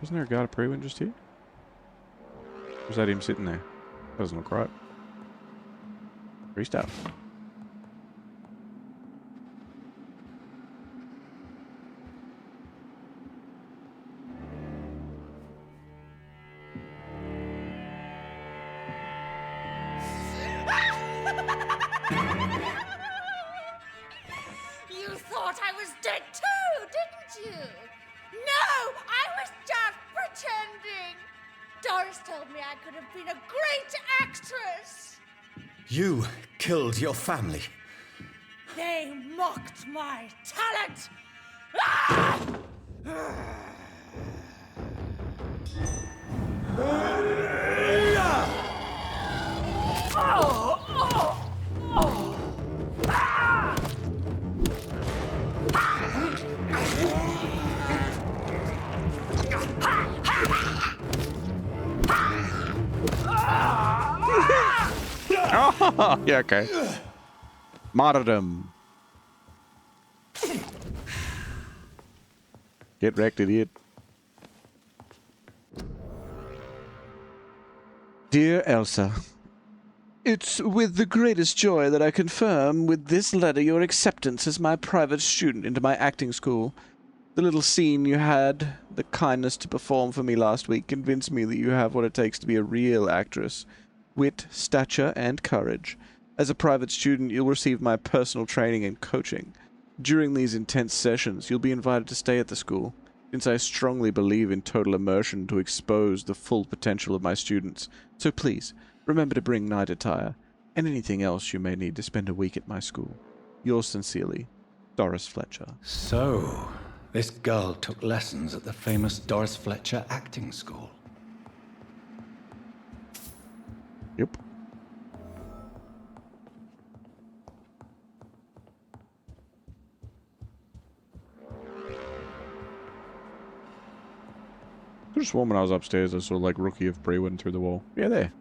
Wasn't there a guard of Pre-Win just here? Or was that him sitting there? Doesn't look right. Restart. You thought I was dead too, didn't you? No, I was just pretending. Doris told me I could have been a great actress. You killed your family. They mocked my talent! Ah! Oh, yeah, okay. Martyrdom. Get wrecked, idiot. Dear Elsa, it's with the greatest joy that I confirm with this letter your acceptance as my private student into my acting school. The little scene you had the kindness to perform for me last week convinced me that you have what it takes to be a real actress. Wit, stature, and courage. As a private student, you'll receive my personal training and coaching. During these intense sessions, you'll be invited to stay at the school, since I strongly believe in total immersion to expose the full potential of my students. So please, remember to bring night attire, and anything else you may need to spend a week at my school. Yours sincerely, Doris Fletcher. So, this girl took lessons at the famous Doris Fletcher acting school. Yep. I could have sworn when I was upstairs I saw like Rookie of Brewen through the wall. Yeah, there.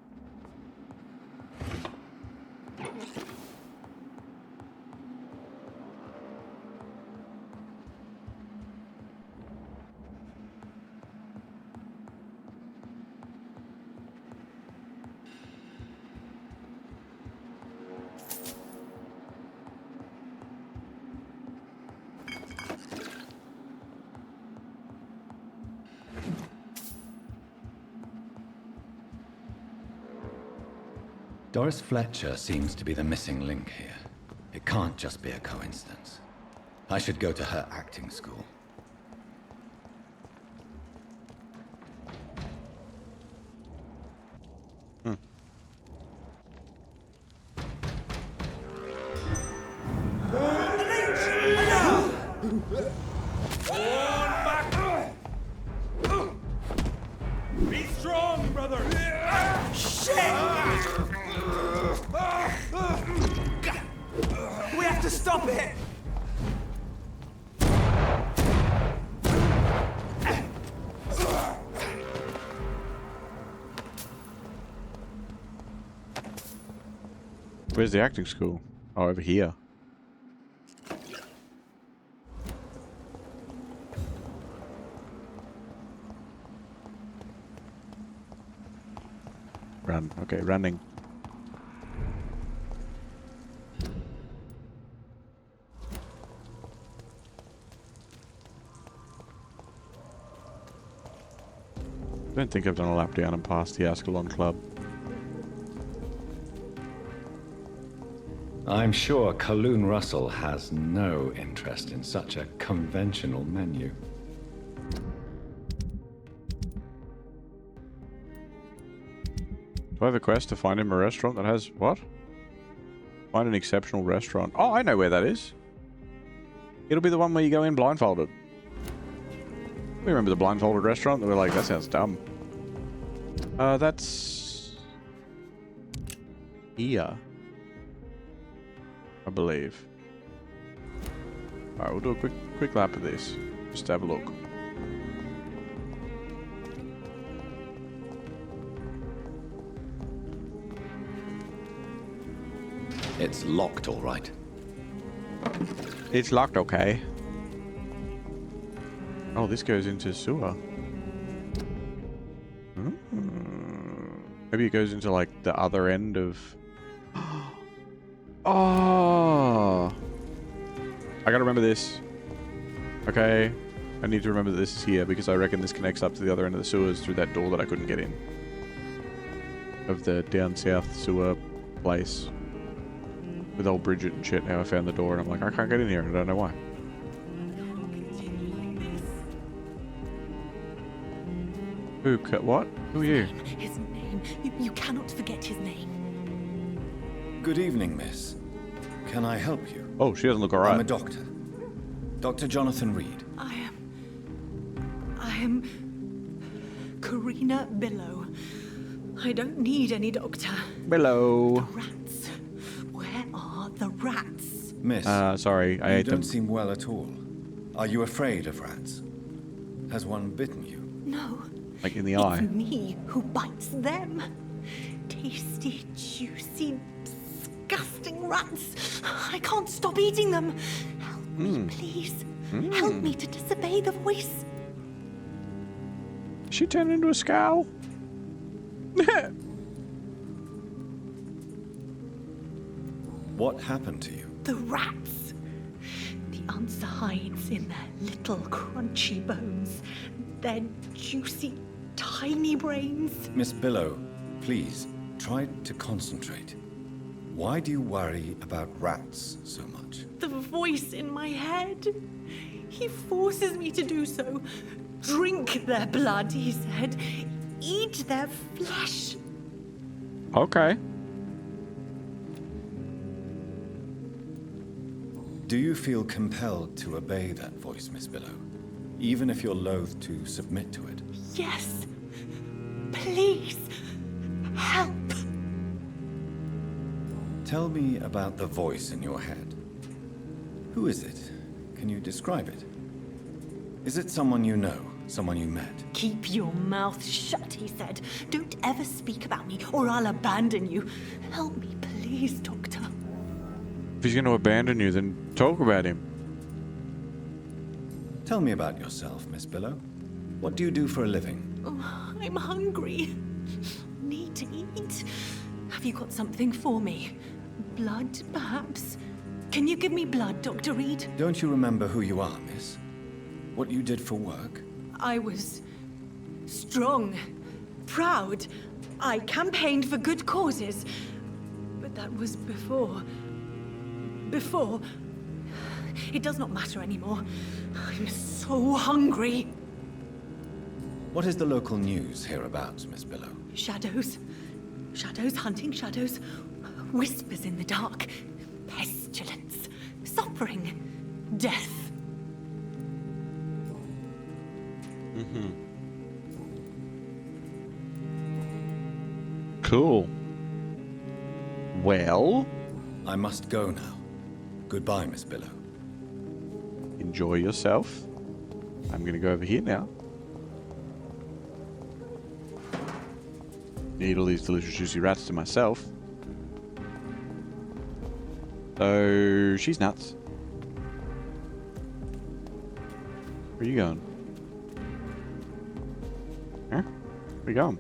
Doris Fletcher seems to be the missing link here. It can't just be a coincidence. I should go to her acting school. Be strong, brother! Shit! We have to stop it! Where's the acting school? Oh, over here. Run. Okay, running. I don't think I've done a lap down and past the Ascalon Club. I'm sure Kaloon Russell has no interest in such a conventional menu. Do I have a quest to find him a restaurant that has... what? Find an exceptional restaurant. Oh, I know where that is. It'll be the one where you go in blindfolded. We remember the blindfolded restaurant? They were like, that sounds dumb. That's... here. I believe. Alright, we'll do a quick lap of this. Just have a look. It's locked, all right. It's locked, okay. Oh, this goes into sewer. Maybe it goes into, like, the other end of... Oh! I gotta remember this. Okay. I need to remember that this is here, because I reckon this connects up to the other end of the sewers through that door that I couldn't get in. Of the down south sewer place. With old Bridget and shit. Now I found the door and I'm like, I can't get in here. I don't know why. Who? What? Who are you? His name. You cannot forget his name. Good evening, miss. Can I help you? Oh, she doesn't look alright. I'm a doctor. Dr. Jonathan Reid. I am Karina Billow. I don't need any doctor. Billow. The rats. Where are the rats? Miss. Sorry, I ate them. You don't seem well at all. Are you afraid of rats? Has one bitten you? No. Like in the eye? It's me who bites them. Tasty, juicy, disgusting rats. I can't stop eating them. Help me, please. Help me to disobey the voice. She turned into a scowl. What happened to you? The rats. The answer hides in their little crunchy bones. Their juicy, tiny brains. Miss Billow, please, try to concentrate. Why do you worry about rats so much? The voice in my head. He forces me to do so. Drink their blood, he said. Eat their flesh. Okay. Do you feel compelled to obey that voice, Miss Billow? Even if you're loath to submit to it? Yes. Please. Help. Tell me about the voice in your head. Who is it? Can you describe it? Is it someone you know? Someone you met? Keep your mouth shut, he said. Don't ever speak about me, or I'll abandon you. Help me, please, Doctor. If he's going to abandon you, then talk about him. Tell me about yourself, Miss Billow. What do you do for a living? Oh, I'm hungry. Need to eat. Have you got something for me? Blood, perhaps? Can you give me blood, Dr. Reid? Don't you remember who you are, miss? What you did for work? I was strong, proud. I campaigned for good causes. But that was before. Before. It does not matter anymore. I'm so hungry. What is the local news hereabouts, Miss Billow? Shadows. Shadows hunting shadows. Whispers in the dark. Pestilence. Suffering. Death. Cool. Well? I must go now. Goodbye, Miss Billow. Enjoy yourself. I'm gonna go over here now. Need all these delicious juicy rats to myself. So she's nuts. Where are you going? Huh? Where you going?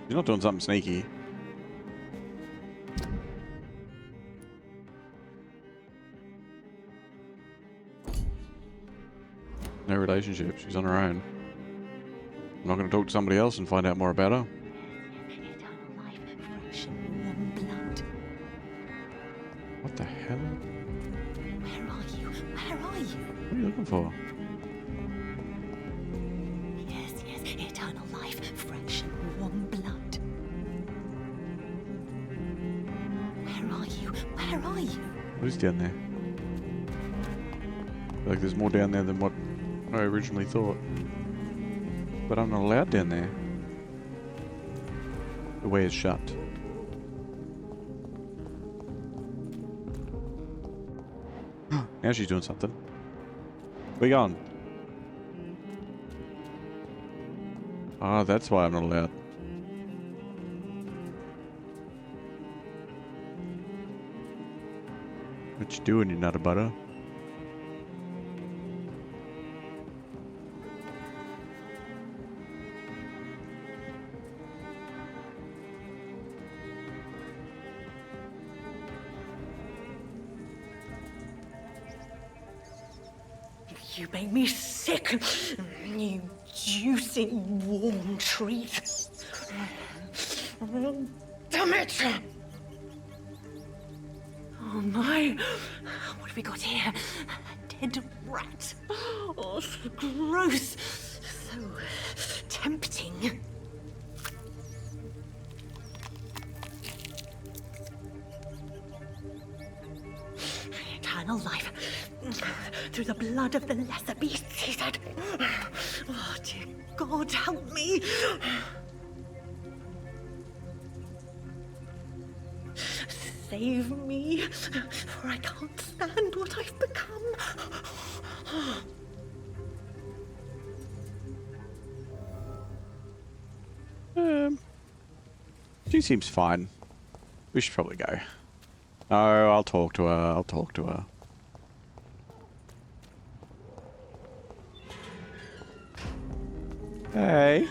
You're not doing something sneaky. No relationship. She's on her own. I'm not going to talk to somebody else and find out more about her. What the hell? Where are you? Where are you? What are you looking for? Yes, yes, eternal life, fresh and warm blood. Where are you? Where are you? What is down there? I feel like there's more down there than what I originally thought. But I'm not allowed down there. The way is shut. Now she's doing something. Where you going? Ah, that's why I'm not allowed. What you doing, you nutter butter? You make me sick, you juicy, warm treat. Damn it! Oh my, what have we got here? A dead rat. Oh, so gross. So tempting. eternal life. Through the blood of the lesser beasts, he said. Oh, dear God, help me. Save me, for I can't stand what I've become. She seems fine. We should probably go. No, I'll talk to her. I'll talk to her. Hey.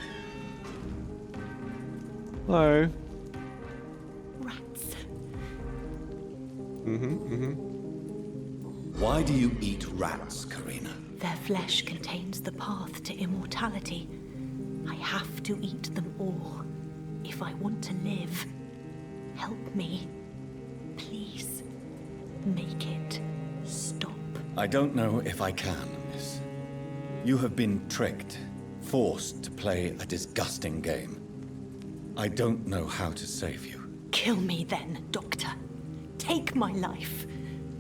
Hello. Rats. Why do you eat rats, Karina? Their flesh contains the path to immortality. I have to eat them all if I want to live. Help me. Please. Make it stop. I don't know if I can, miss. You have been tricked, forced to play a disgusting game. I don't know how to save you. Kill me then, Doctor. Take my life.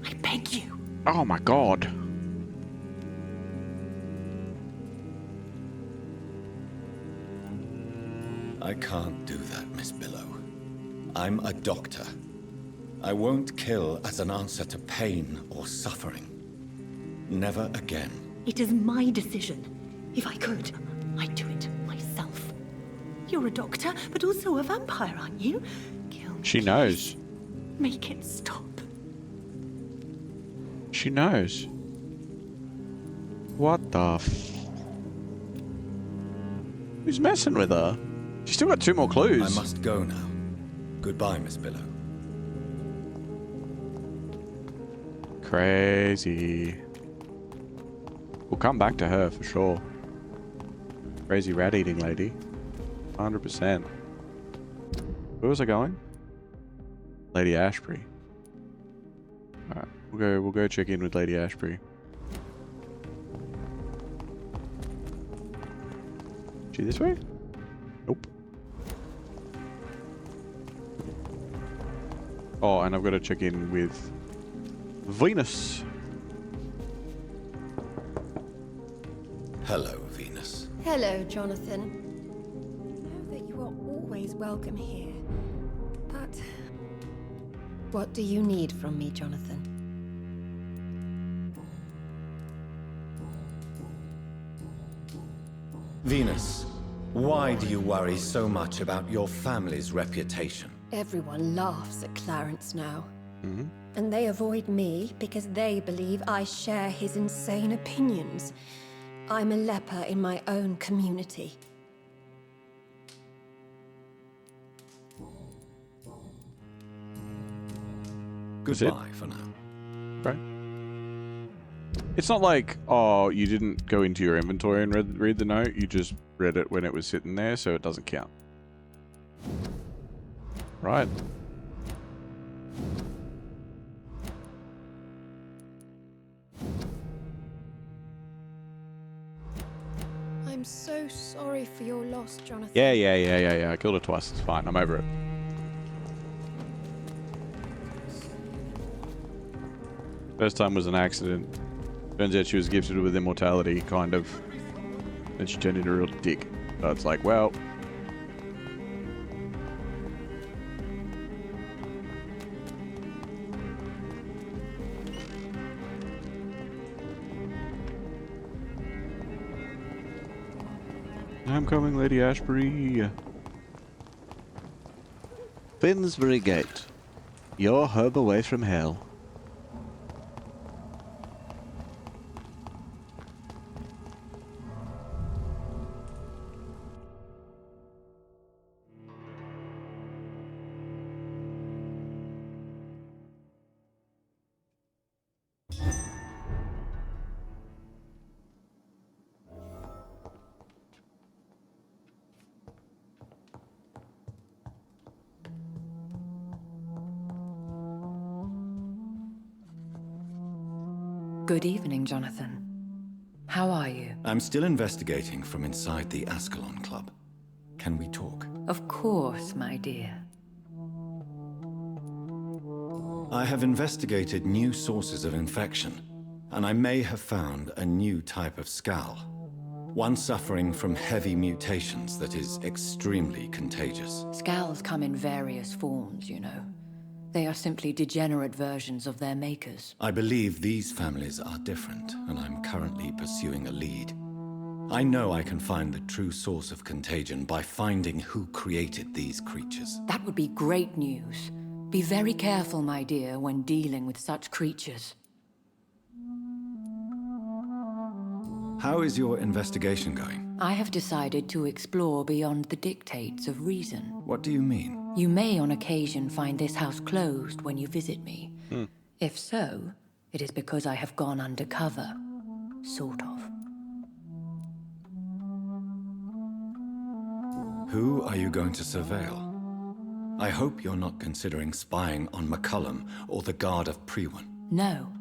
I beg you. Oh my God. I can't do that, Miss Billow. I'm a doctor. I won't kill as an answer to pain or suffering. Never again. It is my decision. If I could, I'd do it myself. You're a doctor, but also a vampire, aren't you? Kill me. She knows. Make it stop. She knows. What the Who's messing with her? She's still got 2 more clues. I must go now. Goodbye, Miss Billow. Crazy. We'll come back to her for sure. Crazy rat-eating lady. 100%. Where was I going? Lady Ashbury. Alright, we'll go check in with Lady Ashbury. She this way? Nope. Oh, and I've got to check in with Venus. Hello, Venus. Hello, Jonathan. Know that you are always welcome here, but what do you need from me, Jonathan? Venus, why do you worry so much about your family's reputation? Everyone laughs at Clarence now. And they avoid me because they believe I share his insane opinions. I'm a leper in my own community. Goodbye for now. Right. It's not like, oh, you didn't go into your inventory and read the note. You just read it when it was sitting there, so it doesn't count. Right. I'm so sorry for your loss, Jonathan. Yeah. I killed her twice. It's fine. I'm over it. First time was an accident. Turns out she was gifted with immortality, kind of. And she turned into a real dick. So it's like, well... I'm coming, Lady Ashbury. Finsbury Gate. Your home away from hell. Good evening, Jonathan. How are you? I'm still investigating from inside the Ascalon Club. Can we talk? Of course, my dear. I have investigated new sources of infection, and I may have found a new type of scowl. One suffering from heavy mutations that is extremely contagious. Scowls come in various forms, you know. They are simply degenerate versions of their makers. I believe these families are different, and I'm currently pursuing a lead. I know I can find the true source of contagion by finding who created these creatures. That would be great news. Be very careful, my dear, when dealing with such creatures. How is your investigation going? I have decided to explore beyond the dictates of reason. What do you mean? You may on occasion find this house closed when you visit me. If so, it is because I have gone undercover. Sort of. Who are you going to surveil? I hope you're not considering spying on McCullum or the Guard of Priwen. No.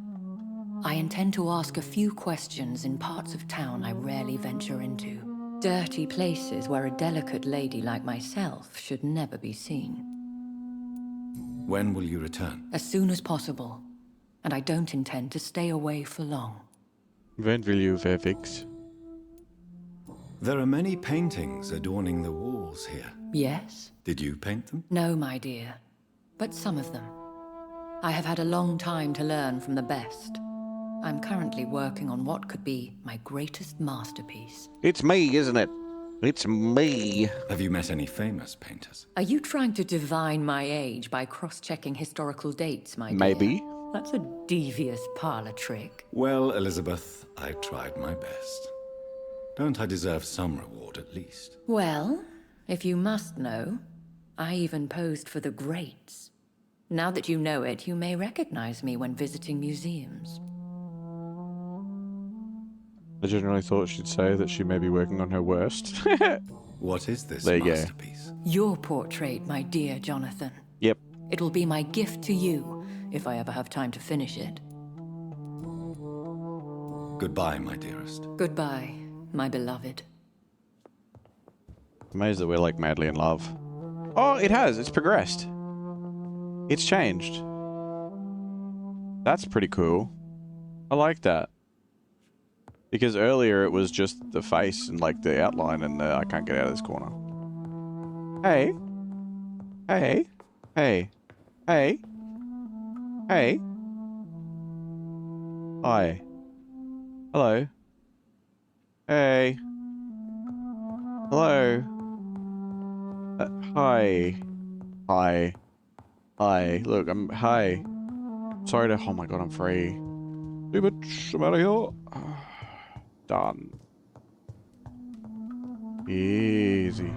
I intend to ask a few questions in parts of town I rarely venture into. Dirty places where a delicate lady like myself should never be seen. When will you return? As soon as possible. And I don't intend to stay away for long. When will you fix? There are many paintings adorning the walls here. Yes? Did you paint them? No, my dear. But some of them. I have had a long time to learn from the best. I'm currently working on what could be my greatest masterpiece. It's me, isn't it? It's me. Have you met any famous painters? Are you trying to divine my age by cross-checking historical dates, my dear? Maybe. That's a devious parlor trick. Well, Elizabeth, I tried my best. Don't I deserve some reward at least? Well, if you must know, I even posed for the greats. Now that you know it, you may recognize me when visiting museums. I generally thought she'd say that she may be working on her worst. What is this masterpiece? Your portrait, my dear Jonathan. Yep. It will be my gift to you, if I ever have time to finish it. Goodbye, my dearest. Goodbye, my beloved. Amazed that we're like madly in love. Oh, it has. It's progressed. It's changed. That's pretty cool. I like that. Because earlier it was just the face and like the outline and I can't get out of this corner. Hey. Hey. Hey. Hey. Hey. Hi. Hello. Hey. Hello. Hi. Hi. Hi. Look, hi. Sorry to... Oh my god, I'm free. Hey, bitch. I'm out of here. Done. Easy.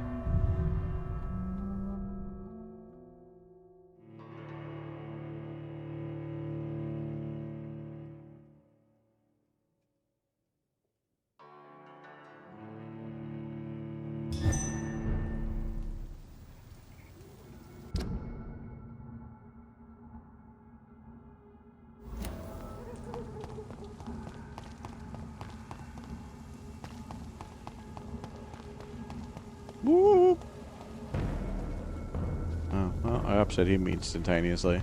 Woo! Oh, well, I upset him instantaneously.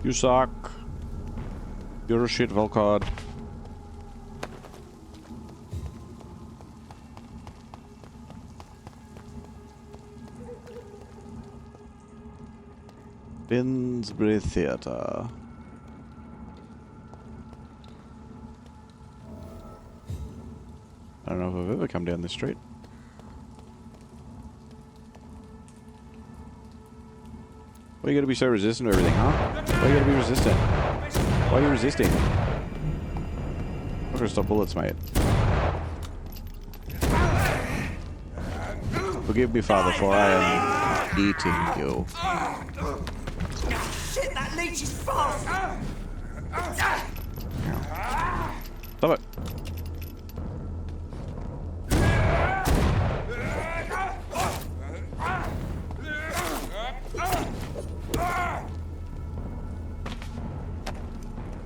You suck. You're a shit, Volcard. Finsbury Theatre. I don't know if I've ever come down this street. Why you gotta be so resistant to everything, huh? Why you gotta be resistant? Why are you resisting? I'm not gonna stop bullets, mate. Forgive me, Father, for I am eating you. Shit, that leech is fast! Stop it.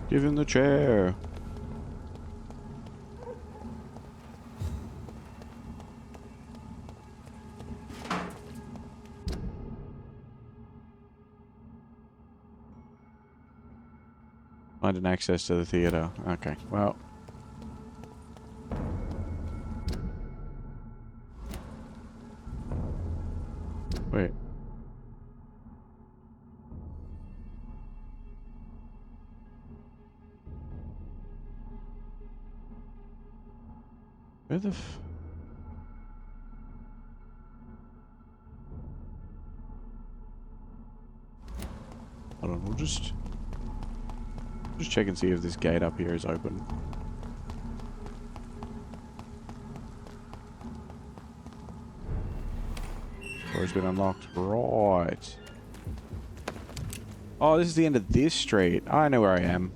Give him the chair. Find an access to the theater. Okay, well. Wait. Where the f... Hold on, we'll just check and see if this gate up here is open. Or it's been unlocked. Right. Oh, this is the end of this street. I know where I am.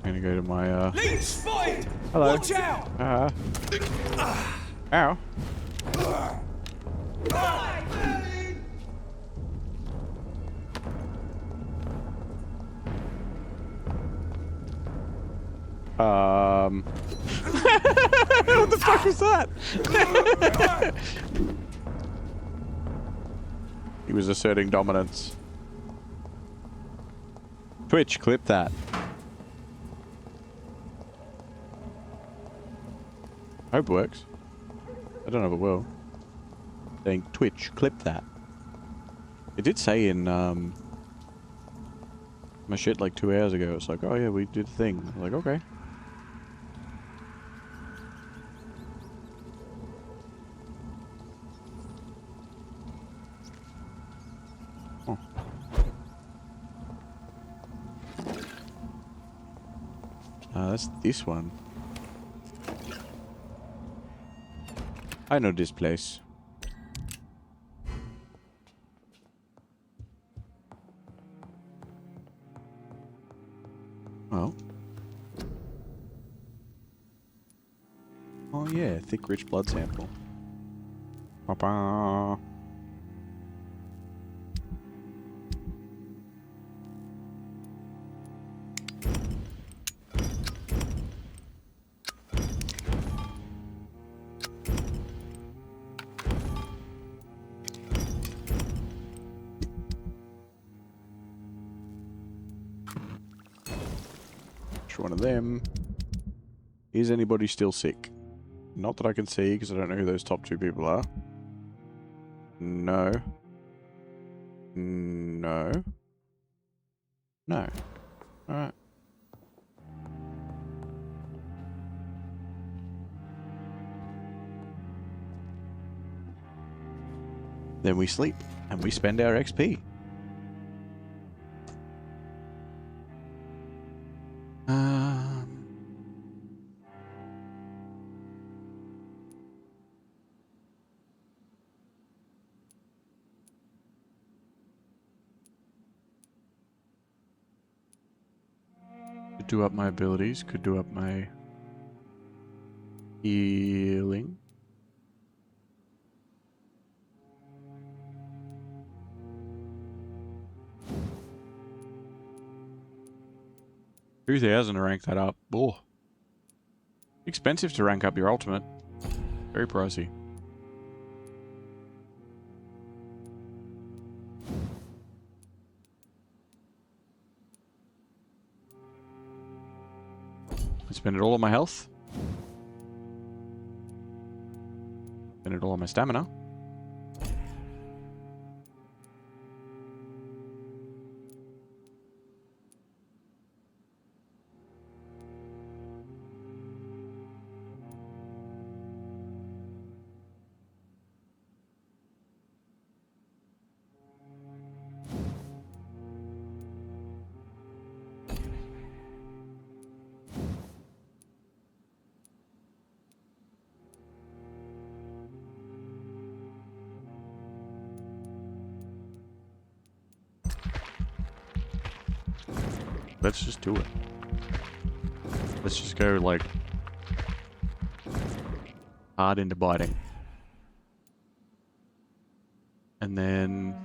I'm gonna go to my Lead spotted! hello. Watch out! Ow. What the fuck was that? He was asserting dominance. Twitch, clip that. I hope it works. I don't know if it will. Saying Twitch, clip that. It did say in my shit like 2 hours ago. It's like, oh yeah, we did a thing. I'm like, okay. Oh. That's this one. I know this place. Oh. Oh yeah, thick, rich blood sample. Ba-ba. One of them. Is anybody still sick? Not that I can see, because I don't know who those top two people are. No. No. No. Alright. Then we sleep, and we spend our XP. Could do up my abilities, could do up my healing. $2,000 to rank that up. Oh. Expensive to rank up your ultimate. Very pricey. I spend it all on my health. Spend it all on my stamina. Let's just do it. Let's just go, like, hard into biting. And then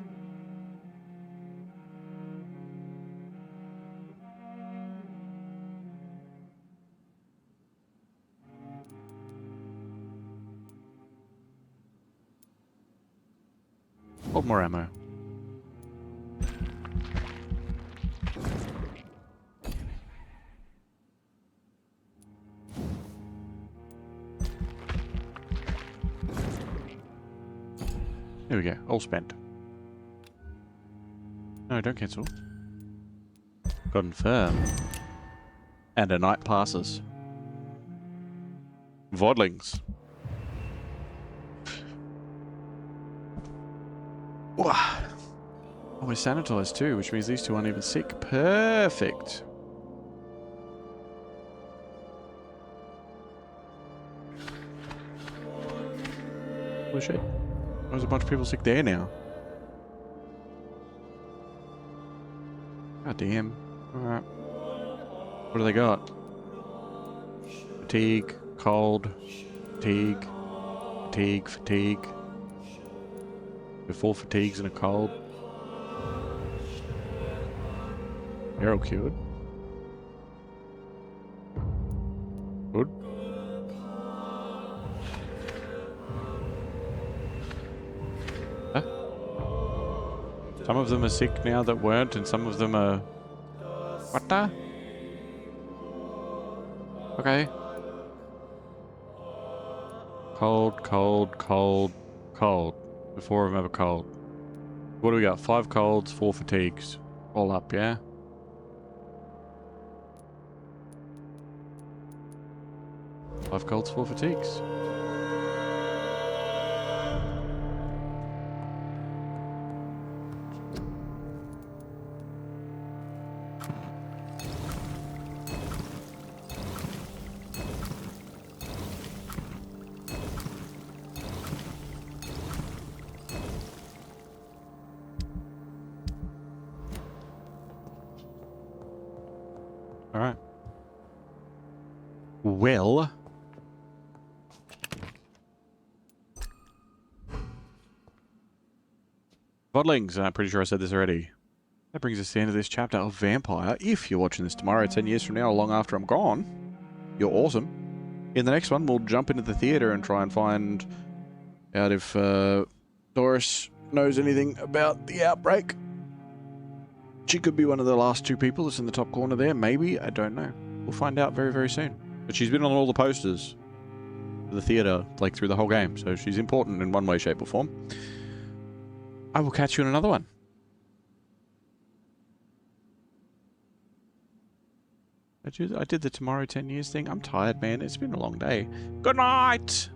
Hold more ammo. There we go. All spent. No, don't cancel. Confirm. And a night passes. Vodlings. Oh, we're sanitized too, which means these two aren't even sick. Perfect. Holy shit. There's a bunch of people sick there now. God damn. Alright. What do they got? Fatigue, cold, fatigue, fatigue, fatigue. With 4 fatigues and a cold. They're all cured. Good. Huh? Some of them are sick now that weren't, and some of them are... What the? Okay. Cold, cold, cold, cold. The 4 of them have a cold. What do we got? 5 colds, 4 fatigues. All up, yeah? Five colds, 4 fatigues. Alright. Well... Vodlings, and I'm pretty sure I said this already. That brings us to the end of this chapter of Vampire. If you're watching this tomorrow, 10 years from now, or long after I'm gone, you're awesome. In the next one, we'll jump into the theater and try and find out if Doris knows anything about the outbreak. She could be one of the last 2 people that's in the top corner there. Maybe. I don't know. We'll find out very, very soon. But she's been on all the posters for the theater, like, through the whole game. So she's important in one way, shape, or form. I will catch you in another one. I did the tomorrow 10 years thing. I'm tired, man. It's been a long day. Good night!